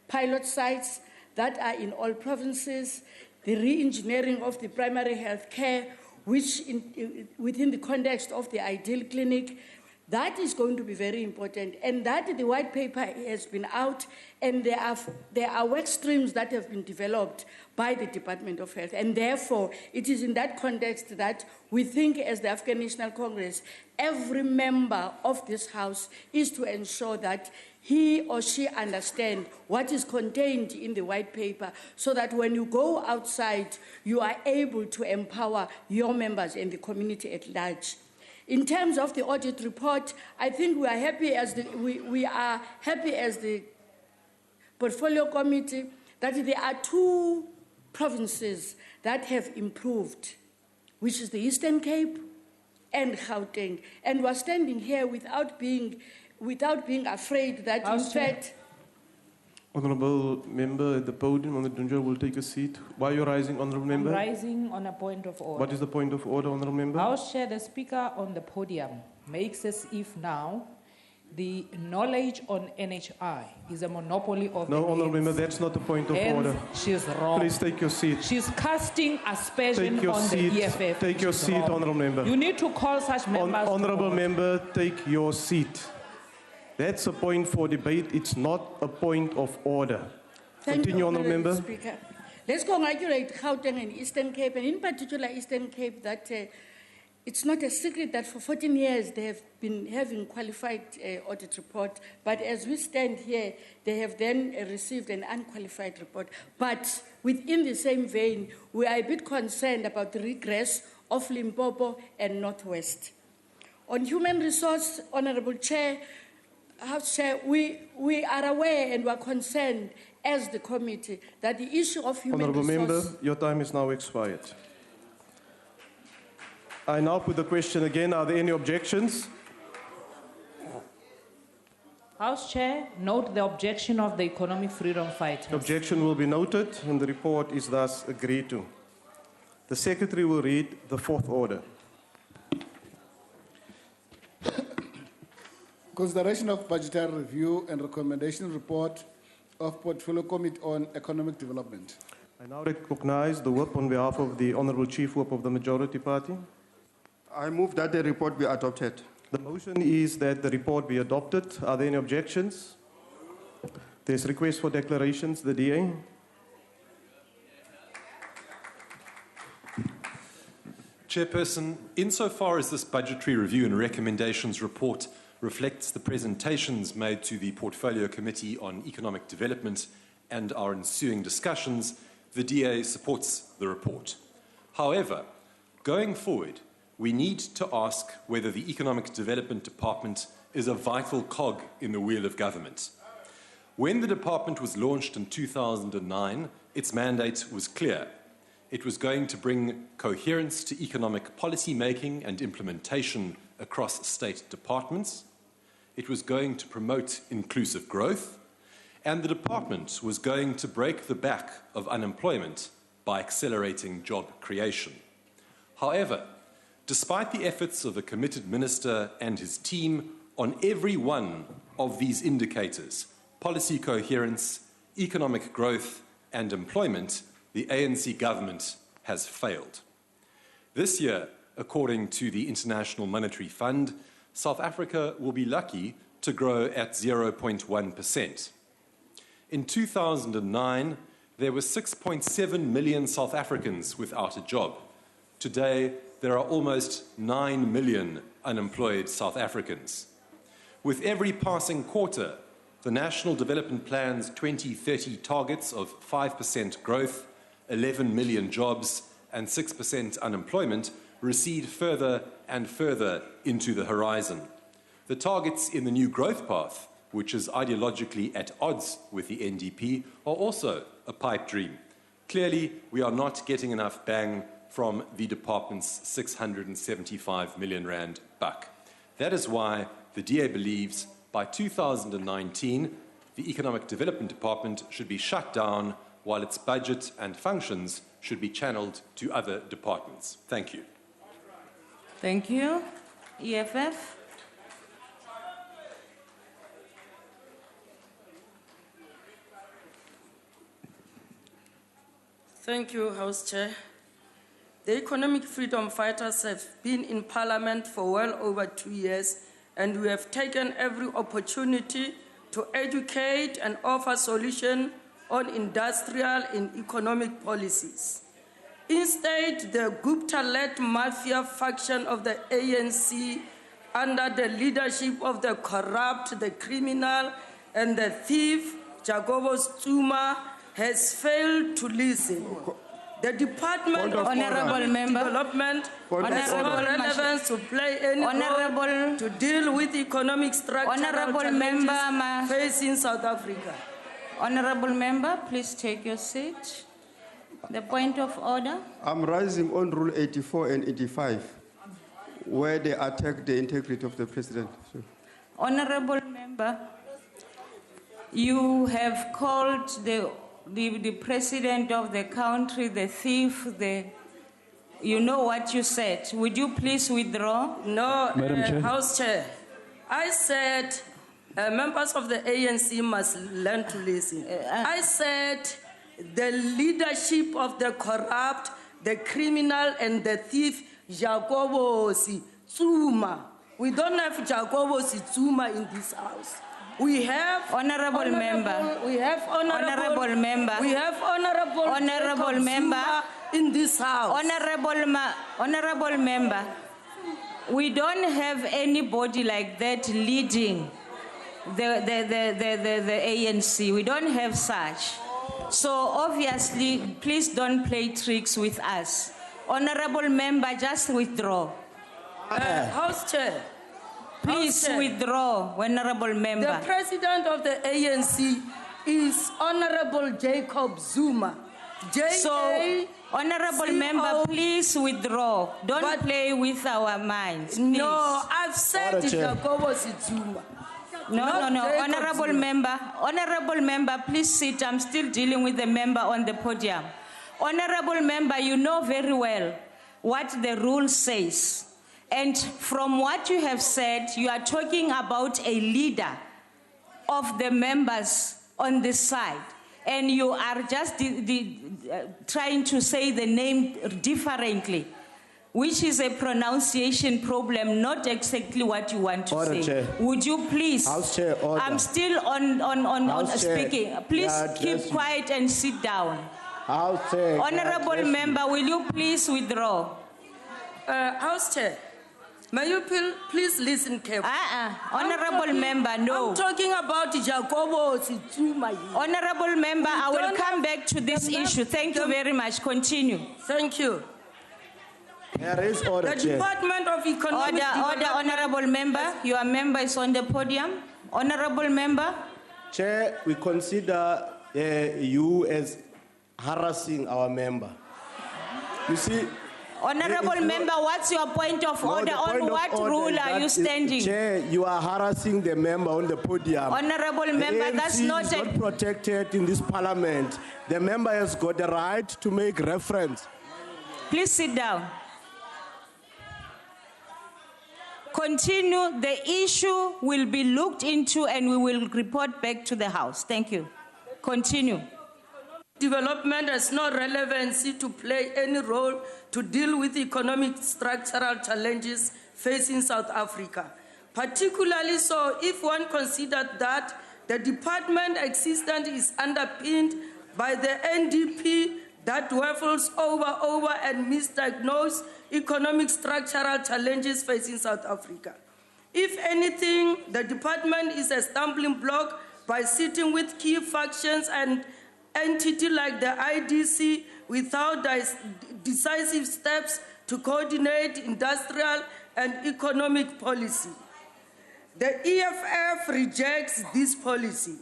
Speaker 3: pilot sites that are in all provinces, the re-engineering of the primary health care, which within the context of the ideal clinic, that is going to be very important. And that the white paper has been out, and there are work streams that have been developed by the Department of Health. And therefore, it is in that context that we think as the African National Congress, every member of this House is to ensure that he or she understands what is contained in the white paper so that when you go outside, you are able to empower your members and the community at large. In terms of the audit report, I think we are happy as the portfolio committee that there are 2 provinces that have improved, which is the Eastern Cape and Gauteng. And we're standing here without being afraid that in fact...
Speaker 17: Honourable Member at the podium, Honourable Dunja, will take a seat. Why are you rising, Honourable Member?
Speaker 16: I'm rising on a point of order.
Speaker 17: What is the point of order, Honourable Member?
Speaker 16: House Chair, the Speaker on the podium makes as if now the knowledge on NHI is a monopoly of the
Speaker 17: Honourable Member, that's not the point of order.
Speaker 16: She's wrong.
Speaker 17: Please take your seat.
Speaker 16: She's casting aspersion on the EFF.
Speaker 17: Take your seat, Honourable Member.
Speaker 16: You need to call such members.
Speaker 17: Honourable Member, take your seat. That's a point for debate. It's not a point of order. Continue, Honourable Member.
Speaker 3: Speaker. Let's congratulate Gauteng and Eastern Cape, and in particular Eastern Cape, that it's not a secret that for 14 years they have been having qualified audit report, but as we stand here, they have then received an unqualified report. But within the same vein, we are a bit concerned about the regress of Limpopo and Northwest. On human resource, Honourable Chair, House Chair, we are aware and we are concerned as the committee that the issue of human
Speaker 17: Honourable
Speaker 3: resource...
Speaker 17: Member, your time is now expired. I now put the question again. Are there any objections?
Speaker 16: House Chair, note the objection of the economic freedom fighters.
Speaker 17: The objection will be noted and the report is thus agreed to. The Secretary will read the 4th order.
Speaker 4: Consideration of budgetary review and recommendation report of Portfolio Committee on Economic Development.
Speaker 17: I now recognize the whip on behalf of the Honourable Chief Whip of the Majority Party.
Speaker 15: I move that the report be adopted.
Speaker 17: The motion is that the report be adopted. Are there any objections? There's request for declarations. The DA.
Speaker 20: Chairperson, insofar as this budgetary review and recommendations report
Speaker 5: reflects the presentations made to the Portfolio Committee on Economic Development and our ensuing discussions, the DA supports the report. However, going forward, we need to ask whether the Economic Development Department is a vital cog in the wheel of government. When the department was launched in 2009, its mandate was clear. It was going to bring coherence to economic policy making and implementation across state departments. It was going to promote inclusive growth, and the department was going to break the back of unemployment by accelerating job creation. However, despite the efforts of a committed minister and his team on every one of these indicators, policy coherence, economic growth, and employment, the ANC government has failed. This year, according to the International Monetary Fund, South Africa will be lucky to grow at 0.1%. In 2009, there were 6.7 million South Africans without a job. Today, there are almost 9 million unemployed South Africans. With every passing quarter, the National Development Plan's 2030 targets of 5% growth, 11 million jobs, and 6% unemployment recede further and further into the horizon. The targets in the new growth path, which is ideologically at odds with the NDP, are also a pipe dream. Clearly, we are not getting enough bang from the department's 675 million rand buck. That is why the DA believes by 2019, the Economic Development Department should be shut down while its budget and functions should be channeled to other departments. Thank you.
Speaker 20: Thank you. EFF.
Speaker 21: Thank you, House Chair. The economic freedom fighters have been in Parliament for well over 2 years, and we have taken every opportunity to educate and offer solutions on industrial and economic policies. Instead, the Gupta-led mafia faction of the ANC, under the leadership of the corrupt, the criminal, and the thief, Jacobo Zuma, has failed to listen. The Department of Development has no relevance to play any role to deal with economic structural challenges facing South Africa.
Speaker 20: Honorable Member, please take your seat. The point of order.
Speaker 15: I'm rising on Rule 84 and 85, where they attack the integrity of the President.
Speaker 20: Honorable Member, you have called the President of the country the thief, you know what you said. Would you please withdraw?
Speaker 21: No, House Chair. I said members of the ANC must learn to listen. I said the leadership of the corrupt, the criminal, and the thief, Jacobo Zuma. We don't have Jacobo Zuma in this house. We have
Speaker 20: honorable member.
Speaker 21: We have
Speaker 20: honorable member.
Speaker 21: We have honorable
Speaker 20: member
Speaker 21: in this house.
Speaker 20: Honorable member. We don't have anybody like that leading the ANC. We don't have such. So obviously, please don't play tricks with us. Honorable member, just withdraw.
Speaker 21: House Chair.
Speaker 20: Please withdraw, Honorable Member.
Speaker 21: The President of the ANC is Honorable Jacob Zuma.
Speaker 20: So, Honorable Member, please withdraw. Don't play with our minds, please.
Speaker 21: No, I've said Jacobo Zuma.
Speaker 20: No. Honorable Member, please sit. I'm still dealing with the member on the podium. Honorable Member, you know very well what the rule says. And from what you have said, you are talking about a leader of the members on this side. And you are just trying to say the name differently, which is a pronunciation problem, not exactly what you want to say.
Speaker 15: Chair.
Speaker 20: Would you please?
Speaker 15: House Chair, order.
Speaker 20: I'm still on speaking.
Speaker 15: Chair.
Speaker 20: Please keep quiet and sit down.
Speaker 15: House Chair.
Speaker 20: Honorable Member, will you please withdraw?
Speaker 21: House Chair. May you please listen carefully.
Speaker 20: Honorable member, no.
Speaker 21: I'm talking about Jacobo Situma.
Speaker 20: Honorable member, I will come back to this issue. Thank you very much. Continue.
Speaker 21: Thank you.
Speaker 6: There is order,
Speaker 21: The Department of Economic
Speaker 20: Order, honorable member. Your member is on the podium. Honorable member.
Speaker 6: Chair, we consider you as harassing our member. You see,
Speaker 20: Honorable member, what's your point of order? On what rule are you standing?
Speaker 6: Chair, you are harassing the member on the podium.
Speaker 20: Honorable member, that's not
Speaker 6: is not protected in this parliament. The member has got the right to make reference.
Speaker 20: Please sit down. Continue. The issue will be looked into and we will report back to the House. Thank you. Continue.
Speaker 21: Development has no relevancy to play any role to deal with economic structural challenges facing South Africa. Particularly so if one considered that the department existence is underpinned by the NDP that waffles over and misdiagnose economic structural challenges facing South Africa. If anything, the department is a stumbling block by sitting with key factions and entity like the IDC without decisive steps to coordinate industrial and economic policy. The EFF rejects this policy.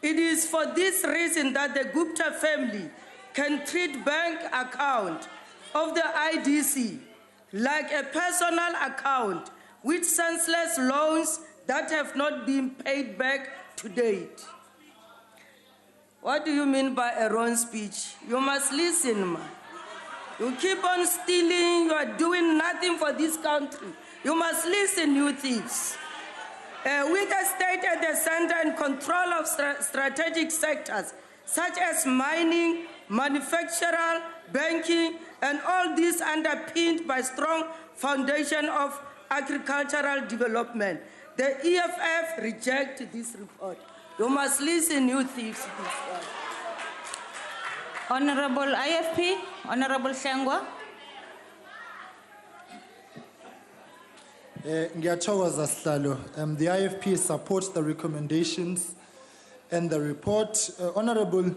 Speaker 21: It is for this reason that the Gupta family can treat bank account of the IDC like a personal account with senseless loans that have not been paid back to date. What do you mean by a wrong speech? You must listen, man. You keep on stealing, you are doing nothing for this country. You must listen, you thieves. With a state at the center and control of strategic sectors, such as mining, manufacturing, banking, and all this underpinned by strong foundation of agricultural development. The EFF reject this report. You must listen, you thieves.
Speaker 20: Honorable IFP, Honorable Shangwa.
Speaker 13: Ngiyathokoza Sihlalo. The IFP supports the recommendations and the report. Honorable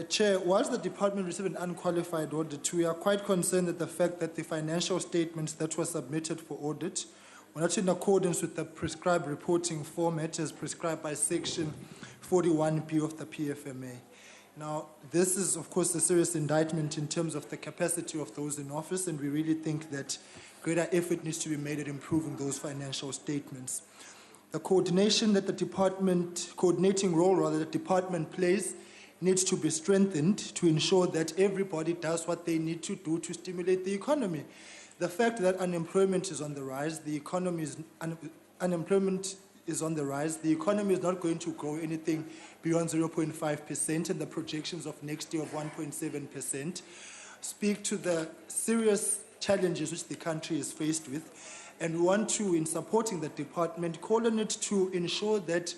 Speaker 13: Chair, whilst the department received an unqualified audit, we are quite concerned at the fact that the financial statements that were submitted for audit were not in accordance with the prescribed reporting format as prescribed by Section 41B of the PFMA. Now, this is, of course, a serious indictment in terms of the capacity of those in office, and we really think that greater effort needs to be made at improving those financial statements. The coordinating role the department plays needs to be strengthened to ensure that everybody does what they need to do to stimulate the economy. The fact that unemployment is on the rise, unemployment is on the rise, the economy is not going to grow anything beyond 0.5%, and the projections of next year of 1.7% speak to the serious challenges which the country is faced with. And we want to, in supporting the department, call on it to ensure that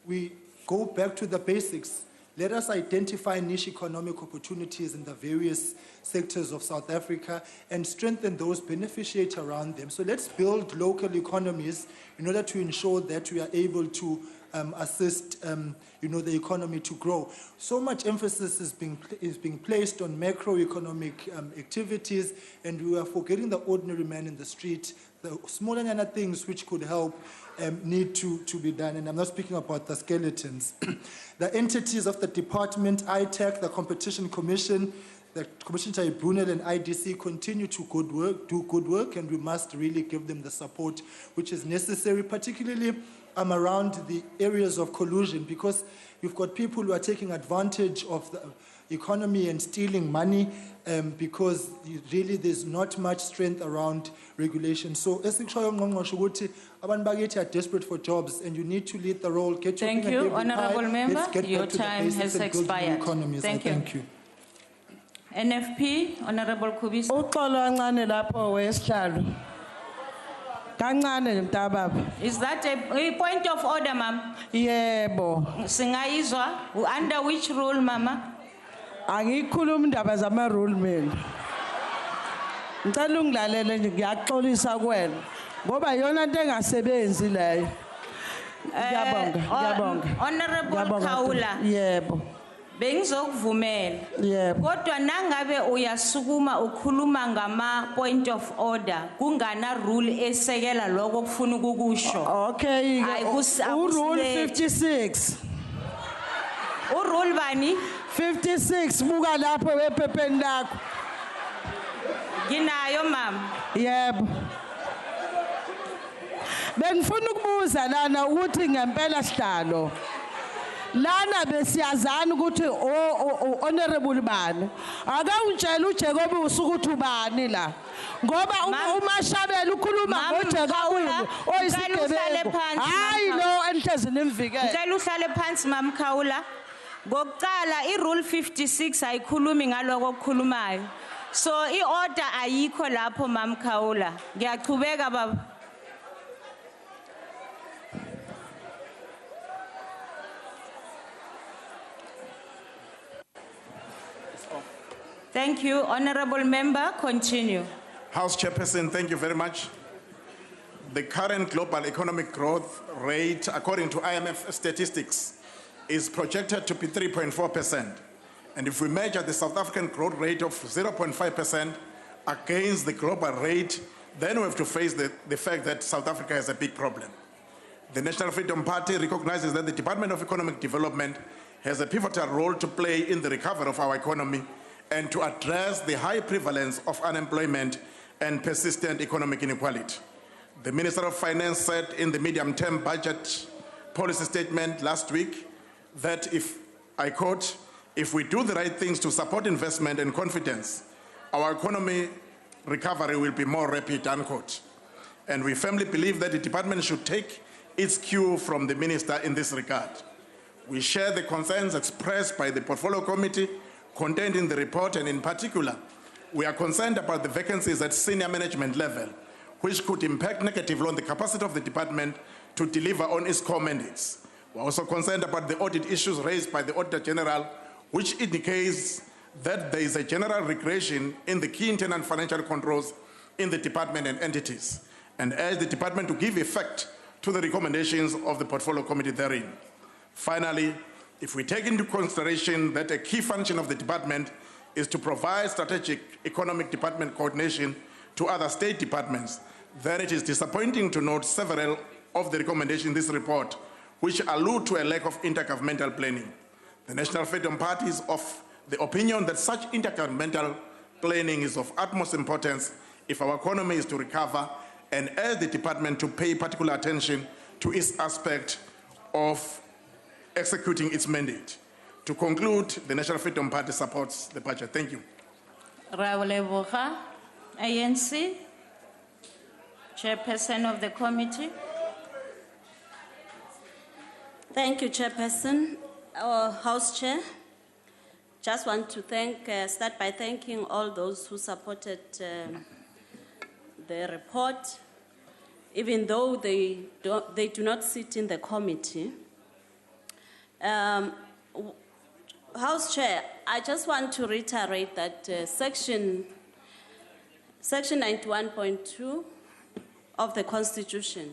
Speaker 13: we go back to the basics. Let us identify niche economic opportunities in the various sectors of South Africa and strengthen those, beneficiate around them. So let's build local economies in order to ensure that we are able to assist the economy to grow. So much emphasis is being placed on macroeconomic activities, and we are forgetting the ordinary man in the street. The smaller things which could help need to be done, and I'm not speaking about the skeletons. The entities of the department, ITAC, the Competition Commission, the Commission Tribunal, and IDC continue to do good work, and we must really give them the support which is necessary, particularly around the areas of collusion, because you've got people who are taking advantage of the economy and stealing money because really there's not much strength around regulation. So abantu bakithi are desperate for jobs, and you need to lead the role.
Speaker 20: Thank you, Honorable Member. Your time has expired. Thank you. NFP, Honorable Kubisi. Is that a point of order, ma'am?
Speaker 8: Yebo.
Speaker 20: Singaizwa, under which rule, mama?
Speaker 8: Angikhuluma indaba zama rule men. Ngicela ungilalele nje ngiyaxolisa kuwena ngoba yona into engasebenzi leyo. Ngiyabonga, ngiyabonga.
Speaker 20: Honorable
Speaker 8: Ngiyabonga,
Speaker 20: Khawula.
Speaker 8: Yebo.
Speaker 20: Bengizokuvumela.
Speaker 8: Yebo.
Speaker 20: Kodwa nangabe uyasukuma ukhuluma ngama point of order kungana rule esekela lokho kufuna ukukusho.
Speaker 8: Okay, rule 56.
Speaker 20: Rule bani?
Speaker 8: 56 buka lapho wephepheni lakho.
Speaker 20: Nginayo mama.
Speaker 8: Yebo. Bengifuna ukubuza lana ukuthi ngempela sihlalo. Lana besiyazana ukuthi honorable bani. Ake ungitshela uJacob usukuthi ubani la. Ngoba uMashabela ukhuluma ngoJacob oyisigebengu. Hayi lo enhlezi nimvikele.
Speaker 20: Ngicela uhlale phansi mama Khawula. Ngokuqala iRule 56 ayikhulumi ngaloko okukhulumayo. So iorder ayikho lapho mama Khawula. Ngiyachubeka baba. Thank you. Honorable Member, continue.
Speaker 19: House Chairperson, thank you very much. The current global economic growth rate, according to IMF statistics, is projected to be 3.4%. And if we measure the South African growth rate of 0.5% against the global rate, then we have to face the fact that South Africa has a big problem. The National Freedom Party recognizes that the Department of Economic Development has a pivotal role to play in the recovery of our economy and to address the high prevalence of unemployment and persistent economic inequality. The Minister of Finance said in the medium-term budget policy statement last week that if, I quote, if we do the right things to support investment and confidence, our economy recovery will be more rapid, unquote. And we firmly believe that the department should take its cue from the minister in this regard. We share the concerns expressed by the Portfolio Committee contained in the report, and in particular, we are concerned about the vacancies at senior management level, which could impact negatively on the capacity of the department to deliver on its core mandates. We're also concerned about the audit issues raised by the Auditor General, which indicates that there is a general regression in the key internal financial controls in the department and entities, and urge the department to give effect to the recommendations of the Portfolio Committee therein. Finally, if we take into consideration that a key function of the department is to provide strategic economic department coordination to other state departments, then it is disappointing to note several of the recommendations in this report which allude to a lack of intergovernmental planning. The National Freedom Party is of the opinion that such intergovernmental planning is of utmost importance if our economy is to recover, and urge the department to pay particular attention to its aspect of executing its mandate. To conclude, the National Freedom Party supports the budget. Thank you.
Speaker 20: Rawleboga, ANC, Chairperson of the committee.
Speaker 11: Thank you, Chairperson. Our House Chair, just want to start by thanking all those who supported the report, even though they do not sit in the committee. House Chair, I just want to reiterate that Section 91.2 of the Constitution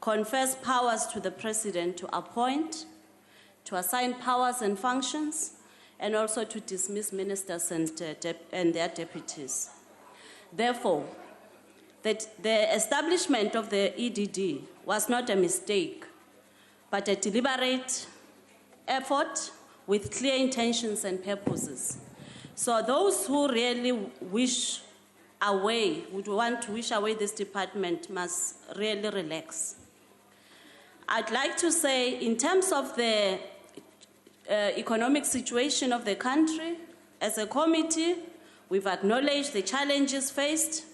Speaker 11: confers powers to the President to appoint, to assign powers and functions, and also to dismiss ministers and their deputies. Therefore, the establishment of the EDD was not a mistake, but a deliberate effort with clear intentions and purposes. So those who really would want to wish away this department must really relax. I'd like to say, in terms of the economic situation of the country, as a committee, we've acknowledged the challenges faced,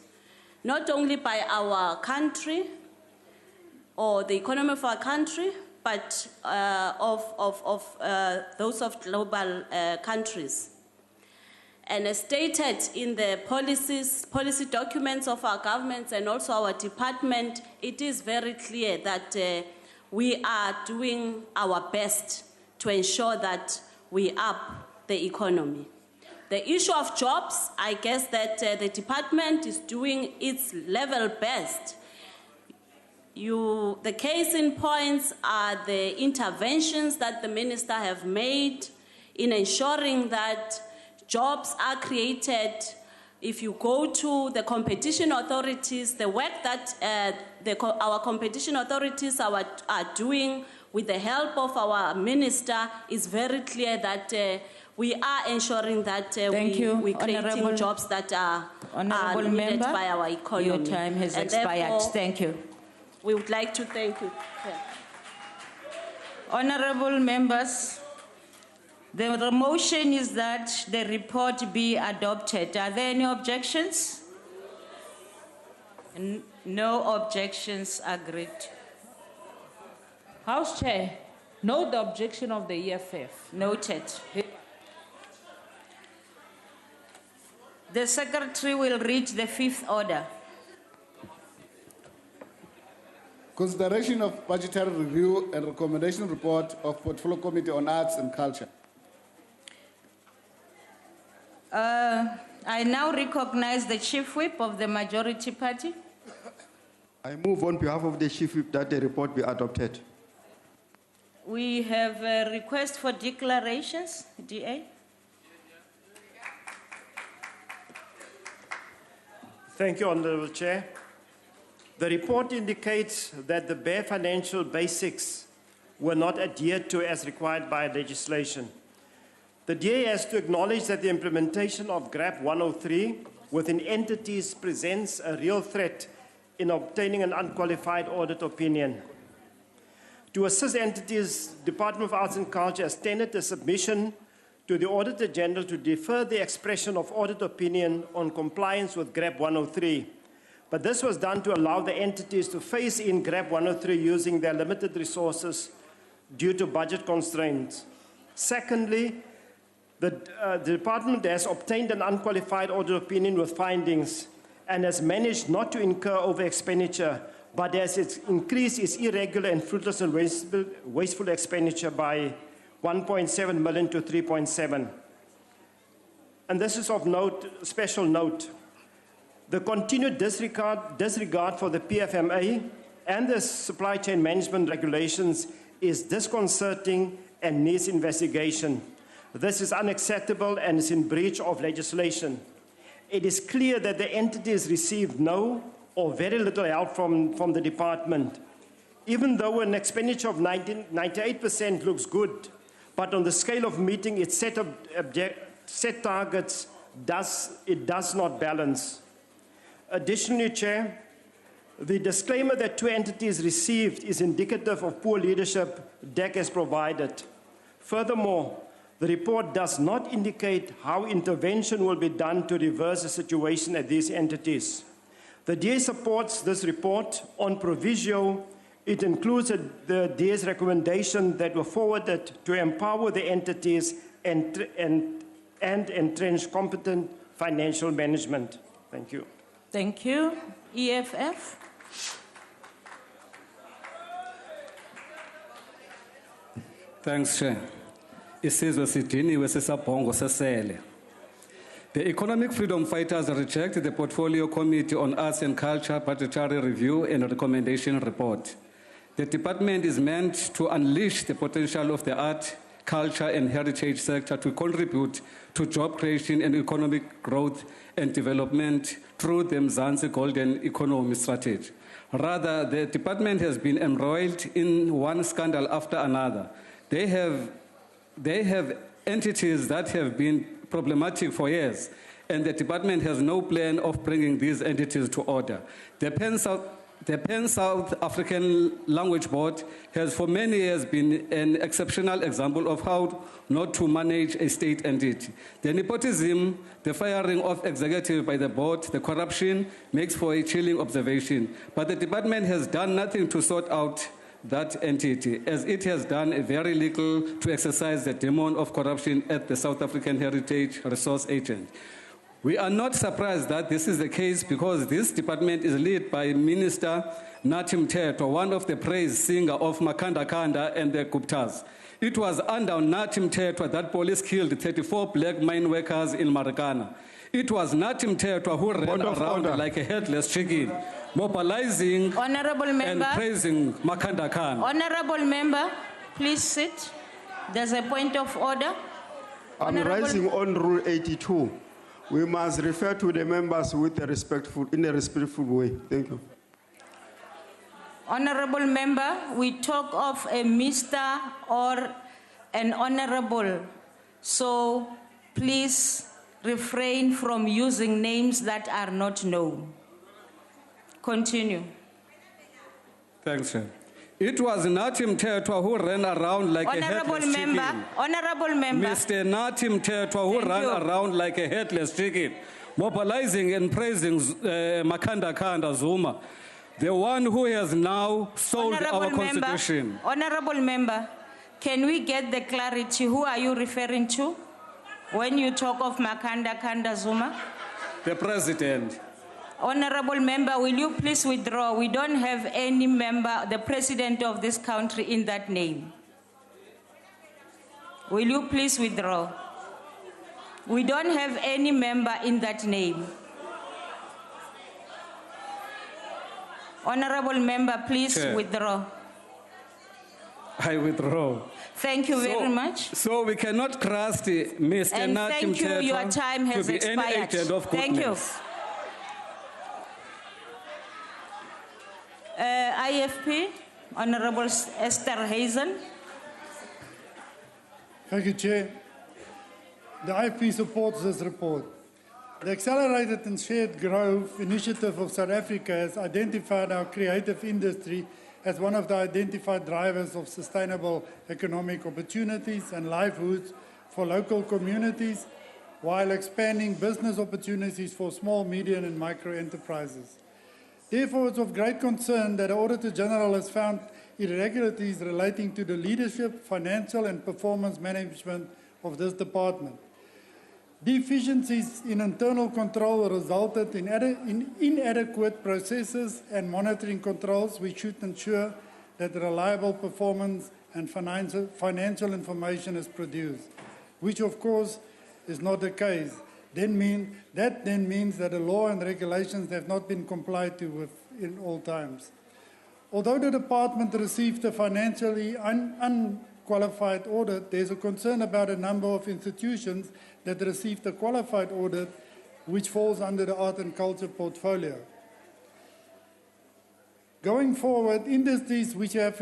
Speaker 11: not only by our country or the economy of our country, but those of global countries. And as stated in the policy documents of our governments and also our department, it is very clear that we are doing our best to ensure that we up the economy. The issue of jobs, I guess that the department is doing its level best. The case in points are the interventions that the minister have made in ensuring that jobs are created. If you go to the competition authorities, the work that our competition authorities are doing with the help of our minister is very clear that we are ensuring that we're creating jobs that are needed by our economy.
Speaker 20: Your time has expired. Thank you.
Speaker 11: We would like to thank you.
Speaker 20: Honorable members, the motion is that the report be adopted. Are there any objections? No objections. Agreed.
Speaker 16: House Chair, note the objection of the EFF.
Speaker 20: Noted. The Secretary will read the fifth order.
Speaker 4: Consideration of budgetary review and recommendation report of Portfolio Committee on Arts and Culture.
Speaker 20: I now recognize the Chief Whip of the Majority Party.
Speaker 15: I move on behalf of the Chief Whip that the report be adopted.
Speaker 20: We have a request for declarations, DA.
Speaker 2: Thank you, Honourable Chair. The report indicates that the bare financial basics were not adhered to as required by legislation. The DA has to acknowledge that the implementation of GRAP 103 within entities presents a real threat in obtaining an unqualified audit opinion. To assist entities, Department of Arts and Culture has tendered a submission to the Auditor General to defer the expression of audit opinion on compliance with GRAP 103. But this was done to allow the entities to phase in GRAP 103 using their limited resources due to budget constraints. Secondly, the department has obtained an unqualified audit opinion with findings and has managed not to incur over expenditure, but has increased its irregular and fruitless and wasteful expenditure by 1.7 million to 3.7. And this is of note, special note. The continued disregard for the PFMA and the supply chain management regulations is disconcerting and needs investigation. This is unacceptable and is in breach of legislation. It is clear that the entities received no or very little help from the department. Even though an expenditure of 98% looks good, but on the scale of meeting its set targets, it does not balance. Additionally, Chair, the disclaimer that two entities received is indicative of poor leadership DEC has provided. Furthermore, the report does not indicate how intervention will be done to reverse the situation at these entities. The DA supports this report on proviso. It includes the DA's recommendation that were forwarded to empower the entities and entrench competent financial management. Thank you.
Speaker 20: Thank you. EFF.
Speaker 9: Thanks, Chair. Isizwe sidiniwe sisabhongo sesele. The Economic Freedom Fighters reject the Portfolio Committee on Arts and Culture Budgetary Review and Recommendation Report. The department is meant to unleash the potential of the art, culture and heritage sector to contribute to job creation and economic growth and development through the Mzansi Golden Economy Strategy. Rather, the department has been embroiled in one scandal after another. They have entities that have been problematic for years, and the department has no plan of bringing these entities to order. The Pan South African Language Board has for many years been an exceptional example of how not to manage a state entity. The nepotism, the firing of executive by the board, the corruption makes for a chilling observation. But the department has done nothing to sort out that entity, as it has done very little to exercise the demon of corruption at the South African Heritage Resource Agent. We are not surprised that this is the case because this department is led by Minister Nathi Mthethwa, one of the praise singer of Makanda Kanda and the Guptas. It was under Natim Tetwa that police killed 34 black mine workers in Marikana. It was Natim Tetwa who ran around like a headless chicken, mobilizing
Speaker 20: Honorable member,
Speaker 9: and praising Makanda Khan.
Speaker 20: Honorable member, please sit. There's a point of order.
Speaker 15: I'm rising on Rule 82. We must refer to the members in a respectful way. Thank you.
Speaker 20: Honorable member, we talk of a Mr. or an honorable. So please refrain from using names that are not known. Continue.
Speaker 9: Thanks, sir. It was Natim Tetwa who ran around like a headless chicken.
Speaker 20: Honorable member.
Speaker 9: Mr. Natim Tetwa who ran around like a headless chicken, mobilizing and praising Makanda Kanda Zuma, the one who has now sold our constitution.
Speaker 20: Honorable member, can we get the clarity? Who are you referring to when you talk of Makanda Kanda Zuma?
Speaker 9: The president.
Speaker 20: Honorable member, will you please withdraw? We don't have any member, the president of this country, in that name. Will you please withdraw? We don't have any member in that name. Honorable member, please withdraw.
Speaker 9: I withdraw.
Speaker 20: Thank you very much.
Speaker 9: So we cannot trust Mr.
Speaker 20: And
Speaker 9: Natim
Speaker 20: thank you,
Speaker 9: Tetwa
Speaker 20: your time has
Speaker 9: to be
Speaker 20: expired.
Speaker 9: any agent of
Speaker 20: Thank you.
Speaker 9: goodness.
Speaker 20: IFP, Honorable Esther Hazen.
Speaker 7: Thank you, Chair. The IFP supports this report. The Accelerated and Shared Growth Initiative of South Africa has identified our creative industry as one of the identified drivers of sustainable economic opportunities and livelihoods for local communities, while expanding business opportunities for small, medium and micro enterprises. Therefore, it's of great concern that the Auditor General has found irregularities relating to the leadership, financial and performance management of this department. Deficiencies in internal control resulted in inadequate processes and monitoring controls, which should ensure that reliable performance and financial information is produced, which of course is not the case. That then means that the law and regulations have not been complied with in all times. Although the department received a financially unqualified audit, there's a concern about a number of institutions that received a qualified audit, which falls under the art and culture portfolio. Going forward, industries which have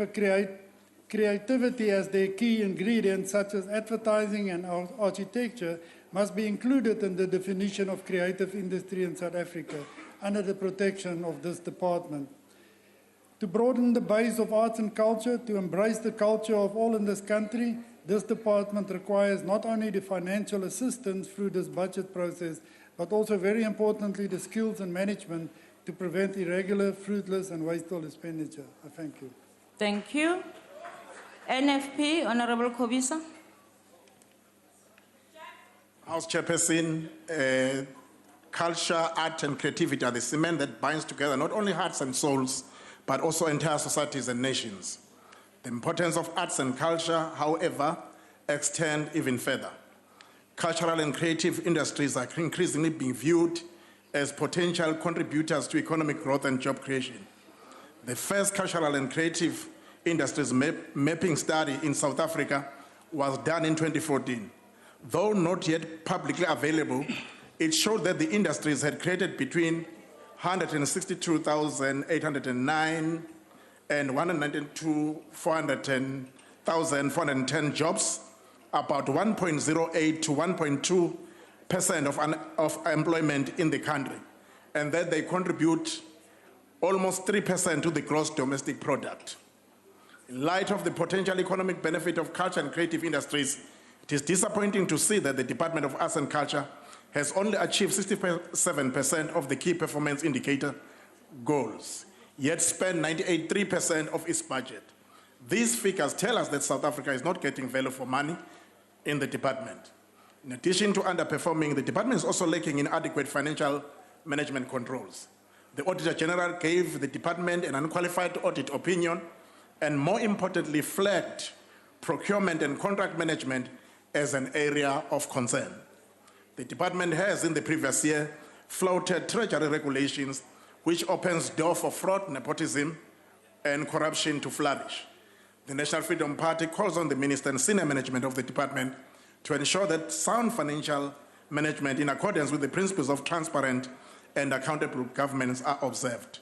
Speaker 7: creativity as their key ingredient, such as advertising and architecture, must be included in the definition of creative industry in South Africa under the protection of this department. To broaden the base of arts and culture, to embrace the culture of all in this country, this department requires not only the financial assistance through this budget process, but also, very importantly, the skills and management to prevent irregular, fruitless and wasteful expenditure. I thank you.
Speaker 20: Thank you. NFP, Honorable Kobisa.
Speaker 19: House Chairperson, culture, art and creativity are the cement that binds together not only hearts and souls, but also entire societies and nations. The importance of arts and culture, however, extend even further. Cultural and creative industries are increasingly being viewed as potential contributors to economic growth and job creation. The first cultural and creative industries mapping study in South Africa was done in 2014. Though not yet publicly available, it showed that the industries had created between 162,809 and 192,410 jobs, about 1.08 to 1.2% of employment in the country, and that they contribute almost 3% to the gross domestic product. In light of the potential economic benefit of culture and creative industries, it is disappointing to see that the Department of Arts and Culture has only achieved 67% of the key performance indicator goals, yet spent 98.3% of its budget. These figures tell us that South Africa is not getting value for money in the department. In addition to underperforming, the department is also lacking in adequate financial management controls. The Auditor General gave the department an unqualified audit opinion and, more importantly, flagged procurement and contract management as an area of concern. The department has, in the previous year, floated treasury regulations which opens door for fraud, nepotism, and corruption to flourish. The National Freedom Party calls on the Minister and senior management of the department to ensure that sound financial management in accordance with the principles of transparent and accountable governments are observed.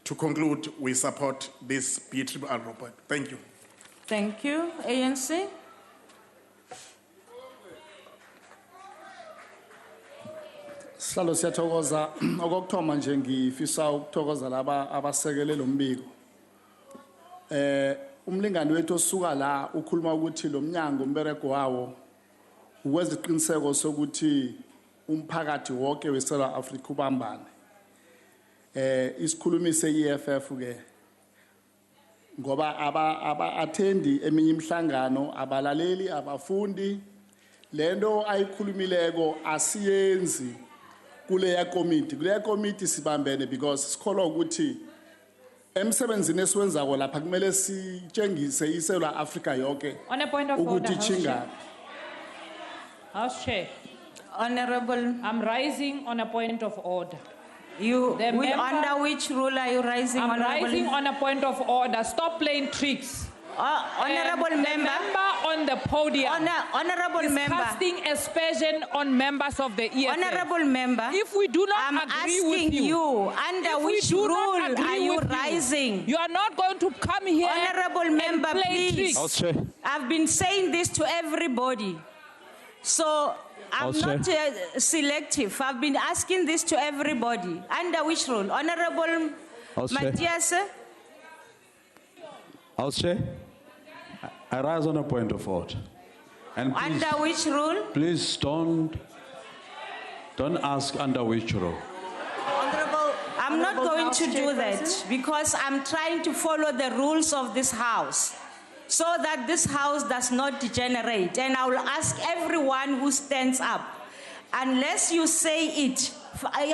Speaker 19: To conclude, we support this BRRR report. Thank you.
Speaker 20: Thank you. ANC?
Speaker 4: Sihlalo siyathokoza okuthoma nje ngifisa ukuthokoza laba abasekele lo mbiko. Umlingani wethu osuka la ukhuluma ukuthi lo mnyango umberego wawo ukwenza iqiniseko sokuthi umphakathi wonke weSouth Africa ubambane. Isikhulumi se-EFF ke ngoba aba-attendi eminye imihlangano abalaleli abafundi lento ayikhulumileko asiyenzi kuleya committee sibambene because sikholwa ukuthi emsebenzini esiwenzako lapha kumele sitshengise iSouth Africa yonke
Speaker 16: On a point of order,
Speaker 4: ukuthi
Speaker 16: House Chair.
Speaker 4: chinga
Speaker 16: House Chair,
Speaker 20: Honorable,
Speaker 16: I'm rising on a point of order.
Speaker 20: under which rule are you rising,
Speaker 16: I'm
Speaker 20: Honorable?
Speaker 16: rising on a point of order. Stop playing tricks.
Speaker 20: Honorable
Speaker 16: The
Speaker 20: member.
Speaker 16: member on the podium.
Speaker 20: Honorable
Speaker 16: is
Speaker 20: member.
Speaker 16: casting aspersion on members of the EFF.
Speaker 20: Honorable member.
Speaker 16: If we do not
Speaker 20: I'm
Speaker 16: agree with
Speaker 20: asking
Speaker 16: you,
Speaker 20: under
Speaker 16: if we
Speaker 20: which
Speaker 16: do not
Speaker 20: rule
Speaker 16: agree
Speaker 20: are you
Speaker 16: with
Speaker 20: rising?
Speaker 16: You are not going to come here.
Speaker 20: Honorable member,
Speaker 16: and play
Speaker 20: please.
Speaker 16: tricks.
Speaker 20: I've been saying this to everybody. So I'm
Speaker 18: House
Speaker 20: not selective. I've been asking this to everybody. Under which rule? Honorable
Speaker 18: House Chair.
Speaker 20: Matthias?
Speaker 18: House Chair, I rise on a point of order. And please,
Speaker 20: Under which rule?
Speaker 18: please don't ask under which rule.
Speaker 20: I'm not going to do that because I'm trying to follow the rules of this house so that this house does not degenerate. And I will ask everyone who stands up, unless you say it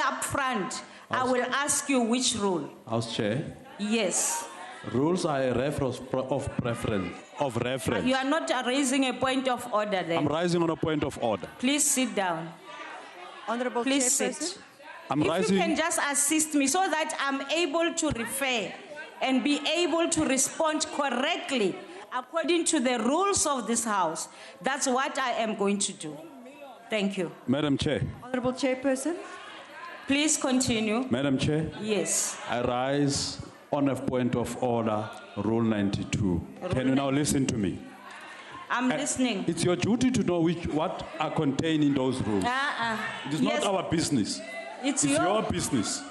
Speaker 20: up front, I will ask you which rule.
Speaker 18: House Chair,
Speaker 20: Yes.
Speaker 18: rules are a reference of preference, of reference.
Speaker 20: You are not raising a point of order then.
Speaker 18: I'm rising on a point of order.
Speaker 20: Please sit down.
Speaker 22: Honorable
Speaker 20: Please
Speaker 22: Chairperson.
Speaker 20: sit.
Speaker 18: I'm
Speaker 20: If
Speaker 18: rising.
Speaker 20: you can just assist me so that I'm able to refer and be able to respond correctly according to the rules of this house, that's what I am going to do. Thank you.
Speaker 18: Madam Chair,
Speaker 22: Honorable Chairperson.
Speaker 20: Please continue.
Speaker 18: Madam Chair,
Speaker 20: Yes.
Speaker 18: I rise on a point of order, Rule 92. Can you now listen to me?
Speaker 20: I'm listening.
Speaker 18: It's your duty to know what are contained in those rules. It is
Speaker 20: Yes.
Speaker 18: not our business.
Speaker 20: It's
Speaker 18: your
Speaker 20: your
Speaker 18: business.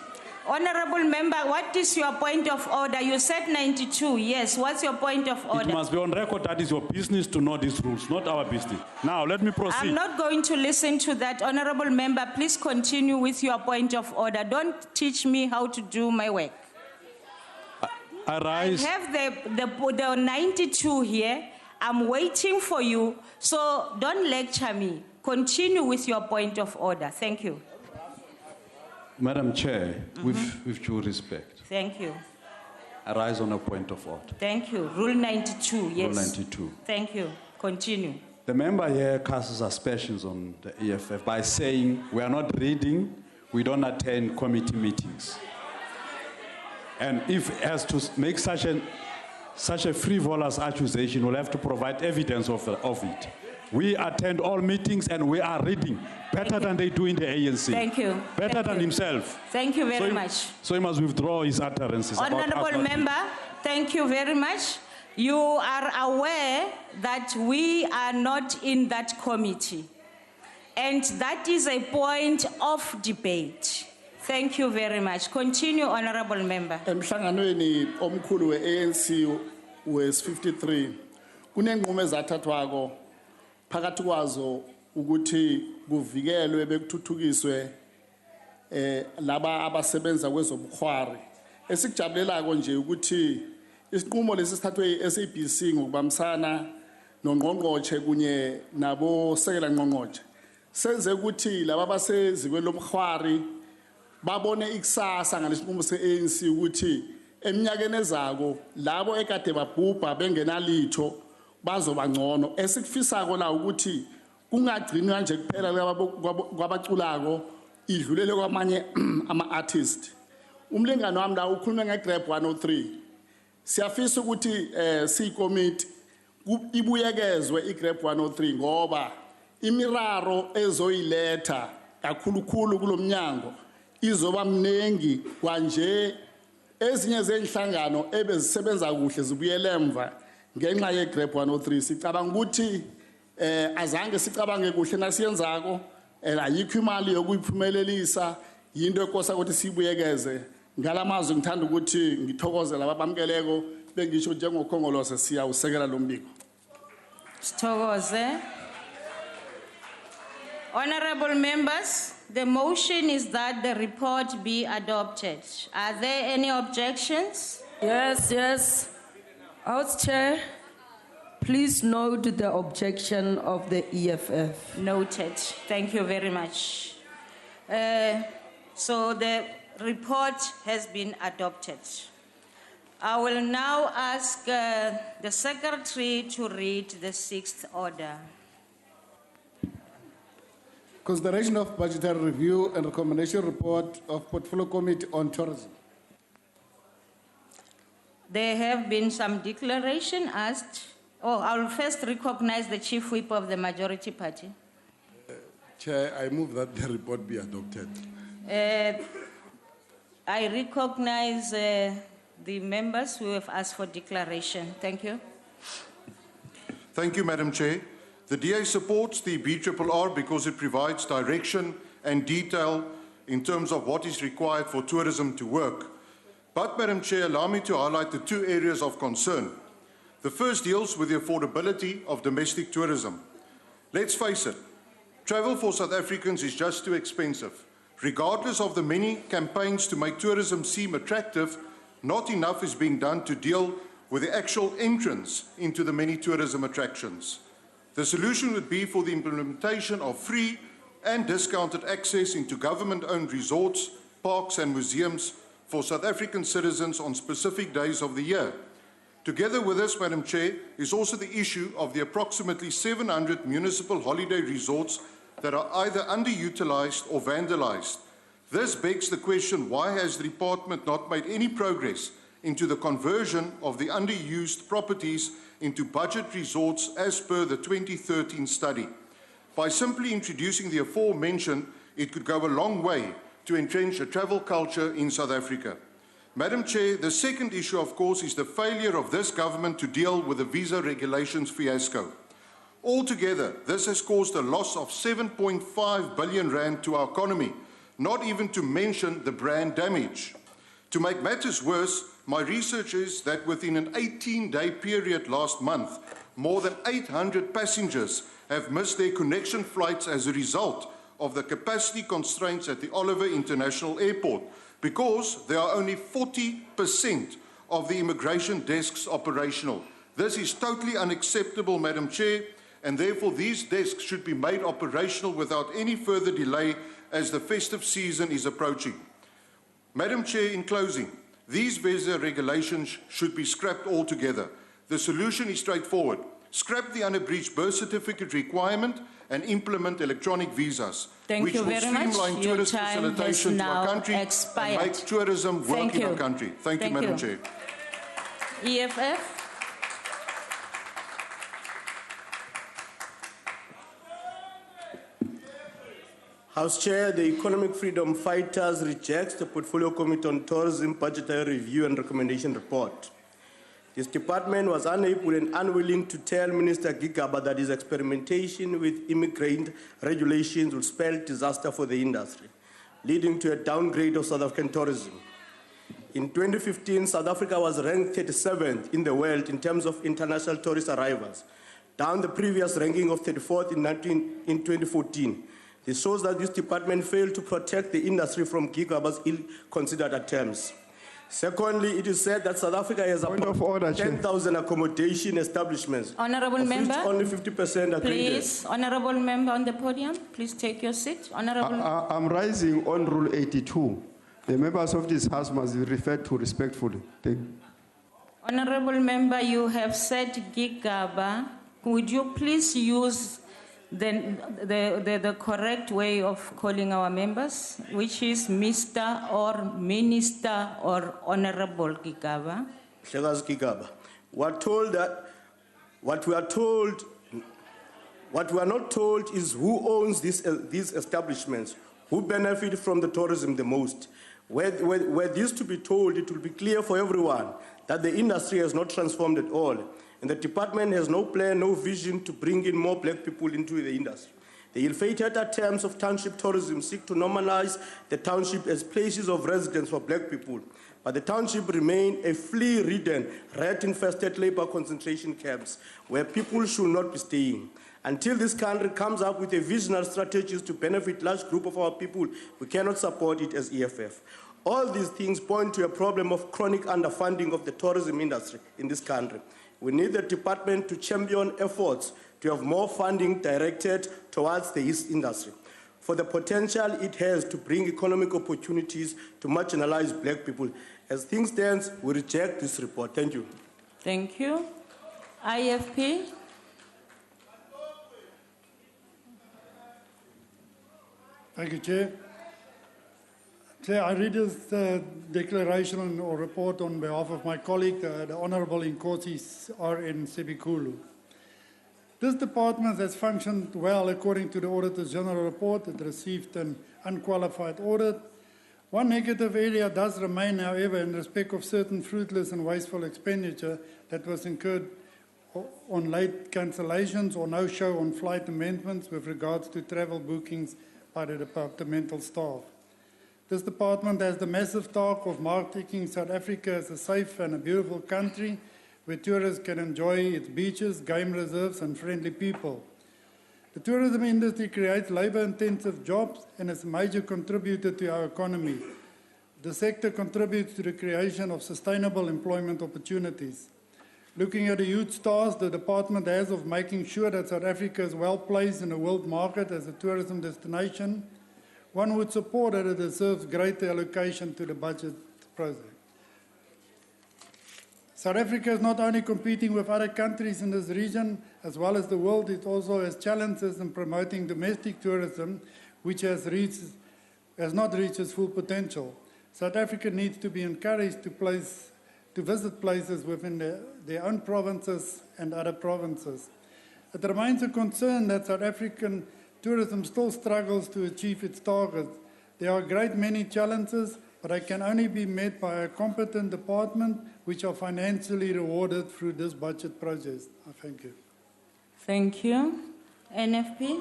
Speaker 20: Honorable member, what is your point of order? You said 92. Yes. What's your point of order?
Speaker 18: It must be on record that is your business to know these rules, not our business. Now, let me proceed.
Speaker 20: I'm not going to listen to that. Honorable member, please continue with your point of order. Don't teach me how to do my work.
Speaker 18: I rise.
Speaker 20: I have the 92 here. I'm waiting for you. So don't lecture me. Continue with your point of order. Thank you.
Speaker 18: Madam Chair, with due respect,
Speaker 20: Thank you.
Speaker 18: I rise on a point of order.
Speaker 20: Thank you. Rule 92. Yes.
Speaker 18: Rule 92.
Speaker 20: Thank you. Continue.
Speaker 18: The member here casts aspersions on the EFF by saying we are not reading, we don't attend committee meetings. And if he has to make such a frivolous accusation, we'll have to provide evidence of it. We attend all meetings and we are reading better than they do in the ANC.
Speaker 20: Thank you.
Speaker 18: Better
Speaker 20: Thank
Speaker 18: than
Speaker 20: you.
Speaker 18: himself.
Speaker 20: Thank you very
Speaker 18: So
Speaker 20: much.
Speaker 18: So he must withdraw his utterances. about us
Speaker 20: Honorable
Speaker 18: not
Speaker 20: member, thank you very much. You are aware that we are not in that committee. And that is a point of debate. Thank you very much. Continue, honorable member.
Speaker 4: Emhlanganweni omkhulu we-ANC wes-53 kunenqumo ezathathwako phakathi kwazo ukuthi kuvikelwe bekuthuthukiswe laba abasebenza kwezobukhwari esikujabulelako nje ukuthi isinqumo lesi sithathwe yi-SABC ngokubambisana nongqongqotshe kunye nabosekela ngqongqotshe senze ukuthi laba abasezikweni lobukhwari babone ikusasa ngalesinqumo se-ANC ukuthi eminyakeni ezako labo ekade babhubha bengenalitho bazoba ngcono esikufisako la ukuthi kungagcini kanje kuphela kwabaculako idlulele kwamanye ama-artist. Umlingani wami la ukhuluma ngegrab 103 siyafisa ukuthi siyikomiti ibuyekezwe igrab 103 ngoba imiraro ezoyiletha kakhulukhulu kulomnyango izoba mnengi kwanje ezinye zenhlangano ebezisebenza kuhle zibuyele emva ngenxa yegrab 103 sicabanga ukuthi azange sicabange kuhle nasiyenzako ayikho imali yokuyiphumelelisa yinto ekosa ukuthi sibuyekeze ngalamazwi ngithanda ukuthi ngithokozela ababamkeleko bengisho njengokhongolose siyawusekela lo mbiko.
Speaker 20: Sithokoze. Honorable members, the motion is that the report be adopted. Are there any objections?
Speaker 21: Yes. House Chair, please note the objection of the EFF.
Speaker 20: Noted. Thank you very much. So the report has been adopted. I will now ask the Secretary to read the sixth order.
Speaker 7: Consideration of budgetary review and recommendation report of Portfolio Committee on Tourism.
Speaker 20: There have been some declaration asked. I will first recognize the Chief Whip of the majority party.
Speaker 6: Chair, I move that the report be adopted.
Speaker 20: I recognize the members who have asked for declaration. Thank you.
Speaker 10: Thank you, Madam Chair. The DA supports the BRRR because it provides direction and detail in terms of what is required for tourism to work. But, Madam Chair, allow me to highlight the two areas of concern. The first deals with the affordability of domestic tourism. Let's face it, travel for South Africans is just too expensive. Regardless of the many campaigns to make tourism seem attractive, not enough is being done to deal with the actual entrance into the many tourism attractions. The solution would be for the implementation of free and discounted access into government-owned resorts, parks and museums for South African citizens on specific days of the year. Together with this, Madam Chair, is also the issue of the approximately 700 municipal holiday resorts that are either underutilized or vandalized. This begs the question, why has the department not made any progress into the conversion of the underused properties into budget resorts as per the 2013 study? By simply introducing the aforementioned, it could go a long way to entrench a travel culture in South Africa. Madam Chair, the second issue, of course, is the failure of this government to deal with the visa regulations fiasco. Altogether, this has caused a loss of 7.5 billion rand to our economy, not even to mention the brand damage. To make matters worse, my research is that within an 18-day period last month, more than 800 passengers have missed their connection flights as a result of the capacity constraints at the Oliver International Airport, because there are only 40% of the immigration desks operational. This is totally unacceptable, Madam Chair, and therefore these desks should be made operational without any further delay as the festive season is approaching. Madam Chair, in closing, these visa regulations should be scrapped altogether. The solution is straightforward. Scrap the unabridged birth certificate requirement and implement electronic visas, which will streamline tourist facilitation to our country and make tourism work in our country. Thank you, Madam Chair.
Speaker 20: EFF.
Speaker 6: House Chair, the Economic Freedom Fighters rejects the Portfolio Committee on Tourism Budgetary Review and Recommendation Report. This department was unable and unwilling to tell Minister Gigaba that his experimentation with immigrant regulations would spell disaster for the industry, leading to a downgrade of South African tourism. In 2015, South Africa was ranked 37th in the world in terms of international tourist arrivals, down the previous ranking of 34th in 2014. This shows that this department failed to protect the industry from Gigaba's ill-considered attempts. Secondly, it is said that South Africa has about 10,000 accommodation establishments.
Speaker 20: Honourable member,
Speaker 6: only 50% are
Speaker 20: please. Honourable member on the podium, please take your seat. Honourable.
Speaker 15: I'm rising on Rule 82. The members of this House must be referred to respectfully. Thank you.
Speaker 20: Honorable Member, you have said Gigaba. Would you please use the correct way of calling our members, which is Mr. or Minister or Honorable Gigaba?
Speaker 6: Mhlekazi Gigaba, what we are not told is who owns these establishments, who benefit from the tourism the most. Were this to be told, it will be clear for everyone that the industry has not transformed at all, and the department has no plan, no vision to bring in more black people into the industry. The ill-fated attempts of township tourism seek to normalize the township as places of residence for black people, but the township remain a flea-ridden, rat-infested labor concentration camps where people should not be staying. Until this country comes up with a visionary strategies to benefit large group of our people, we cannot support it as EFF. All these things point to a problem of chronic underfunding of the tourism industry in this country. We need the department to champion efforts to have more funding directed towards the industry for the potential it has to bring economic opportunities to marginalized black people. As things stand, we reject this report. Thank you.
Speaker 20: Thank you. IFP.
Speaker 7: Thank you, Chair. Chair, I read this declaration or report on behalf of my colleague, the Honourable Nkosi R.N. Sebikulu. This department has functioned well according to the Auditor General report. It received an unqualified audit. One negative area does remain, however, in respect of certain fruitless and wasteful expenditure that was incurred on late cancellations or no-show on flight amendments with regards to travel bookings by the departmental staff. This department has the massive task of marketing South Africa as a safe and a beautiful country where tourists can enjoy its beaches, game reserves, and friendly people. The tourism industry creates labor-intensive jobs and is a major contributor to our economy. The sector contributes to the creation of sustainable employment opportunities. Looking at the huge task the department has of making sure that South Africa is well placed in the world market as a tourism destination, one would support that it deserves greater allocation to the budget project. South Africa is not only competing with other countries in this region, as well as the world, it also has challenges in promoting domestic tourism, which has not reached its full potential. South Africa needs to be encouraged to visit places within their own provinces and other provinces. It remains a concern that South African tourism still struggles to achieve its targets. There are a great many challenges, but they can only be met by a competent department which are financially rewarded through this budget process. Thank you.
Speaker 20: Thank you. NFP.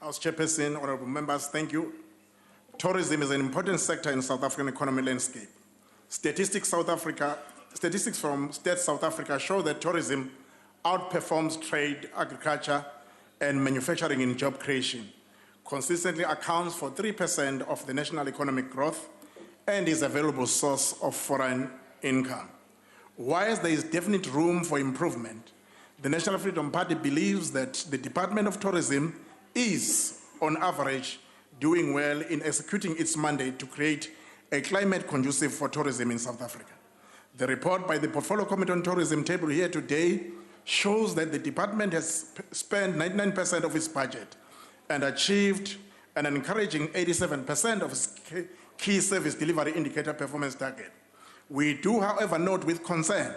Speaker 19: House Chairperson, honorable members, thank you. Tourism is an important sector in South African economic landscape. Statistics from State South Africa show that tourism outperforms trade, agriculture, and manufacturing in job creation, consistently accounts for 3% of the national economic growth, and is a valuable source of foreign income. Whilst there is definite room for improvement, the National Freedom Party believes that the Department of Tourism is, on average, doing well in executing its mandate to create a climate conducive for tourism in South Africa. The report by the Portfolio Committee on Tourism table here today shows that the department has spent 99% of its budget and achieved an encouraging 87% of its key service delivery indicator performance target. We do, however, note with concern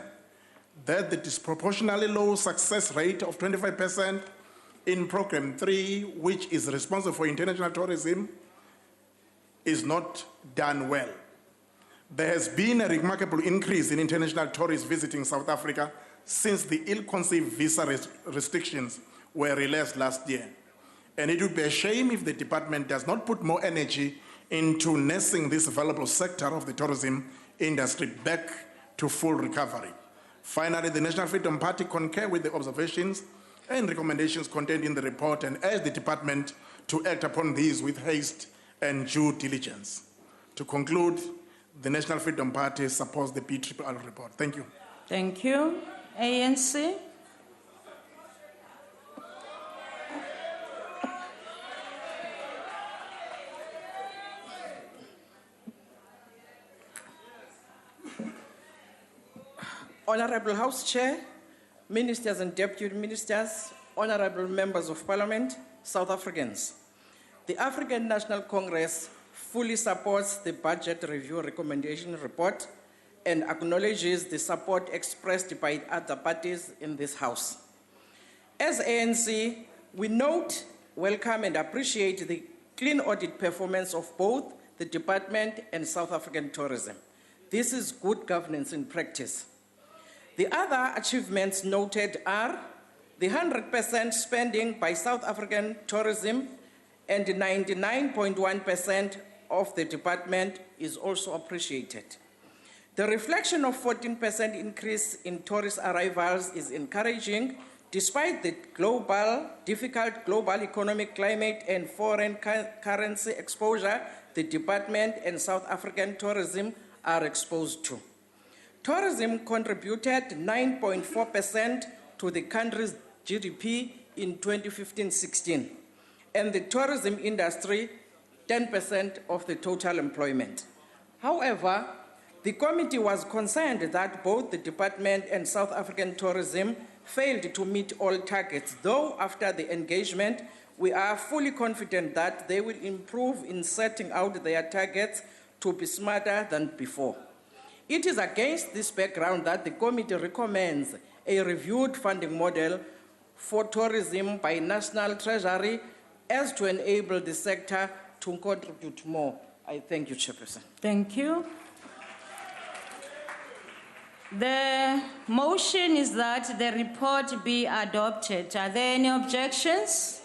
Speaker 19: that the disproportionately low success rate of 25% in Program 3, which is responsible for international tourism, is not done well. There has been a remarkable increase in international tourists visiting South Africa since the ill-conceived visa restrictions were relaxed last year. And it would be a shame if the department does not put more energy into nursing this valuable sector of the tourism industry back to full recovery. Finally, the National Freedom Party concur with the observations and recommendations contained in the report and urge the department to act upon these with haste and due diligence. To conclude, the National Freedom Party supports the BRRR report. Thank you.
Speaker 20: Thank you. ANC.
Speaker 12: Honorable House Chair, Ministers and Deputy Ministers, Honorable Members of Parliament, South Africans. The African National Congress fully supports the Budget Review Recommendation Report and acknowledges the support expressed by other parties in this House. As ANC, we note, welcome and appreciate the clean audit performance of both the Department and South African Tourism. This is good governance in practice. The other achievements noted are the 100% spending by South African Tourism and 99.1% of the department is also appreciated. The reflection of 14% increase in tourist arrivals is encouraging despite the difficult global economic climate and foreign currency exposure the department and South African tourism are exposed to. Tourism contributed 9.4% to the country's GDP in 2015-16, and the tourism industry 10% of the total employment. However, the committee was concerned that both the department and South African tourism failed to meet all targets, though after the engagement, we are fully confident that they will improve in setting out their targets to be smarter than before. It is against this background that the committee recommends a reviewed funding model for tourism by National Treasury as to enable the sector to contribute more. I thank you, Chairperson.
Speaker 20: Thank you. The motion is that the report be adopted. Are there any objections?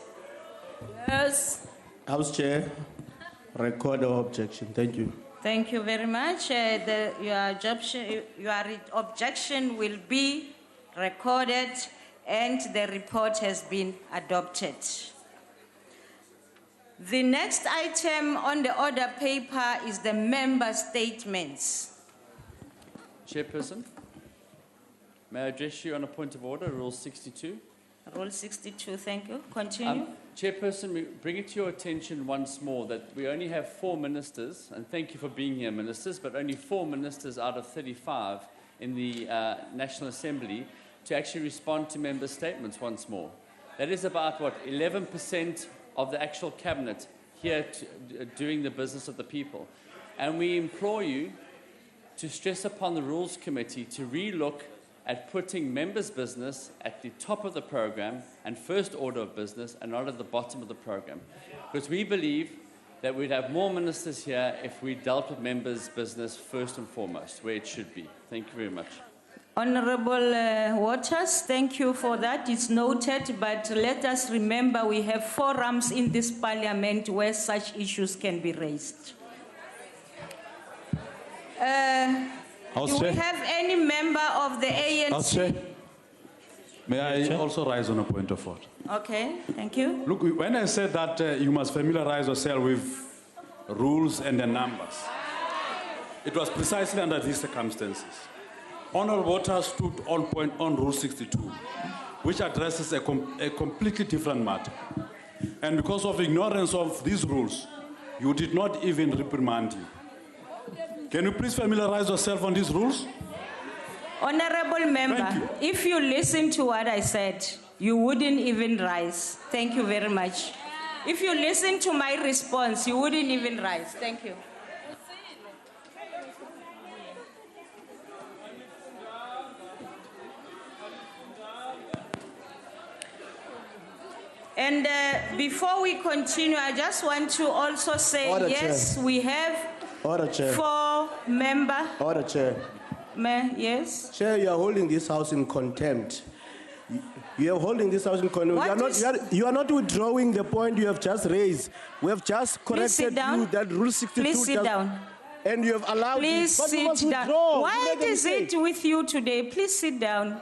Speaker 21: Yes.
Speaker 6: House Chair, record our objection. Thank you.
Speaker 20: Thank you very much. Your objection will be recorded and the report has been adopted. The next item on the order paper is the member statements.
Speaker 14: Chairperson, may I address you on a point of order, Rule 62?
Speaker 20: Rule 62, thank you. Continue.
Speaker 14: Chairperson, we bring it to your attention once more that we only have 4 ministers, and thank you for being here, ministers, but only 4 ministers out of 35 in the National Assembly to actually respond to member statements once more. That is about, 11% of the actual cabinet here doing the business of the people. And we implore you to stress upon the Rules Committee to re-look at putting members' business at the top of the program and first order of business and not at the bottom of the program. Because we believe that we'd have more ministers here if we dealt with members' business first and foremost, where it should be. Thank you very much.
Speaker 20: Honorable Waters, thank you for that. It's noted, but let us remember we have forums in this parliament where such issues can be raised. Do we have any member of the ANC?
Speaker 18: House Chair, may I also rise on a point of order?
Speaker 20: Okay, thank you.
Speaker 18: Look, when I said that you must familiarize yourself with rules and the numbers, it was precisely under these circumstances. Honorable Waters stood on point on Rule 62, which addresses a completely different matter. And because of ignorance of these rules, you did not even reprimand him. Can you please familiarize yourself on these rules?
Speaker 20: Honorable member, if you listen to what I said, you wouldn't even rise. Thank you very much. If you listen to my response, you wouldn't even rise. Thank you. And before we continue, I just want to also say,
Speaker 6: Order,
Speaker 20: yes,
Speaker 6: Chair.
Speaker 20: we have
Speaker 6: Order, Chair.
Speaker 20: 4 members.
Speaker 6: Order, Chair.
Speaker 20: Yes?
Speaker 6: Chair, you are holding this House in contempt. You are holding this House in contempt. You are not withdrawing the point you have just raised. We have just corrected you that Rule 62
Speaker 20: Please sit down.
Speaker 6: And you have allowed
Speaker 20: Please
Speaker 6: this. But you must
Speaker 20: sit down.
Speaker 6: withdraw.
Speaker 20: Why
Speaker 6: You made a
Speaker 20: is it
Speaker 6: mistake.
Speaker 20: with you today? Please sit down.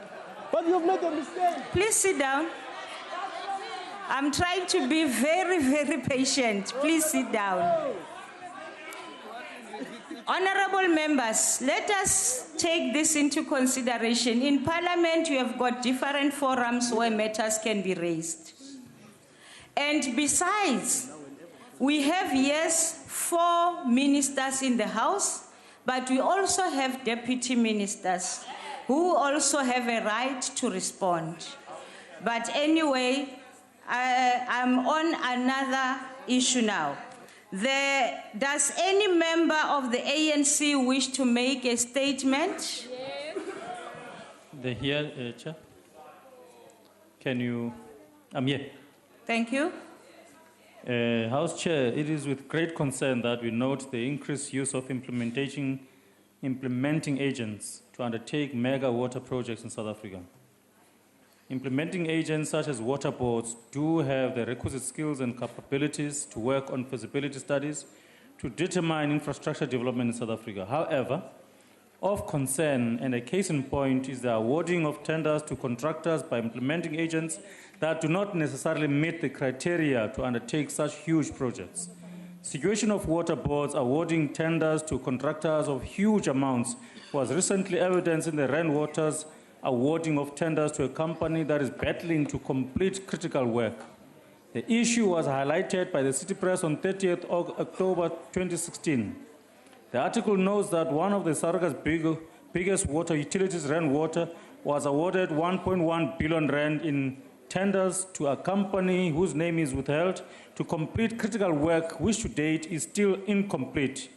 Speaker 6: But you have made a mistake.
Speaker 20: Please sit down. I'm trying to be very, very patient. Please sit down. Honorable members, let us take this into consideration. In Parliament, you have got different forums where matters can be raised. And besides, we have, yes, 4 ministers in the House, but we also have deputy ministers. who also have a right to respond. But anyway, I'm on another issue now. Does any member of the ANC wish to make a statement?
Speaker 1: They're here, Chair. Can you? I'm here.
Speaker 20: Thank you.
Speaker 1: House Chair, it is with great concern that we note the increased use of implementing agents to undertake mega water projects in South Africa. Implementing agents such as water boards do have the requisite skills and capabilities to work on feasibility studies to determine infrastructure development in South Africa. However, of concern, and a case in point, is the awarding of tenders to contractors by implementing agents that do not necessarily meet the criteria to undertake such huge projects. Situation of water boards awarding tenders to contractors of huge amounts was recently evidenced in the Rainwater's awarding of tenders to a company that is battling to complete critical work. The issue was highlighted by the City Press on 30th October 2016. The article notes that one of the South Africa's biggest water utilities, Rainwater, was awarded 1.1 billion rand in tenders to a company whose name is withheld to complete critical work, which to date is still incomplete.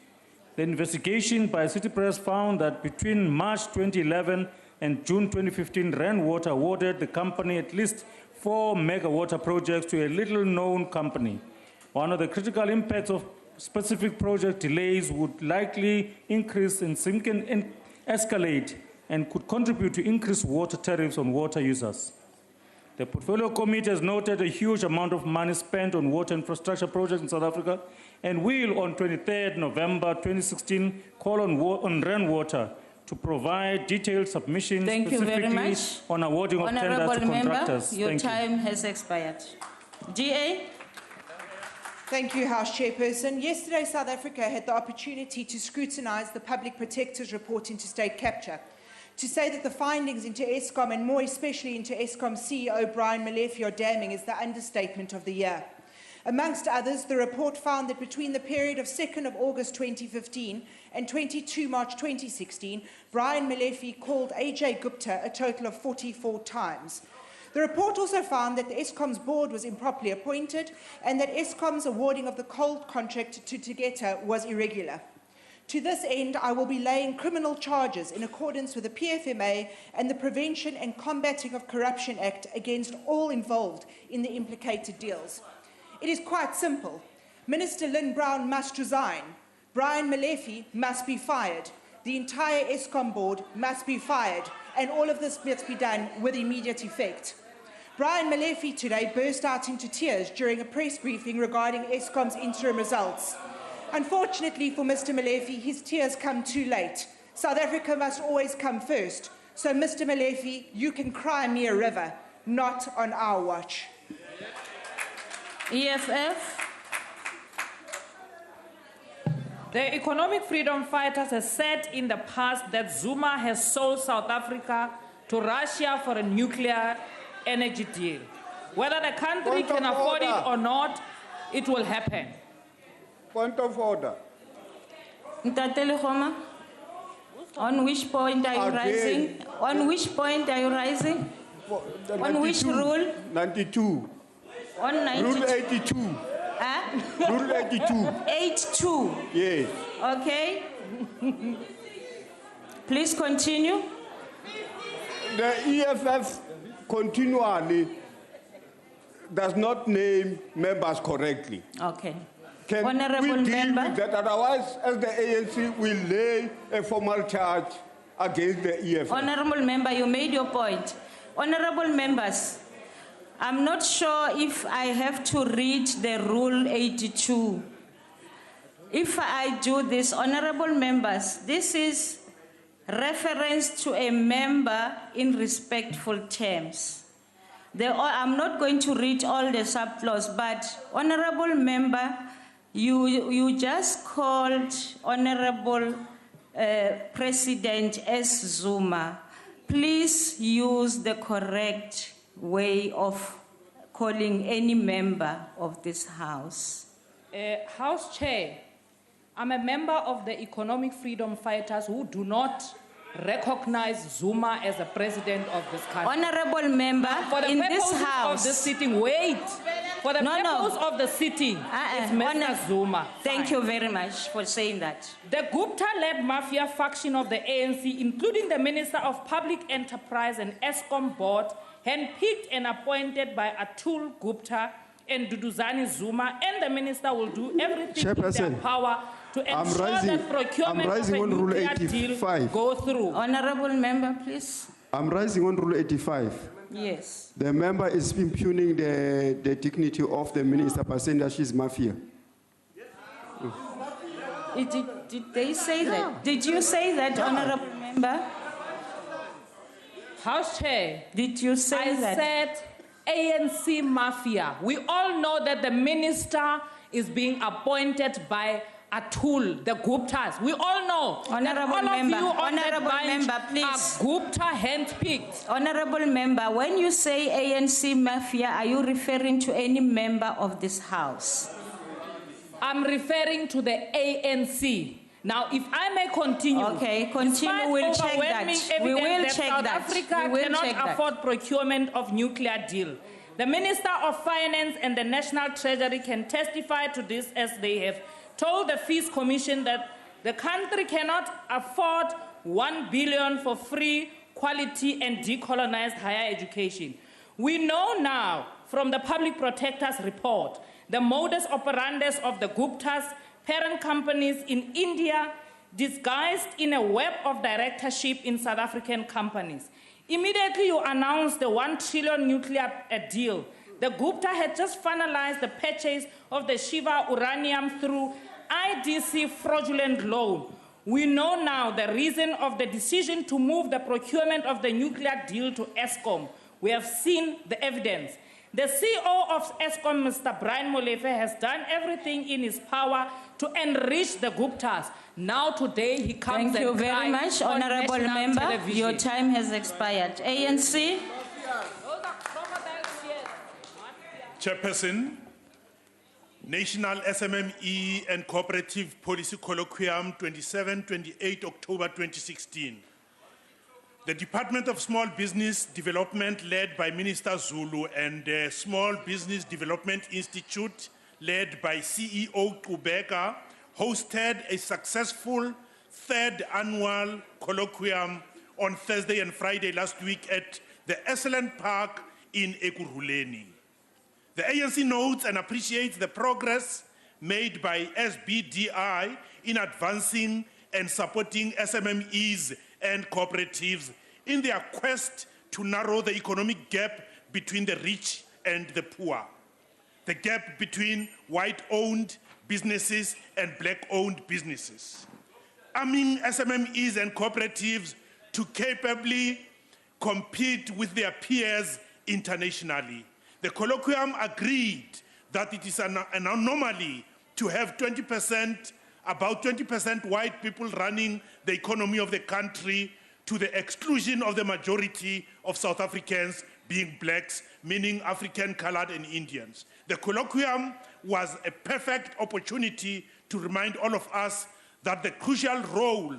Speaker 1: The investigation by City Press found that between March 2011 and June 2015, Rainwater awarded the company at least 4 mega water projects to a little-known company. One of the critical impacts of specific project delays would likely increase and escalate and could contribute to increased water tariffs on water users. The Portfolio Committee has noted a huge amount of money spent on water infrastructure projects in South Africa and will, on 23rd November 2016, call on Rainwater to provide detailed submissions specifically on awarding of tenders to contractors.
Speaker 20: Your time has expired. DA?
Speaker 3: Thank you, House Chairperson. Yesterday, South Africa had the opportunity to scrutinise the Public Protector's report into state capture. To say that the findings into Eskom, and more especially into Eskom CEO Brian Molefe, are damning is the understatement of the year. Amongst others, the report found that between the period of 2nd of August 2015 and 22 March 2016, Brian Molefe called AJ Gupta a total of 44 times. The report also found that the Eskom's board was improperly appointed and that Eskom's awarding of the coal contract to Tegeta was irregular. To this end, I will be laying criminal charges in accordance with the PFMA and the Prevention and Combating of Corruption Act against all involved in the implicated deals. It is quite simple. Minister Lynn Brown must resign. Brian Molefe must be fired. The entire Eskom board must be fired. And all of this must be done with immediate effect. Brian Molefe today burst out into tears during a press briefing regarding Eskom's interim results. Unfortunately for Mr. Molefe, his tears come too late. South Africa must always come first. So, Mr. Molefe, you can cry me a river, not on our watch.
Speaker 20: EFF.
Speaker 16: The economic freedom fighters have said in the past that Zuma has sold South Africa to Russia for a nuclear energy deal. Whether the country can afford it or not, it will happen.
Speaker 15: Point of order.
Speaker 20: Ntatele Khoma, on which point are you rising? On which point are you rising? On which rule?
Speaker 15: 92.
Speaker 20: On 92.
Speaker 15: Rule 82. Rule 82.
Speaker 20: 82.
Speaker 15: Yes.
Speaker 20: Okay. Please continue.
Speaker 15: The EFF continually does not name members correctly.
Speaker 20: Okay.
Speaker 15: Can
Speaker 20: Honourable
Speaker 15: we deal
Speaker 20: member.
Speaker 15: with that? Otherwise, as the ANC will lay a formal charge against the EFF.
Speaker 20: Honourable member, you made your point. Honourable members, I'm not sure if I have to read the Rule 82. If I do this, honourable members, this is reference to a member in respectful terms. I'm not going to read all the subclause, but honourable member, you just called Honourable President S. Zuma. Please use the correct way of calling any member of this House.
Speaker 16: House Chair, I'm a member of the economic freedom fighters who do not recognize Zuma as the president of this country.
Speaker 20: Honorable member,
Speaker 16: For the
Speaker 20: in this
Speaker 16: purposes
Speaker 20: house.
Speaker 16: of the sitting, wait. For the purpose of the sitting, it's Mr. Zuma.
Speaker 20: Thank you very much for saying that.
Speaker 16: The Gupta-led mafia faction of the ANC, including the Minister of Public Enterprise and ESCOM board, handpicked and appointed by Atul Gupta and Duduzane Zuma, and the minister will do everything in their
Speaker 15: Chairperson,
Speaker 16: power to ensure that procurement of a
Speaker 15: on Rule
Speaker 16: nuclear deal
Speaker 15: 85.
Speaker 16: go through.
Speaker 20: Honorable member, please.
Speaker 15: I'm rising on Rule 85.
Speaker 20: Yes.
Speaker 15: The member is impugning the dignity of the minister by saying that she's mafia.
Speaker 20: Did they say that? Did you say that, honorable member?
Speaker 16: House Chair,
Speaker 20: did you say
Speaker 16: I
Speaker 20: that?
Speaker 16: said ANC mafia. We all know that the minister is being appointed by Atul, the Guptas. We all know that
Speaker 20: Honorable
Speaker 16: all
Speaker 20: member,
Speaker 16: of you on that
Speaker 20: honorable
Speaker 16: bench
Speaker 20: member, please.
Speaker 16: are Gupta handpicked.
Speaker 20: Honorable member, when you say ANC mafia, are you referring to any member of this house?
Speaker 16: I'm referring to the ANC. Now, if I may continue.
Speaker 20: Okay, continue.
Speaker 16: Despite
Speaker 20: We'll check
Speaker 16: overwhelming
Speaker 20: that. We will
Speaker 16: evidence
Speaker 20: check
Speaker 16: South
Speaker 20: that.
Speaker 16: Africa
Speaker 20: We will
Speaker 16: cannot
Speaker 20: check that.
Speaker 16: afford procurement of nuclear deal. The Minister of Finance and the National Treasury can testify to this, as they have told the Fees Commission that the country cannot afford 1 billion for free, quality and decolonized higher education. We know now from the Public Protector's report the modus operandi of the Guptas, parent companies in India, disguised in a web of directorship in South African companies. Immediately you announced the 1 trillion nuclear deal. The Gupta had just finalized the purchase of the Shiva uranium through IDC fraudulent loan. We know now the reason of the decision to move the procurement of the nuclear deal to ESCOM. We have seen the evidence. The CEO of ESCOM, Mr. Brian Molefe, has done everything in his power to enrich the Guptas. Now today he comes
Speaker 20: Thank you
Speaker 16: and
Speaker 20: very
Speaker 16: cries
Speaker 20: much,
Speaker 16: on
Speaker 20: honorable
Speaker 16: national
Speaker 20: member.
Speaker 16: television.
Speaker 20: Your time has expired. ANC.
Speaker 5: Chairperson, National SMME and Cooperative Policy Colloquium, 27-28 October 2016. The Department of Small Business Development, led by Minister Zulu, and the Small Business Development Institute, led by CEO Kubeka, hosted a successful third annual colloquium on Thursday and Friday last week at the Excellent Park in Ekurhuleni. The ANC notes and appreciates the progress made by SBDI in advancing and supporting SMMEs and cooperatives in their quest to narrow the economic gap between the rich and the poor, the gap between white-owned businesses and black-owned businesses, arming SMMEs and cooperatives to capably compete with their peers internationally. The colloquium agreed that it is an anomaly to have about 20% white people running the economy of the country, to the exclusion of the majority of South Africans being blacks, meaning African, colored, and Indians. The colloquium was a perfect opportunity to remind all of us that the crucial role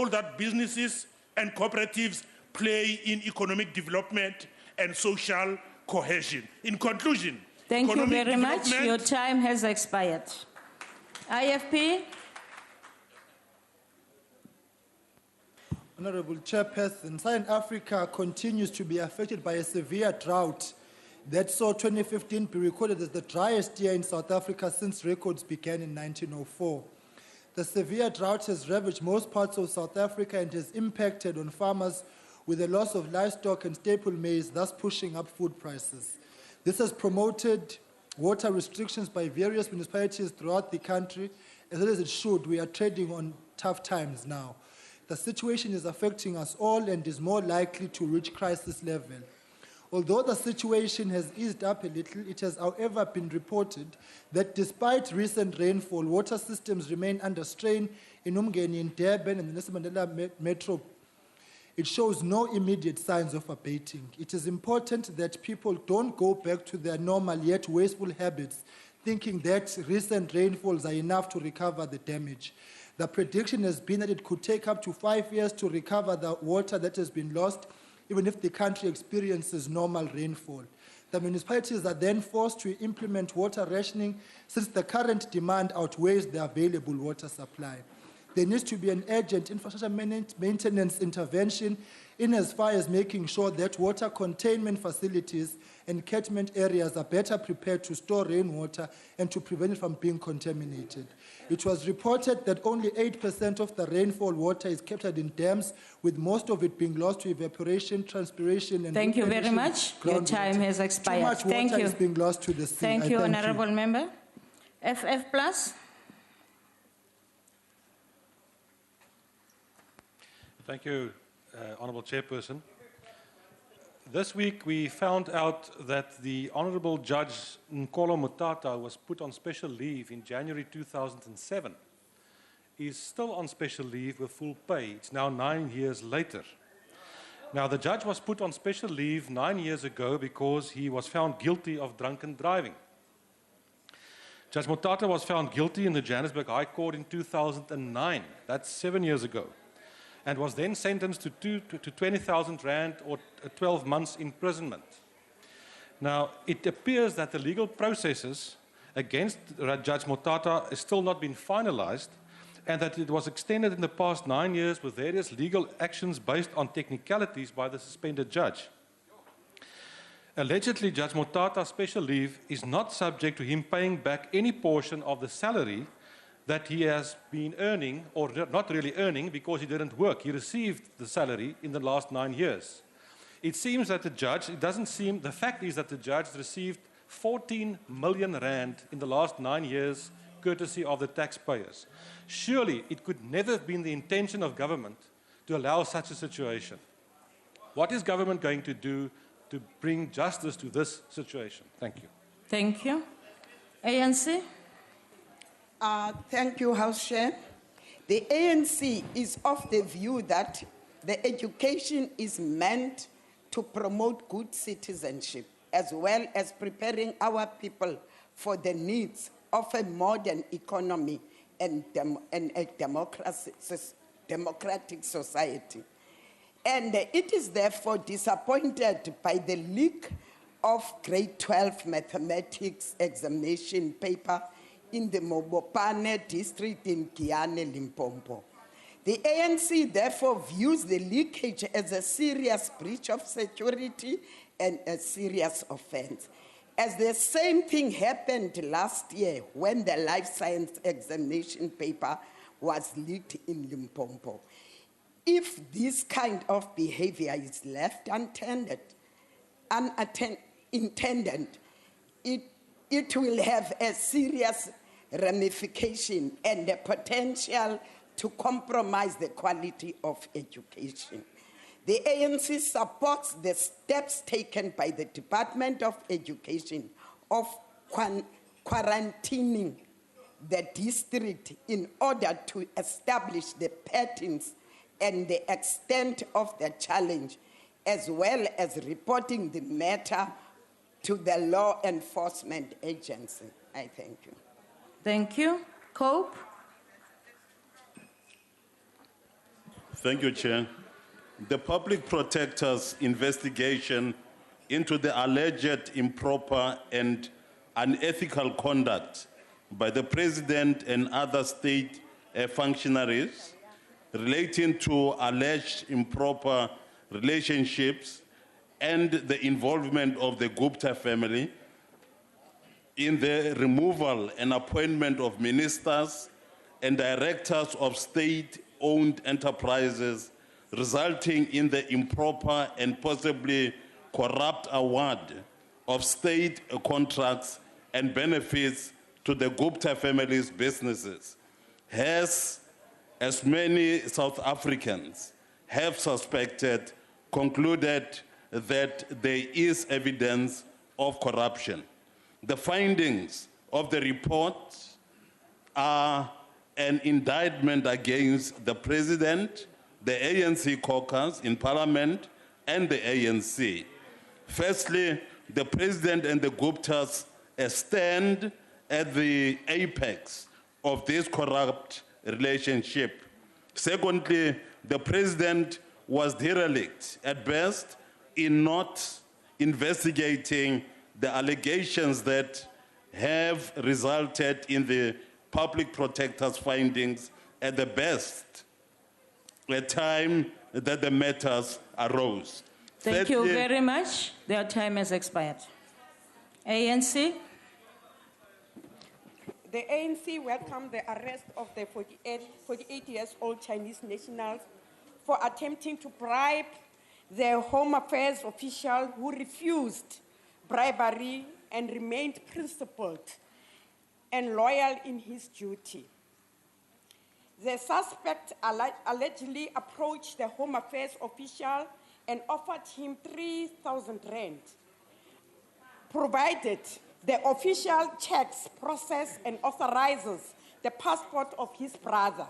Speaker 5: that businesses and cooperatives play in economic development and social cohesion. In conclusion,
Speaker 20: thank you very much. Your time has expired. IFP.
Speaker 13: Honorable Chairperson, Southern Africa continues to be affected by a severe drought that saw 2015 be recorded as the driest year in South Africa since records began in 1904. The severe drought has ravaged most parts of South Africa and has impacted on farmers with the loss of livestock and staple maize, thus pushing up food prices. This has promoted water restrictions by various municipalities throughout the country, as well as it should. We are treading on tough times now. The situation is affecting us all and is more likely to reach crisis level. Although the situation has eased up a little, it has, however, been reported that despite recent rainfall, water systems remain under strain in Umgeni, in Durban, and the Nelson Mandela Metro. It shows no immediate signs of abating. It is important that people don't go back to their normal yet wasteful habits, thinking that recent rainfalls are enough to recover the damage. The prediction has been that it could take up to 5 years to recover the water that has been lost, even if the country experiences normal rainfall. The municipalities are then forced to implement water rationing since the current demand outweighs the available water supply. There needs to be an urgent infrastructure maintenance intervention in as far as making sure that water containment facilities and catchment areas are better prepared to store rainwater and to prevent it from being contaminated. It was reported that only 8% of the rainfall water is captured in dams, with most of it being lost to evaporation, transpiration, and
Speaker 20: Thank you very much. Your time has expired.
Speaker 13: Too much water is being lost to the sea.
Speaker 20: Thank you, Honourable Member. FF Plus.
Speaker 8: Thank you, Honourable Chairperson. This week we found out that the Honourable Judge Nkolo Mutata was put on special leave in January 2007. He is still on special leave with full pay. It's now 9 years later. Now, the judge was put on special leave 9 years ago because he was found guilty of drunken driving. Judge Mutata was found guilty in the Johannesburg High Court in 2009. That's 7 years ago. And was then sentenced to 20,000 rand or 12 months imprisonment. Now, it appears that the legal processes against Judge Mutata has still not been finalized, and that it was extended in the past 9 years with various legal actions based on technicalities by the suspended judge. Allegedly, Judge Mutata's special leave is not subject to him paying back any portion of the salary that he has been earning, or not really earning, because he didn't work. He received the salary in the last 9 years. It seems that the judge, the fact is that the judge received 14 million rand in the last 9 years, courtesy of the taxpayers. Surely it could never have been the intention of government to allow such a situation. What is government going to do to bring justice to this situation? Thank you.
Speaker 20: Thank you. ANC?
Speaker 17: Thank you, House Chair. The ANC is of the view that the education is meant to promote good citizenship, as well as preparing our people for the needs of a modern economy and a democratic society. And it is therefore disappointed by the leak of grade 12 mathematics examination paper in the Mobopane district in Kiane, Limpopo. The ANC therefore views the leakage as a serious breach of security and a serious offense. As the same thing happened last year when the life science examination paper was leaked in Limpopo. If this kind of behavior is left unattended, it will have a serious ramification and the potential to compromise the quality of education. The ANC supports the steps taken by the Department of Education of quarantining the district in order to establish the patterns and the extent of the challenge, as well as reporting the matter to the law enforcement agency. I thank you.
Speaker 20: Thank you. Cope?
Speaker 23: Thank you, Chair. The Public Protector's investigation into the alleged improper and unethical conduct by the President and other state functionaries relating to alleged improper relationships and the involvement of the Gupta family in the removal and appointment of ministers and directors of state-owned enterprises, resulting in the improper and possibly corrupt award of state contracts and benefits to the Gupta family's businesses, has, as many South Africans have suspected, concluded that there is evidence of corruption. The findings of the report are an indictment against the President, the ANC caucus in Parliament, and the ANC. Firstly, the President and the Guptas stand at the apex of this corrupt relationship. Secondly, the president was derelict at best in not investigating the allegations that have resulted in the public protector's findings at the best, at the time that the matters arose.
Speaker 20: Thank you
Speaker 23: Thirdly,
Speaker 20: very much. Their time has expired. ANC.
Speaker 2: The ANC welcomed the arrest of the 48-year-old Chinese nationals for attempting to bribe the Home Affairs official who refused bribery and remained principled and loyal in his duty. The suspect allegedly approached the Home Affairs official and offered him 3,000 rand, provided the official checks, process, and authorizes the passport of his brother.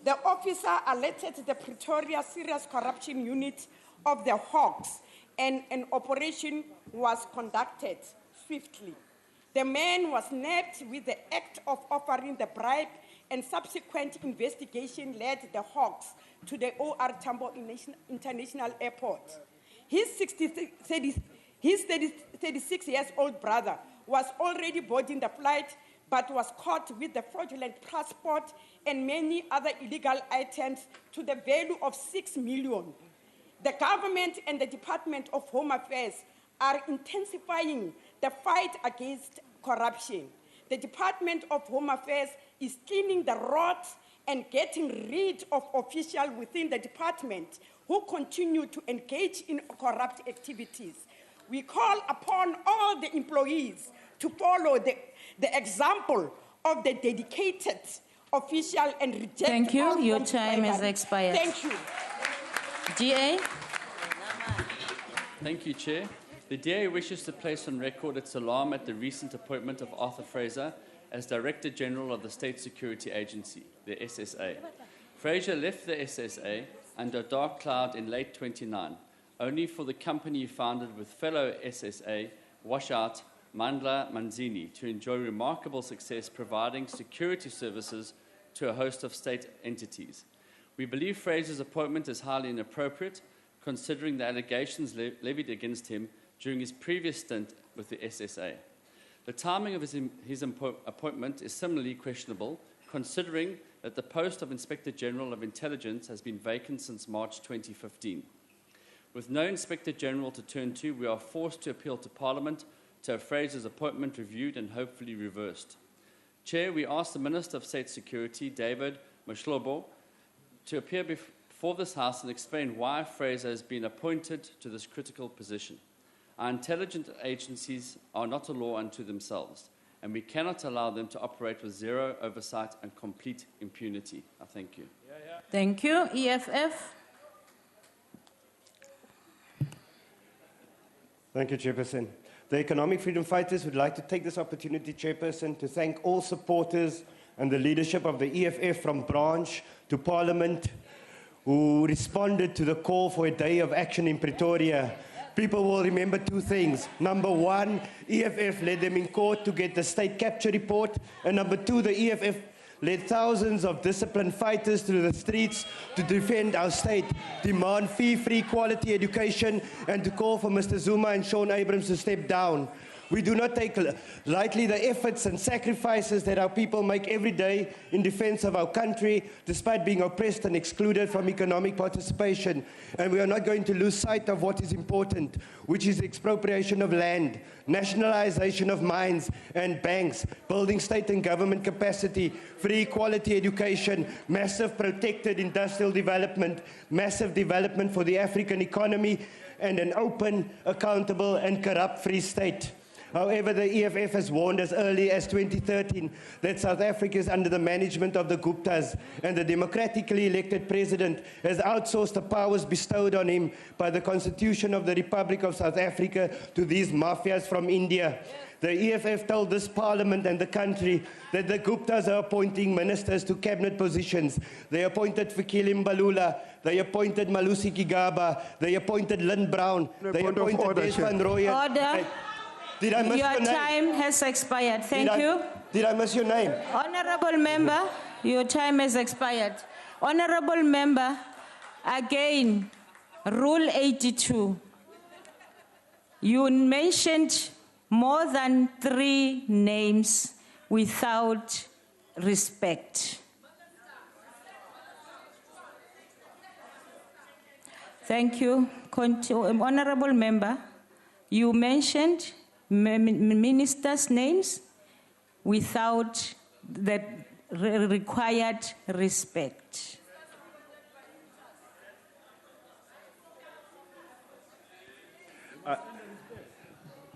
Speaker 2: The officer alerted the Pretoria Serious Corruption Unit of the Hawks, and an operation was conducted swiftly. The man was nabbed with the act of offering the bribe, and subsequent investigation led the Hawks to the OR Tambo International Airport. His 36-year-old brother was already boarding the flight, but was caught with the fraudulent passport and many other illegal items to the value of 6 million. The government and the Department of Home Affairs are intensifying the fight against corruption. The Department of Home Affairs is cleaning the rot and getting rid of officials within the department who continue to engage in corrupt activities. We call upon all the employees to follow the example of the dedicated official and reject
Speaker 20: Thank you.
Speaker 2: all
Speaker 20: Your
Speaker 2: forms of
Speaker 20: time has
Speaker 2: bribery.
Speaker 20: expired.
Speaker 2: Thank you.
Speaker 20: DA.
Speaker 14: Thank you, Chair. The DA wishes to place on record its alarm at the recent appointment of Arthur Fraser as Director General of the State Security Agency, the SSA. Fraser left the SSA under a dark cloud in late 2019, only for the company he founded with fellow SSA washout Mandla Manzini to enjoy remarkable success providing security services to a host of state entities. We believe Fraser's appointment is highly inappropriate, considering the allegations levied against him during his previous stint with the SSA. The timing of his appointment is similarly questionable, considering that the post of Inspector General of Intelligence has been vacant since March 2015. With no Inspector General to turn to, we are forced to appeal to Parliament to have Fraser's appointment reviewed and hopefully reversed. Chair, we ask the Minister of State Security, David Mashlobo, to appear before this House and explain why Fraser has been appointed to this critical position. Our intelligence agencies are not a law unto themselves, and we cannot allow them to operate with zero oversight and complete impunity. I thank you.
Speaker 20: Thank you. EFF.
Speaker 9: Thank you, Chairperson. The Economic Freedom Fighters would like to take this opportunity, Chairperson, to thank all supporters and the leadership of the EFF from branch to Parliament who responded to the call for a day of action in Pretoria. People will remember two things. Number one, EFF led them in court to get the state capture report. And number two, the EFF led thousands of disciplined fighters through the streets to defend our state, demand fee-free quality education, and to call for Mr. Zuma and Sean Abrams to step down. We do not take lightly the efforts and sacrifices that our people make every day in defense of our country, despite being oppressed and excluded from economic participation. And we are not going to lose sight of what is important, which is expropriation of land, nationalization of mines and banks, building state and government capacity, free quality education, massive protected industrial development, massive development for the African economy, and an open, accountable, and corrupt-free state. However, the EFF has warned as early as 2013 that South Africa is under the management of the Guptas, and the democratically elected president has outsourced the powers bestowed on him by the Constitution of the Republic of South Africa to these mafias from India. The EFF told this parliament and the country that the Guptas are appointing ministers to cabinet positions. They appointed Fikile Mbalula, they appointed Malusi Gigaba, they appointed Lynn Brown, they appointed Des van Rooyen.
Speaker 20: Order.
Speaker 9: Did I miss
Speaker 20: your
Speaker 9: your name?
Speaker 20: time has expired. Thank you.
Speaker 9: Did I miss your name?
Speaker 20: Honorable member. Your time has expired. Honorable Member, again, Rule 82. You mentioned more than 3 names without respect. Thank you. Honorable Member, you mentioned ministers' names without the required respect.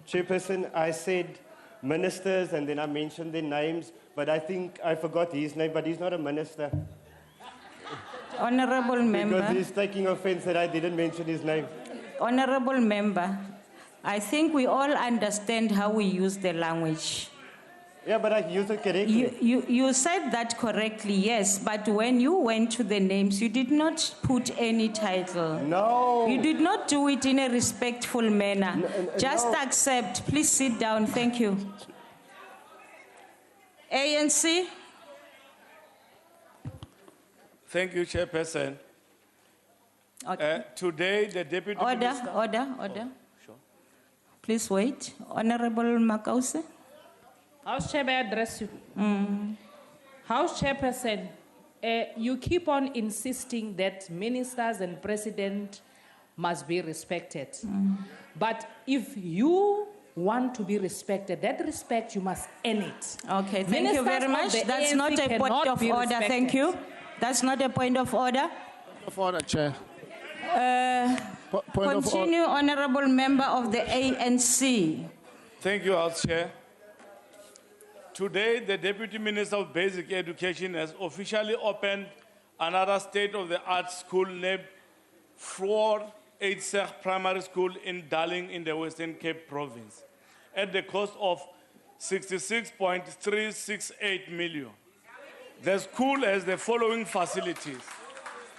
Speaker 9: Chairperson, I said ministers and then I mentioned their names, but I think I forgot his name, but he's not a minister.
Speaker 20: Honorable Member.
Speaker 9: Because he's taking offense that I didn't mention his name.
Speaker 20: Honorable Member, I think we all understand how we use the language.
Speaker 9: Yeah, but I used it correctly.
Speaker 20: You said that correctly, yes, but when you went to the names, you did not put any title.
Speaker 9: No.
Speaker 20: You did not do it in a respectful manner. Just accept. Please sit down. Thank you. ANC.
Speaker 4: Thank you, Chairperson.
Speaker 20: Okay.
Speaker 4: Today, the Deputy Minister...
Speaker 20: Order.
Speaker 4: Oh, sure.
Speaker 20: Please wait. Honorable Makause.
Speaker 16: House Chair, may I address you? House Chairperson, you keep on insisting that ministers and president must be respected. But if you want to be respected, that respect, you must earn it.
Speaker 20: Okay, thank you very much. That's not a point of order. Thank you. That's not a point of order.
Speaker 19: Point of order, Chair.
Speaker 20: Continue, Honorable Member of the ANC.
Speaker 4: Thank you, House Chair. Today, the Deputy Minister of Basic Education has officially opened another state-of-the-art school named 486 Primary School in Darling in the Western Cape Province at the cost of 66.368 million. The school has the following facilities: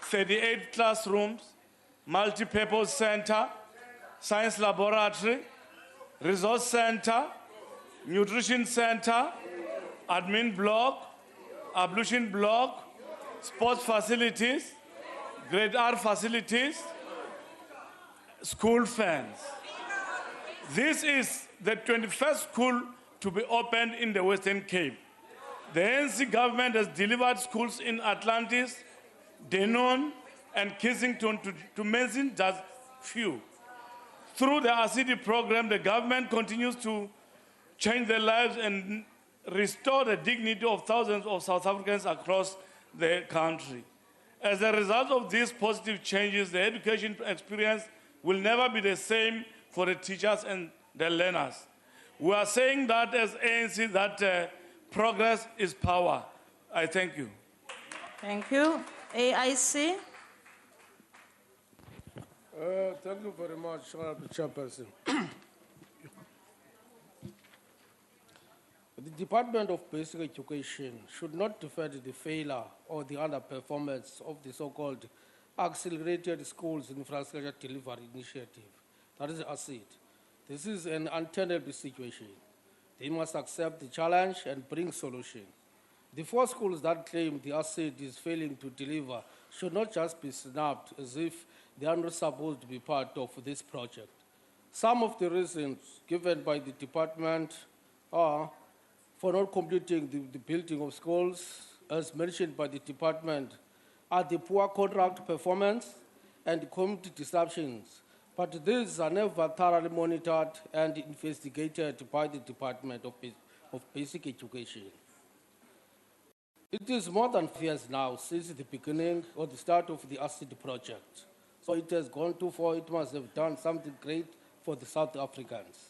Speaker 4: 38 classrooms, multi-purpose center, science laboratory, resource center, nutrition center, admin block, ablution block, sports facilities, grade R facilities, school fans. This is the 21st school to be opened in the Western Cape. The ANC government has delivered schools in Atlantis, Denon, and Kissington, to mention just few. Through the ACDP program, the government continues to change their lives and restore the dignity of thousands of South Africans across the country. As a result of these positive changes, the education experience will never be the same for the teachers and the learners. We are saying that as ANC, that progress is power. I thank you.
Speaker 20: Thank you. AIC.
Speaker 11: Thank you very much, Honorable Chairperson. The Department of Basic Education should not defend the failure or the underperformance of the so-called Accelerated Schools Infrastructure Delivery Initiative, that is ACID. This is an untenable situation. They must accept the challenge and bring solution. The 4 schools that claim the ACID is failing to deliver should not just be snubbed as if they are not supposed to be part of this project. Some of the reasons given by the department are for not completing the building of schools, as mentioned by the department, are the poor contract performance and community disruptions. But these are never thoroughly monitored and investigated by the Department of Basic Education. It is more than 5 years now since the beginning or the start of the ACID project. So it has gone too far. It must have done something great for the South Africans.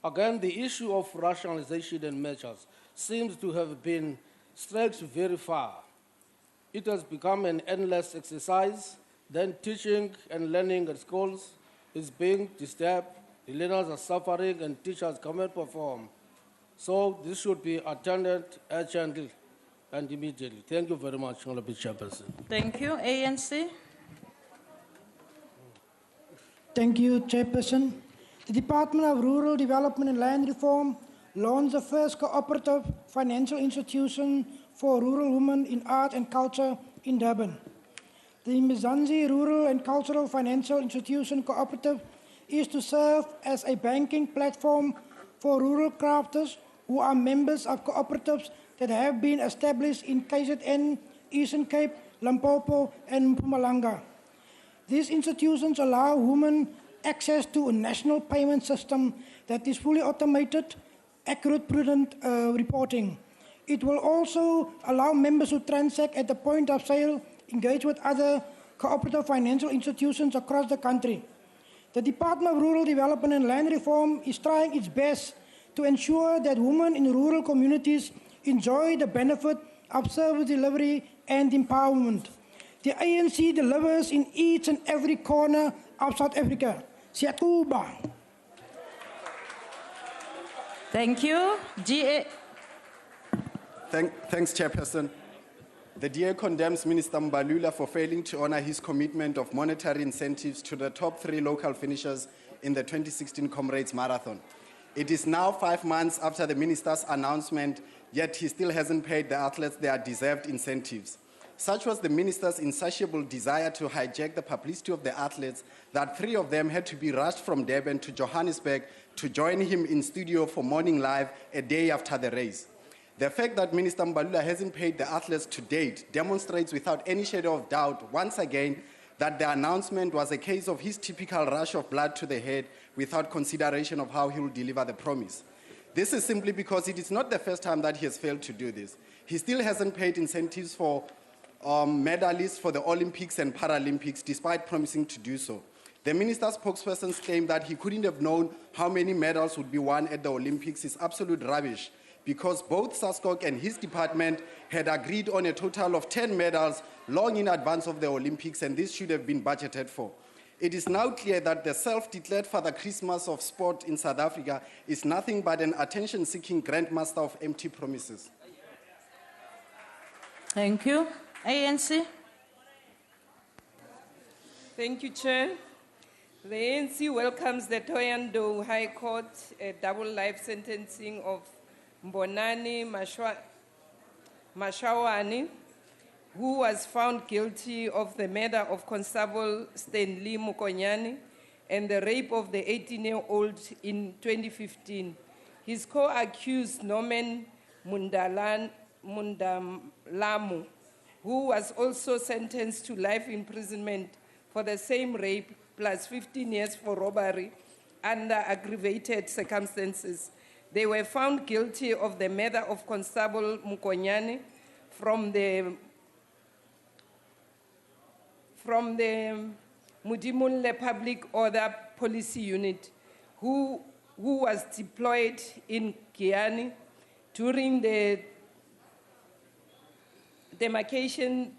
Speaker 11: Again, the issue of rationalization and measures seems to have been stretched very far. It has become an endless exercise. Then teaching and learning at schools is being disturbed. The learners are suffering and teachers cannot perform. So this should be attended urgently and immediately. Thank you very much, Honorable Chairperson.
Speaker 20: Thank you. ANC.
Speaker 22: Thank you, Chairperson. The Department of Rural Development and Land Reform
Speaker 7: launched the first cooperative financial institution for rural women in art and culture in Durban. The Mzansi Rural and Cultural Financial Institution Cooperative is to serve as a banking platform for rural crafters who are members of cooperatives that have been established in KZN, Eastern Cape, Limpopo, and Mpumalanga. These institutions allow women access to a national payment system that is fully automated, accurate, prudent reporting. It will also allow members who transact at the point of sale engage with other cooperative financial institutions across the country. The Department of Rural Development and Land Reform is trying its best to ensure that women in rural communities enjoy the benefit of service delivery and empowerment. The ANC delivers in each and every corner of South Africa. Siatuba.
Speaker 20: Thank you. GA.
Speaker 10: Thanks, Chairperson. The DA condemns Minister Mbalula for failing to honor his commitment of monetary incentives to the top 3 local finishers in the 2016 Comrades Marathon. It is now 5 months after the minister's announcement, yet he still hasn't paid the athletes their deserved incentives. Such was the minister's insatiable desire to hijack the publicity of the athletes that 3 of them had to be rushed from Durban to Johannesburg to join him in studio for Morning Live a day after the race. The fact that Minister Mbalula hasn't paid the athletes to date demonstrates without any shadow of doubt, once again, that the announcement was a case of his typical rush of blood to the head without consideration of how he will deliver the promise. This is simply because it is not the first time that he has failed to do this. He still hasn't paid incentives for medalists for the Olympics and Paralympics, despite promising to do so. The minister's spokesperson's claim that he couldn't have known how many medals would be won at the Olympics is absolute rubbish, because both SASCOC and his department had agreed on a total of 10 medals long in advance of the Olympics, and this should have been budgeted for. It is now clear that the self-declared Father Christmas of sport in South Africa is nothing but an attention-seeking grandmaster of empty promises.
Speaker 20: Thank you. ANC.
Speaker 22: Thank you, Chair. The ANC welcomes the Thohoyandou High Court double life sentencing of Mbonani Mashawani, who was found guilty of the murder of Constable Stanley Mukonyane and the rape of the 18-year-old in 2015. His co-accused Norman Mundalamu, who was also sentenced to life imprisonment for the same rape, plus 15 years for robbery under aggravated circumstances. They were found guilty of the murder of Constable Mukonyane from the Mudimule Public Order Policy Unit, who was deployed in Guyana during the demarcation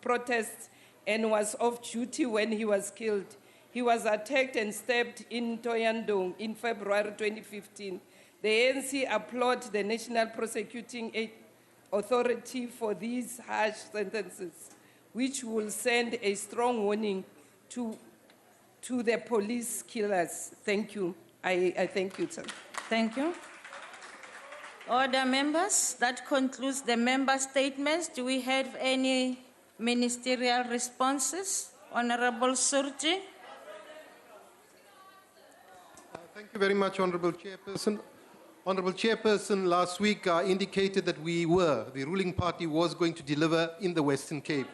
Speaker 22: protests and was off duty when he was killed. He was attacked and stabbed in Thohoyandou in February 2015. The ANC applauds the National Prosecuting Authority for these harsh sentences, which will send a strong warning to the police killers. Thank you. I thank you, sir.
Speaker 20: Thank you. Order, members. That concludes the member statements. Do we have any ministerial responses? Honorable Surji.
Speaker 24: Thank you very much, Honorable Chairperson. Honorable Chairperson, last week indicated that the ruling party was going to deliver in the Western Cape.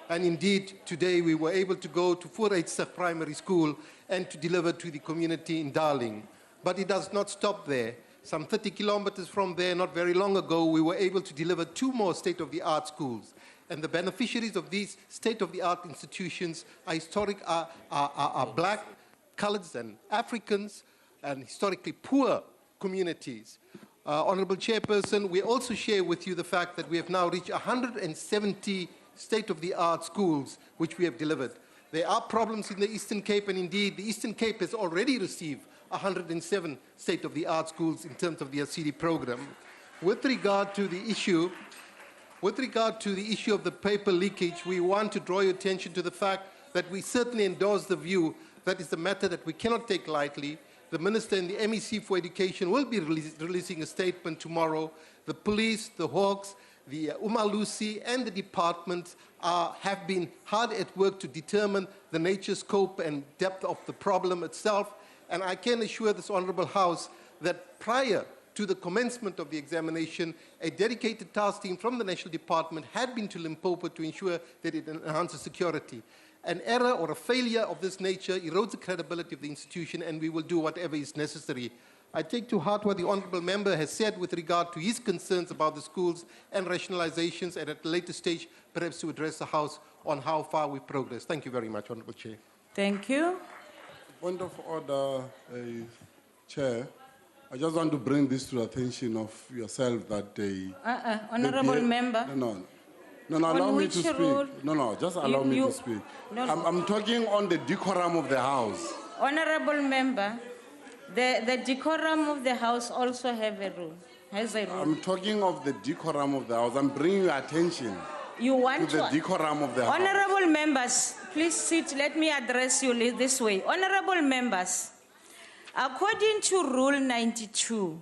Speaker 24: And indeed, today we were able to go to 4-8 primary school and to deliver to the community in Darling. But it does not stop there. Some 30 kilometers from there, not very long ago, we were able to deliver 2 more state-of-the-art schools. And the beneficiaries of these state-of-the-art institutions are black, coloreds, and Africans, and historically poor communities. Honorable Chairperson, we also share with you the fact that we have now reached 170 state-of-the-art schools which we have delivered. There are problems in the Eastern Cape, and indeed the Eastern Cape has already received 107 state-of-the-art schools in terms of the ACDP program. With regard to the issue of the paper leakage, we want to draw your attention to the fact that we certainly endorse the view that is a matter that we cannot take lightly. the Minister and the MEC for Education will be releasing a statement tomorrow. The police, the Hawks, the Umalusi and the department have been hard at work to determine the nature, scope and depth of the problem itself. And I can assure this Honourable House that prior to the commencement of the examination, a dedicated task team from the National Department had been to Limpopo to ensure that it enhances security. An error or a failure of this nature erodes the credibility of the institution, and we will do whatever is necessary. I take to heart what the Honourable Member has said with regard to his concerns about the schools and rationalizations, and at a later stage, perhaps to address the House on how far we progress. Thank you very much, Honourable Chair.
Speaker 16: Thank you.
Speaker 6: Point of order, Chair. I just want to bring this to the attention of yourself that
Speaker 16: Honourable Member.
Speaker 6: No, allow me to speak.
Speaker 16: rule?
Speaker 6: No, just allow me to speak. I'm talking on the decorum of the House.
Speaker 16: Honourable Member, the decorum of the House also has a rule.
Speaker 6: I'm talking of the decorum of the House. I'm bringing your attention to the decorum of the House.
Speaker 16: Honourable members, please sit. Let me address you this way. Honourable members, according to Rule 92,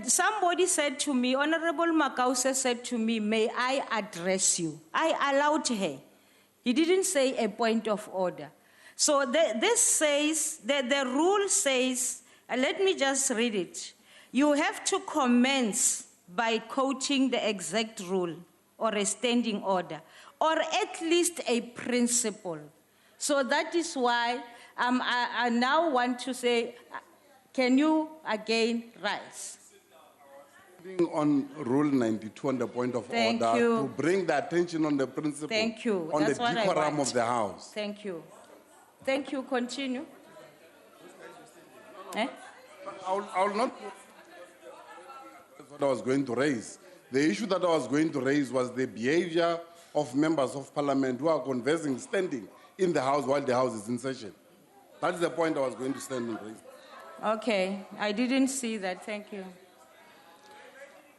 Speaker 16: somebody said to me, Honourable Makause said to me, may I address you? I allowed her. He didn't say a point of order. So this says, the rule says, let me just read it. You have to commence by quoting the exact rule or a standing order, or at least a principle. So that is why I now want to say, can you again rise?
Speaker 6: On Rule 92 on the point of
Speaker 16: Thank
Speaker 6: order
Speaker 16: you.
Speaker 6: to bring the attention on the principle.
Speaker 16: Thank you.
Speaker 6: On
Speaker 16: That's
Speaker 6: the
Speaker 16: what I
Speaker 6: decorum
Speaker 16: want.
Speaker 6: of the House.
Speaker 16: Thank you. Thank you. Continue.
Speaker 6: I will not. That's what I was going to raise. The issue that I was going to raise was the behavior of members of parliament who are conversing standing in the House while the House is in session. That is the point I was going to stand and raise.
Speaker 16: Okay. I didn't see that. Thank you.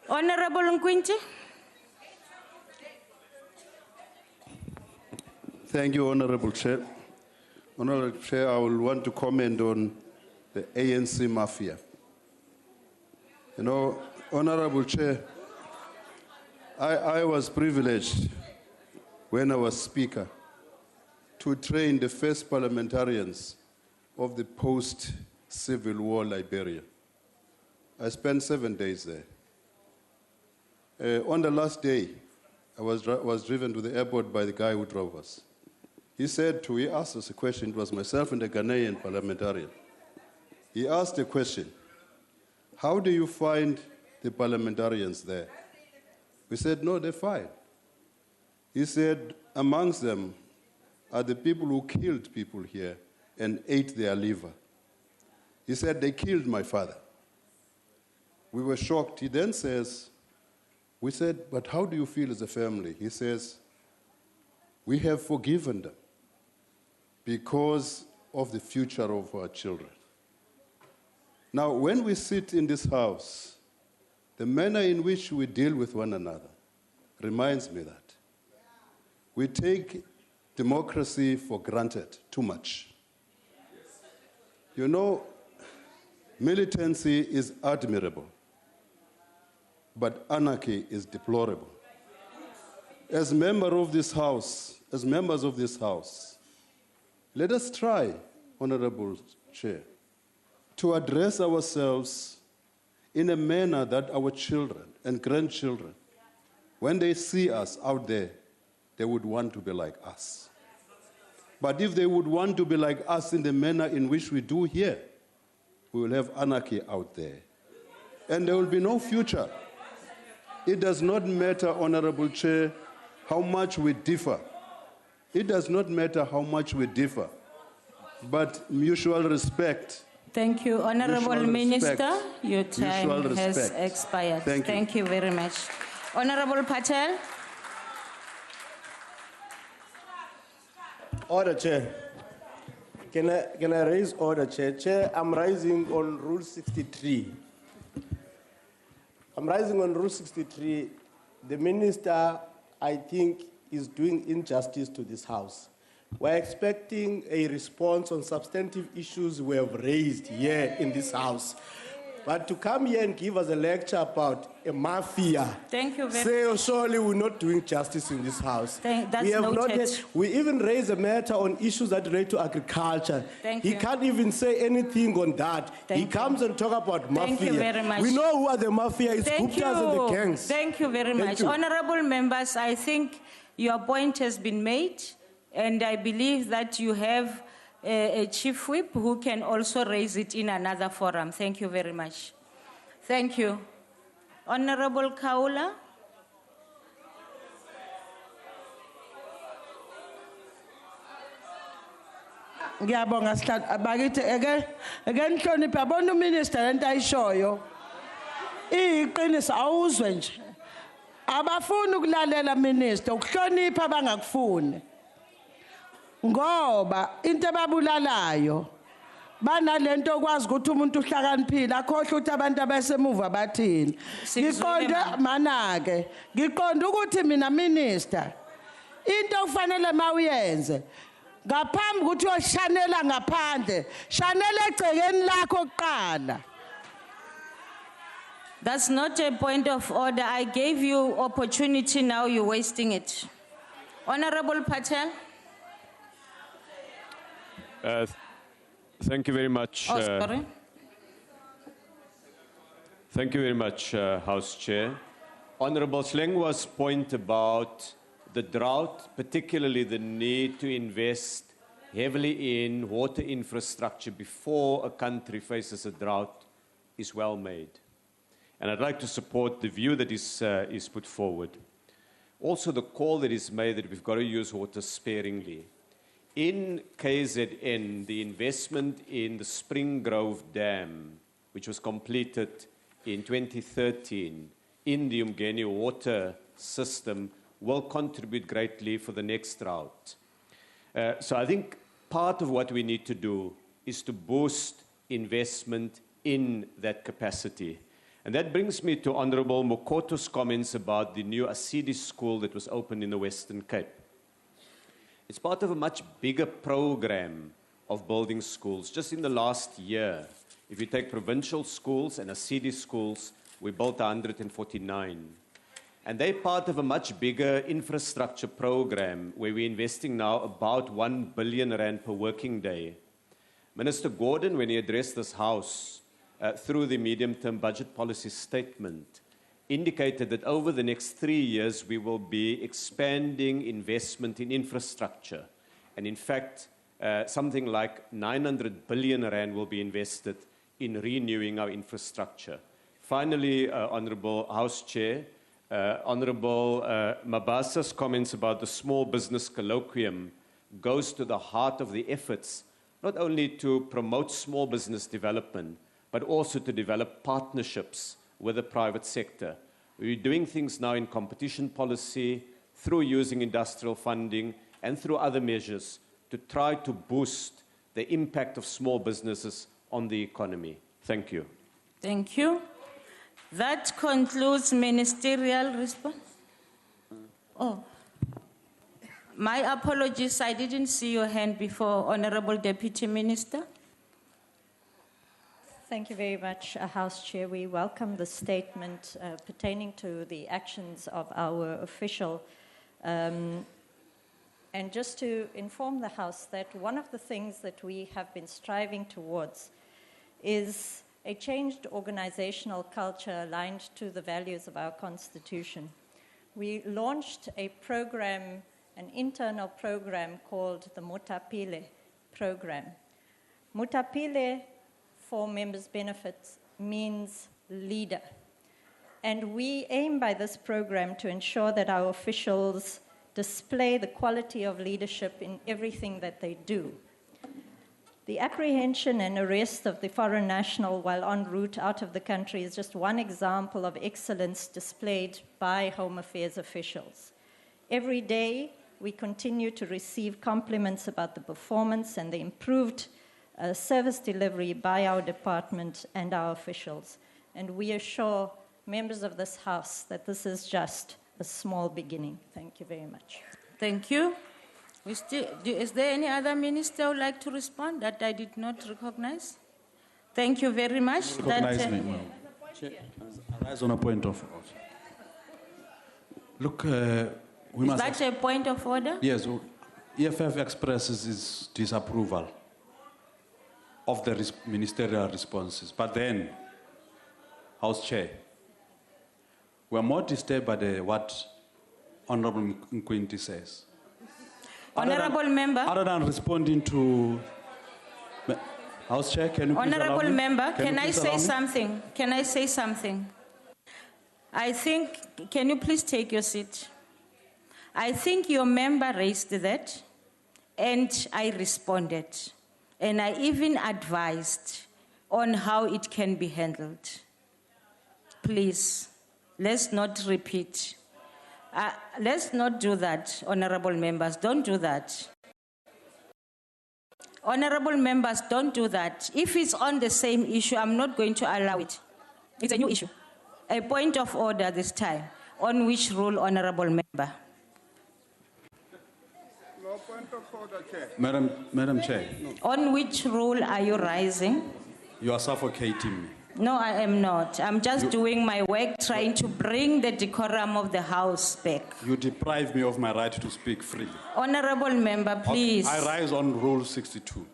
Speaker 16: Honorable Nkwinti.
Speaker 12: Thank you, Honorable Chair. Honorable Chair, I will want to comment on the ANC mafia. Honorable Chair, I was privileged when I was Speaker to train the first parliamentarians of the post-Civil War Liberia. I spent 7 days there. On the last day, I was driven to the airport by the guy who drove us. He asked us a question. It was myself and a Ghanaian parliamentarian. He asked a question, how do you find the parliamentarians there? We said, no, they're fine. He said, amongst them are the people who killed people here and ate their liver. He said, they killed my father. We were shocked. He then says, we said, but how do you feel as a family? He says, we have forgiven them because of the future of our children. Now, when we sit in this house, the manner in which we deal with one another reminds me that we take democracy for granted too much. Militancy is admirable, but anarchy is deplorable. As members of this House, let us try, Honorable Chair, to address ourselves in a manner that our children and grandchildren, when they see us out there, they would want to be like us. But if they would want to be like us in the manner in which we do here, we will have anarchy out there. And there will be no future. It does not matter, Honorable Chair, how much we differ. It does not matter how much we differ, but mutual respect.
Speaker 16: Thank you, Honorable Minister.
Speaker 12: Respect.
Speaker 16: Your time has expired. Thank you very much. Honorable Patel.
Speaker 18: Order, Chair. Can I raise order, Chair? Chair, I'm rising on Rule 63. I'm rising on Rule 63. The Minister, I think, is doing injustice to this House We're expecting a response on substantive issues we have raised here in this house. But to come here and give us a lecture about a mafia,
Speaker 20: Thank you very
Speaker 18: say surely we're not doing justice in this house.
Speaker 20: That's
Speaker 18: we have not
Speaker 20: noted.
Speaker 18: had, we even raised a matter on issues that relate to agriculture.
Speaker 20: Thank
Speaker 18: he
Speaker 20: you.
Speaker 18: can't even say anything on that. He comes and talk about mafia.
Speaker 20: Thank you very much.
Speaker 18: We know who are the mafia. It's
Speaker 20: Thank
Speaker 18: Guptas and the gangs.
Speaker 20: Thank you very
Speaker 18: Thank
Speaker 20: much.
Speaker 18: you.
Speaker 20: Honorable members, I think your point has been made, and I believe that you have a chief whip who can also raise it in another forum. Thank you very much. Thank you. Honorable Kaula.
Speaker 1: Ngiyabonga bakithi eke nihloniphe yabona uminister lento ayishoyo iqiniso awuzwe nje abafuni ukulalela minister ukuhlonipha abangakufuni ngoba into ababulalayo banalento okwazi ukuthi umuntu uhlakaniphile akhohle ukuthi abantu abasemuva bathini ngiqonde manake ngiqonde ukuthi mina minister into okufanele mawuyenze ngaphambi ukuthi uyoshanela ngaphandle shanela egcekeni lakho kuqala.
Speaker 20: That's not a point of order. I gave you opportunity, now you're wasting it. Honorable Patel.
Speaker 3: Thank you very much.
Speaker 20: Oh, sorry.
Speaker 3: Thank you very much, House Chair. Honorable Slengwa's point about the drought, particularly the need to invest heavily in water infrastructure before a country faces a drought, is well made. And I'd like to support the view that is put forward. Also, the call that is made that we've got to use water sparingly. In KZN, the investment in the Spring Grove Dam, which was completed in 2013, in the Umgeni water system, will contribute greatly for the next drought. So I think part of what we need to do is to boost investment in that capacity. And that brings me to Honorable Mokoto's comments about the new ACDP school that was opened in the Western Cape. It's part of a much bigger program of building schools. Just in the last year, if you take provincial schools and ACDP schools, we built 149. And they're part of a much bigger infrastructure program where we're investing now about 1 billion rand per working day. Minister Gordon, when he addressed this House through the medium-term budget policy statement, indicated that over the next 3 years we will be expanding investment in infrastructure. And in fact, something like 900 billion rand will be invested in renewing our infrastructure. Finally, Honourable House Chair, Honourable Mabasa's comments about the small business colloquium goes to the heart of the efforts, not only to promote small business development, but also to develop partnerships with the private sector. We're doing things now in competition policy, through using industrial funding, and through other measures to try to boost the impact of small businesses on the economy. Thank you.
Speaker 20: Thank you. That concludes ministerial response. Oh, my apologies, I didn't see your hand before, Honorable Deputy Minister.
Speaker 15: Thank you very much, House Chair. We welcome the statement pertaining to the actions of our official. And just to inform the House that one of the things that we have been striving towards is a changed organizational culture aligned to the values of our Constitution. We launched a program, an internal program called the Mutapile program. Mutapile, for members' benefits, means leader. And we aim by this program to ensure that our officials display the quality of leadership in everything that they do. The apprehension and arrest of the foreign national while en route out of the country is just one example of excellence displayed by Home Affairs officials. Every day, we continue to receive compliments about the performance and the improved service delivery by our department and our officials. And we assure members of this House that this is just a small beginning. Thank you very much.
Speaker 20: Thank you. Is there any other minister who would like to respond that I did not recognize? Thank you very much.
Speaker 5: Recognize me, ma'am. I rise on a point of order. Look, we
Speaker 20: Is
Speaker 5: must...
Speaker 20: that a point of order?
Speaker 5: Yes, EFF expresses its disapproval of the ministerial responses. But then, House Chair, we are more disturbed by what Honorable Nkwinti says.
Speaker 20: Honorable member.
Speaker 5: Other than responding to... House Chair, can you please allow
Speaker 20: Honorable
Speaker 5: me?
Speaker 20: member, can I
Speaker 5: you please
Speaker 20: say
Speaker 5: allow me?
Speaker 20: something? Can I say something? I think, can you please take your seat? I think your member raised that, and I responded. And I even advised on how it can be handled. Please, let's not repeat. Let's not do that, honorable members. Don't do that. Honorable members, don't do that. If it's on the same issue, I'm not going to allow it. It's a new issue. A point of order this time. On which rule, honorable member?
Speaker 8: No point of order, Chair.
Speaker 5: Madam Chair,
Speaker 20: On which rule are you rising?
Speaker 5: you are suffocating me.
Speaker 20: No, I am not. I'm just doing my work, trying to bring the decorum of the House back.
Speaker 5: You deprive me of my right to speak freely.
Speaker 20: Honorable member, please.
Speaker 5: I rise on Rule 62.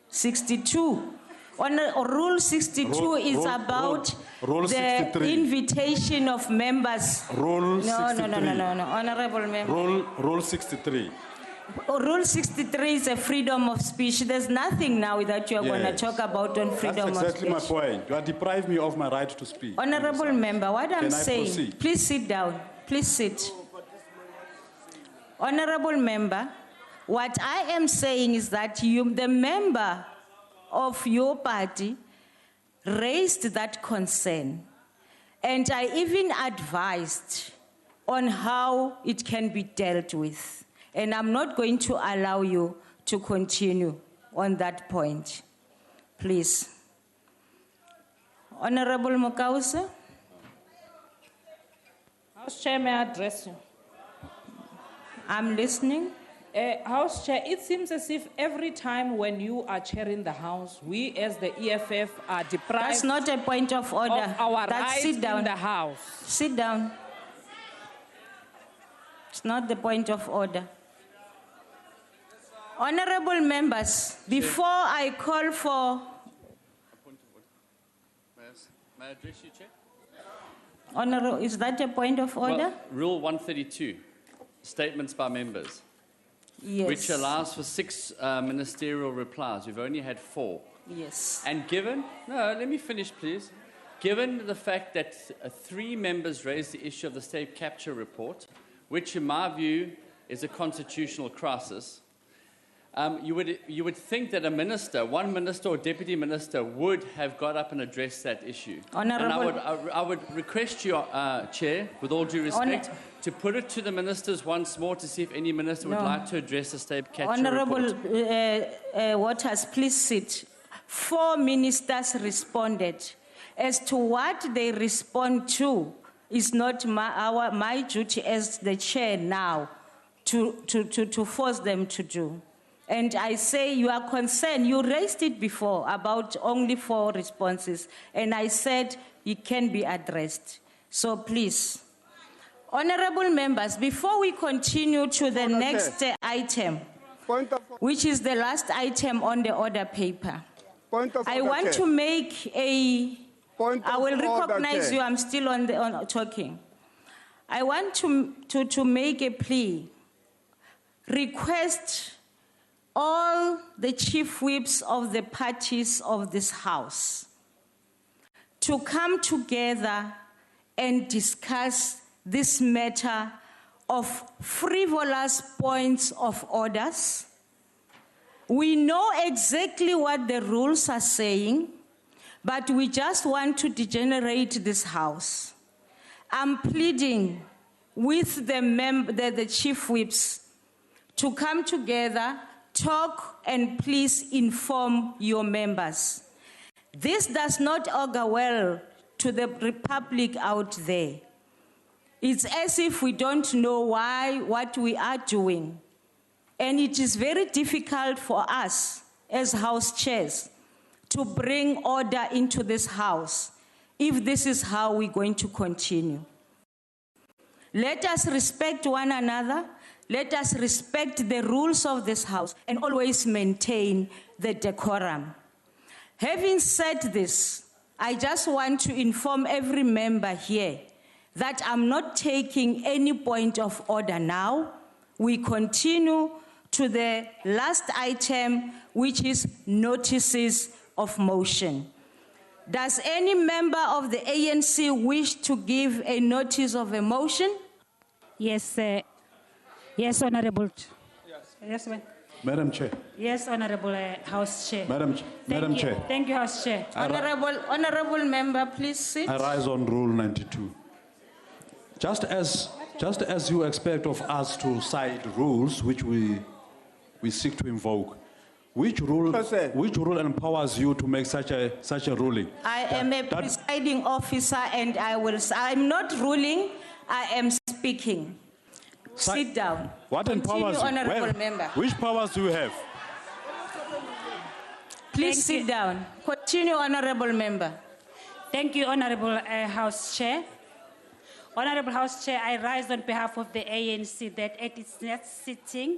Speaker 20: 62. Rule 62 is about
Speaker 5: Rule
Speaker 20: the
Speaker 5: 63.
Speaker 20: invitation of members.
Speaker 5: Rule
Speaker 20: No,
Speaker 5: 63.
Speaker 20: no. Honorable member.
Speaker 5: Rule 63.
Speaker 20: Rule 63 is a freedom of speech. There's nothing now that you're going to
Speaker 5: Yes.
Speaker 20: talk about on freedom
Speaker 5: That's exactly
Speaker 20: of
Speaker 5: my
Speaker 20: speech.
Speaker 5: point. You are depriving me of my right to speak.
Speaker 20: Honorable member, what I'm
Speaker 5: Can I
Speaker 20: saying,
Speaker 5: proceed?
Speaker 20: please sit down. Please sit. Honorable member, what I am saying is that you, the member of your party, raised that concern. And I even advised on how it can be dealt with. And I'm not going to allow you to continue on that point. Please. Honorable Mokause.
Speaker 16: House Chair, may I address you?
Speaker 20: I'm listening.
Speaker 16: House Chair, it seems as if every time when you are chairing the House, we as the EFF are deprived.
Speaker 20: That's not a point of order.
Speaker 16: Of our
Speaker 20: That's
Speaker 16: rights
Speaker 20: sit down.
Speaker 16: in the House.
Speaker 20: Sit down. It's not the point of order. Honorable members, before I call for...
Speaker 14: May I address you, Chair?
Speaker 20: Honorable, is that a point of order?
Speaker 14: Well, Rule 132, statements by members,
Speaker 20: Yes.
Speaker 14: which allows for 6 ministerial replies. We've only had 4.
Speaker 20: Yes.
Speaker 14: And given, no, let me finish, please. Given the fact that 3 members raised the issue of the state capture report, which in my view is a constitutional crisis, you would think that a minister, one minister or deputy minister, would have got up and addressed that issue.
Speaker 20: Honourable-
Speaker 14: And I would request you, Chair, with all due respect, to put it to the ministers once more to see if any minister would
Speaker 20: No.
Speaker 14: like to address the state capture
Speaker 20: Honorable
Speaker 14: report.
Speaker 20: Waters, please sit. 4 ministers responded. As to what they respond to is not my duty as the chair now to force them to do. And I say you are concerned, you raised it before about only 4 responses, and I said it can be addressed. So please. Honorable members, before we continue to the next item, which is the last item on the order paper, I want to make a... I will recognize you, I'm still on talking. I want to make a plea, request all the chief whips of the parties of this House to come together and discuss this matter of frivolous points of orders. We know exactly what the rules are saying, but we just want to degenerate this House. I'm pleading with the chief whips to come together, talk, and please inform your members. This does not augur well to the Republic out there. It's as if we don't know what we are doing. And it is very difficult for us as house chairs to bring order into this house if this is how we're going to continue. Let us respect one another. Let us respect the rules of this house and always maintain the decorum. Having said this, I just want to inform every member here that I'm not taking any point of order now. We continue to the last item, which is notices of motion. Does any member of the ANC wish to give a notice of a motion?
Speaker 13: Yes, yes, Honorable. Yes, ma'am.
Speaker 5: Madam Chair.
Speaker 13: Yes, Honorable House Chair.
Speaker 5: Madam Chair.
Speaker 13: Thank you, House Chair.
Speaker 20: Honorable member, please sit.
Speaker 5: I rise on Rule 92. Just as you expect of us to cite rules which we seek to invoke, which rule empowers you to make such a ruling?
Speaker 20: I am a presiding officer and I'm not ruling, I am speaking. Sit down.
Speaker 5: What empowers you?
Speaker 20: Honorable member.
Speaker 5: Which powers do you have?
Speaker 20: Please sit down. Continue, honorable member.
Speaker 13: Thank you, Honorable House Chair. Honorable House Chair, I rise on behalf of the ANC that at its next sitting,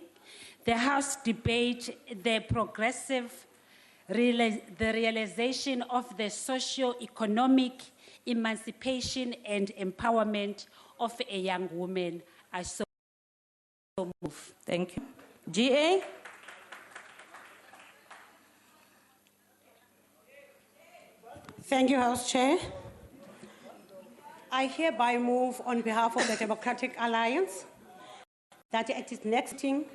Speaker 13: the House debate the realization of the socio-economic emancipation and empowerment of a young woman. I so move.
Speaker 20: Thank you. GA?
Speaker 17: Thank you, House Chair. I hereby move on behalf of the Democratic Alliance that at its next meeting,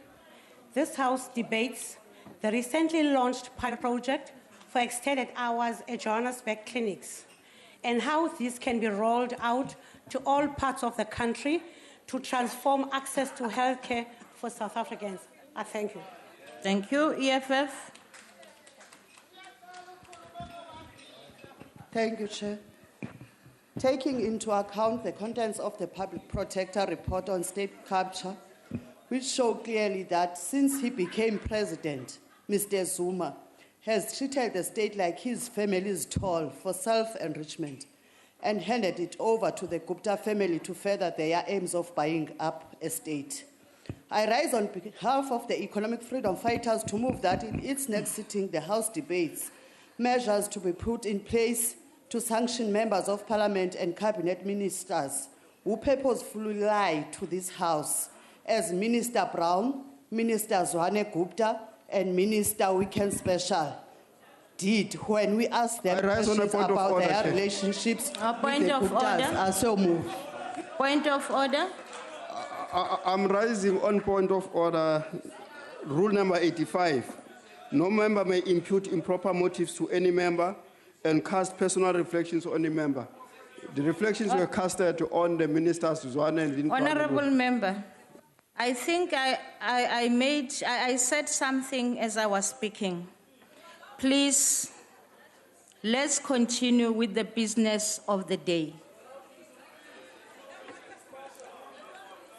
Speaker 17: this House debates the recently launched pilot project for extended hours at Johannesburg clinics and how this can be rolled out to all parts of the country to transform access to healthcare for South Africans. I thank you.
Speaker 20: Thank you. EFF.
Speaker 21: Thank you, Chair. Taking into account the contents of the Public Protector report on state capture, which show clearly that since he became president, Mr. Zuma has treated the state like his family's toll for self-enrichment and handed it over to the Gupta family to further their aims of buying up a state. I rise on behalf of the economic freedom fighters to move that in its next sitting, the House debates measures to be put in place to sanction members of parliament and cabinet ministers who purposefully lie to this House, as Minister Brown, Minister Zwane Gupta, and Minister Weekend Special did when we asked them questions about their relationships with the Guptas. I so move.
Speaker 20: Point of order.
Speaker 23: I'm rising on point of order, rule number 85. No member may impute improper motives to any member and cast personal reflections on any member. The reflections were casted on the ministers Zwane and Lin.
Speaker 20: Honorable member, I think I said something as I was speaking. Please, let's continue with the business of the day.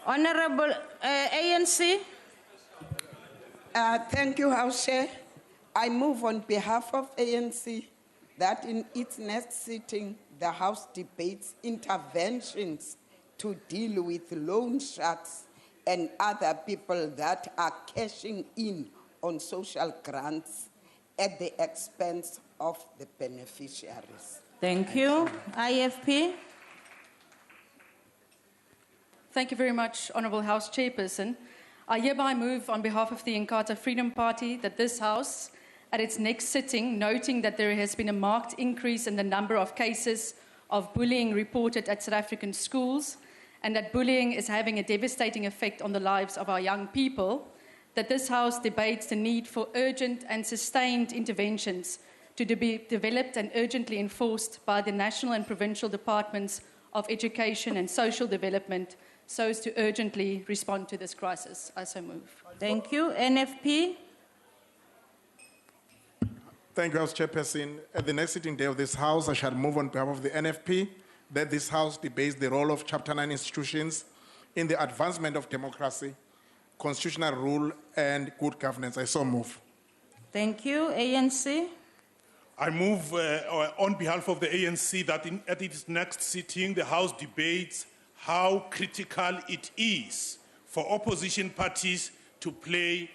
Speaker 20: Honorable ANC.
Speaker 2: Thank you, House Chair. I move on behalf of ANC that in its next sitting, the House debates interventions to deal with loan sharks and other people that are cashing in on social grants at the expense of the beneficiaries.
Speaker 20: Thank you. IFP.
Speaker 25: Thank you very much, Honourable House Chairperson. I hereby move on behalf of the Inkatha Freedom Party that this House, at its next sitting, noting that there has been a marked increase in the number of cases of bullying reported at South African schools, and that bullying is having a devastating effect on the lives of our young people, that this House debates the need for urgent and sustained interventions to be developed and urgently enforced by the national and provincial departments of education and social development so as to urgently respond to this crisis. I so move.
Speaker 20: Thank you. NFP.
Speaker 19: Thank you, House Chairperson. At the next sitting day of this House, I shall move on behalf of the NFP that this House debates the role of Chapter 9 institutions in the advancement of democracy, constitutional rule and good governance. I so move.
Speaker 20: Thank you. ANC.
Speaker 4: I move on behalf of the ANC that at its next sitting, the House debates how critical it is for opposition parties to play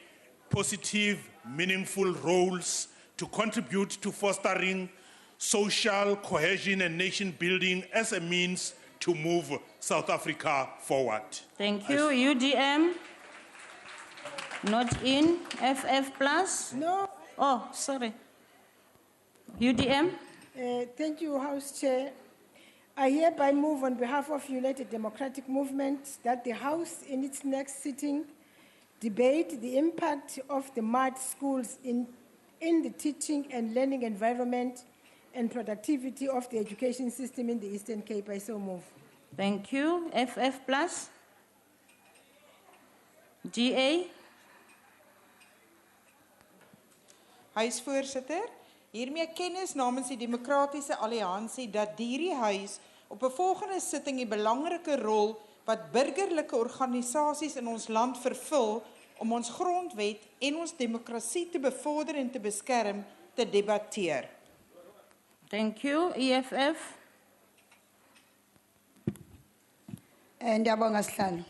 Speaker 4: positive, meaningful roles to contribute to fostering social cohesion and nation building as a means to move South Africa forward.
Speaker 20: Thank you. UDM. Not in. FF plus.
Speaker 7: No.
Speaker 20: Oh, sorry. UDM.
Speaker 7: Thank you, House Chair. I hereby move on behalf of United Democratic Movement that the House in its next sitting debate the impact of the mud schools in the teaching and learning environment and productivity of the education system in the Eastern Cape. I so move.
Speaker 20: Thank you. FF plus. GA.
Speaker 9: Huisvoorsitter, hiermee kennis namens die Demokratiese Alliansie dat hierdie huis op 'n volgende sitting 'n belangrike rol wat burgerlike organisasies in ons land vervul om ons grondwet en ons demokrasie te bevorder en te beskerm te debatteer.
Speaker 20: Thank you. EFF.
Speaker 10: Ndiyabonga sihlalo.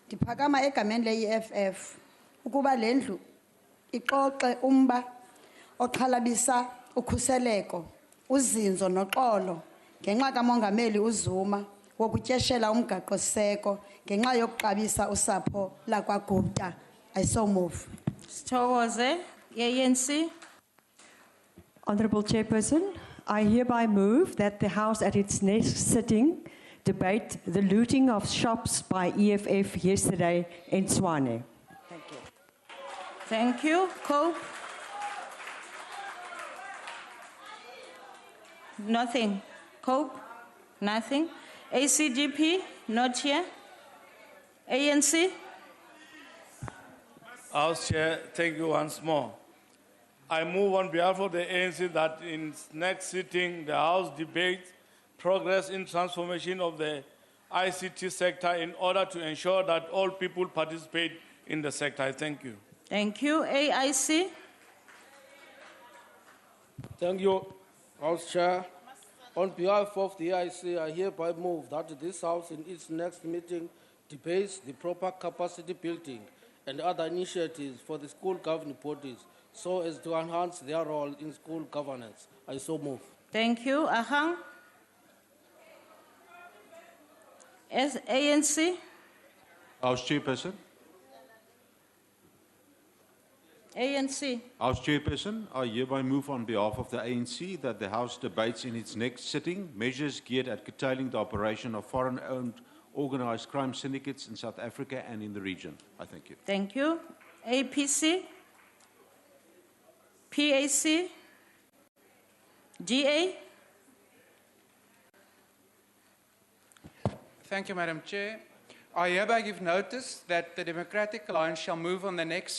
Speaker 10: Ndiphakama egameni le-EFF ukuba lendlu ixoxe umba oxhalabisa ukhuseleko, uzinzo noxolo ngenxa kaMongameli uZuma wokutyeshela umgaqo-siseko ngenxa yokuxabisa usapho lakwaGupta. I so move.
Speaker 20: Sithokoze. ANC.
Speaker 11: Honourable Chairperson, I hereby move that the House at its next sitting debate the looting of shops by EFF yesterday in Tshwane.
Speaker 20: Thank you. Thank you. Cope. Nothing. Cope. Nothing. ACDP. Not here. ANC.
Speaker 26: House Chair, thank you once more. I move on behalf of the ANC that in its next sitting, the House debates progress in transformation of the ICT sector in order to ensure that all people participate in the sector. I thank you.
Speaker 20: Thank you. AIC.
Speaker 27: Thank you, House Chair. On behalf of the AIC, I hereby move that this House in its next meeting debates the proper capacity building and other initiatives for the school governing bodies so as to enhance their role in school governance. I so move.
Speaker 20: Thank you. Ahang. As ANC.
Speaker 5: House Chairperson.
Speaker 20: ANC.
Speaker 5: House Chairperson, I hereby move on behalf of the ANC that the House debates in its next sitting measures geared at curtailing the operation of foreign-owned organised crime syndicates in South Africa and in the region. I thank you.
Speaker 20: Thank you. APC. PAC. GA.
Speaker 28: Thank you, Madam Chair. I hereby give notice that the Democratic Alliance shall move on the next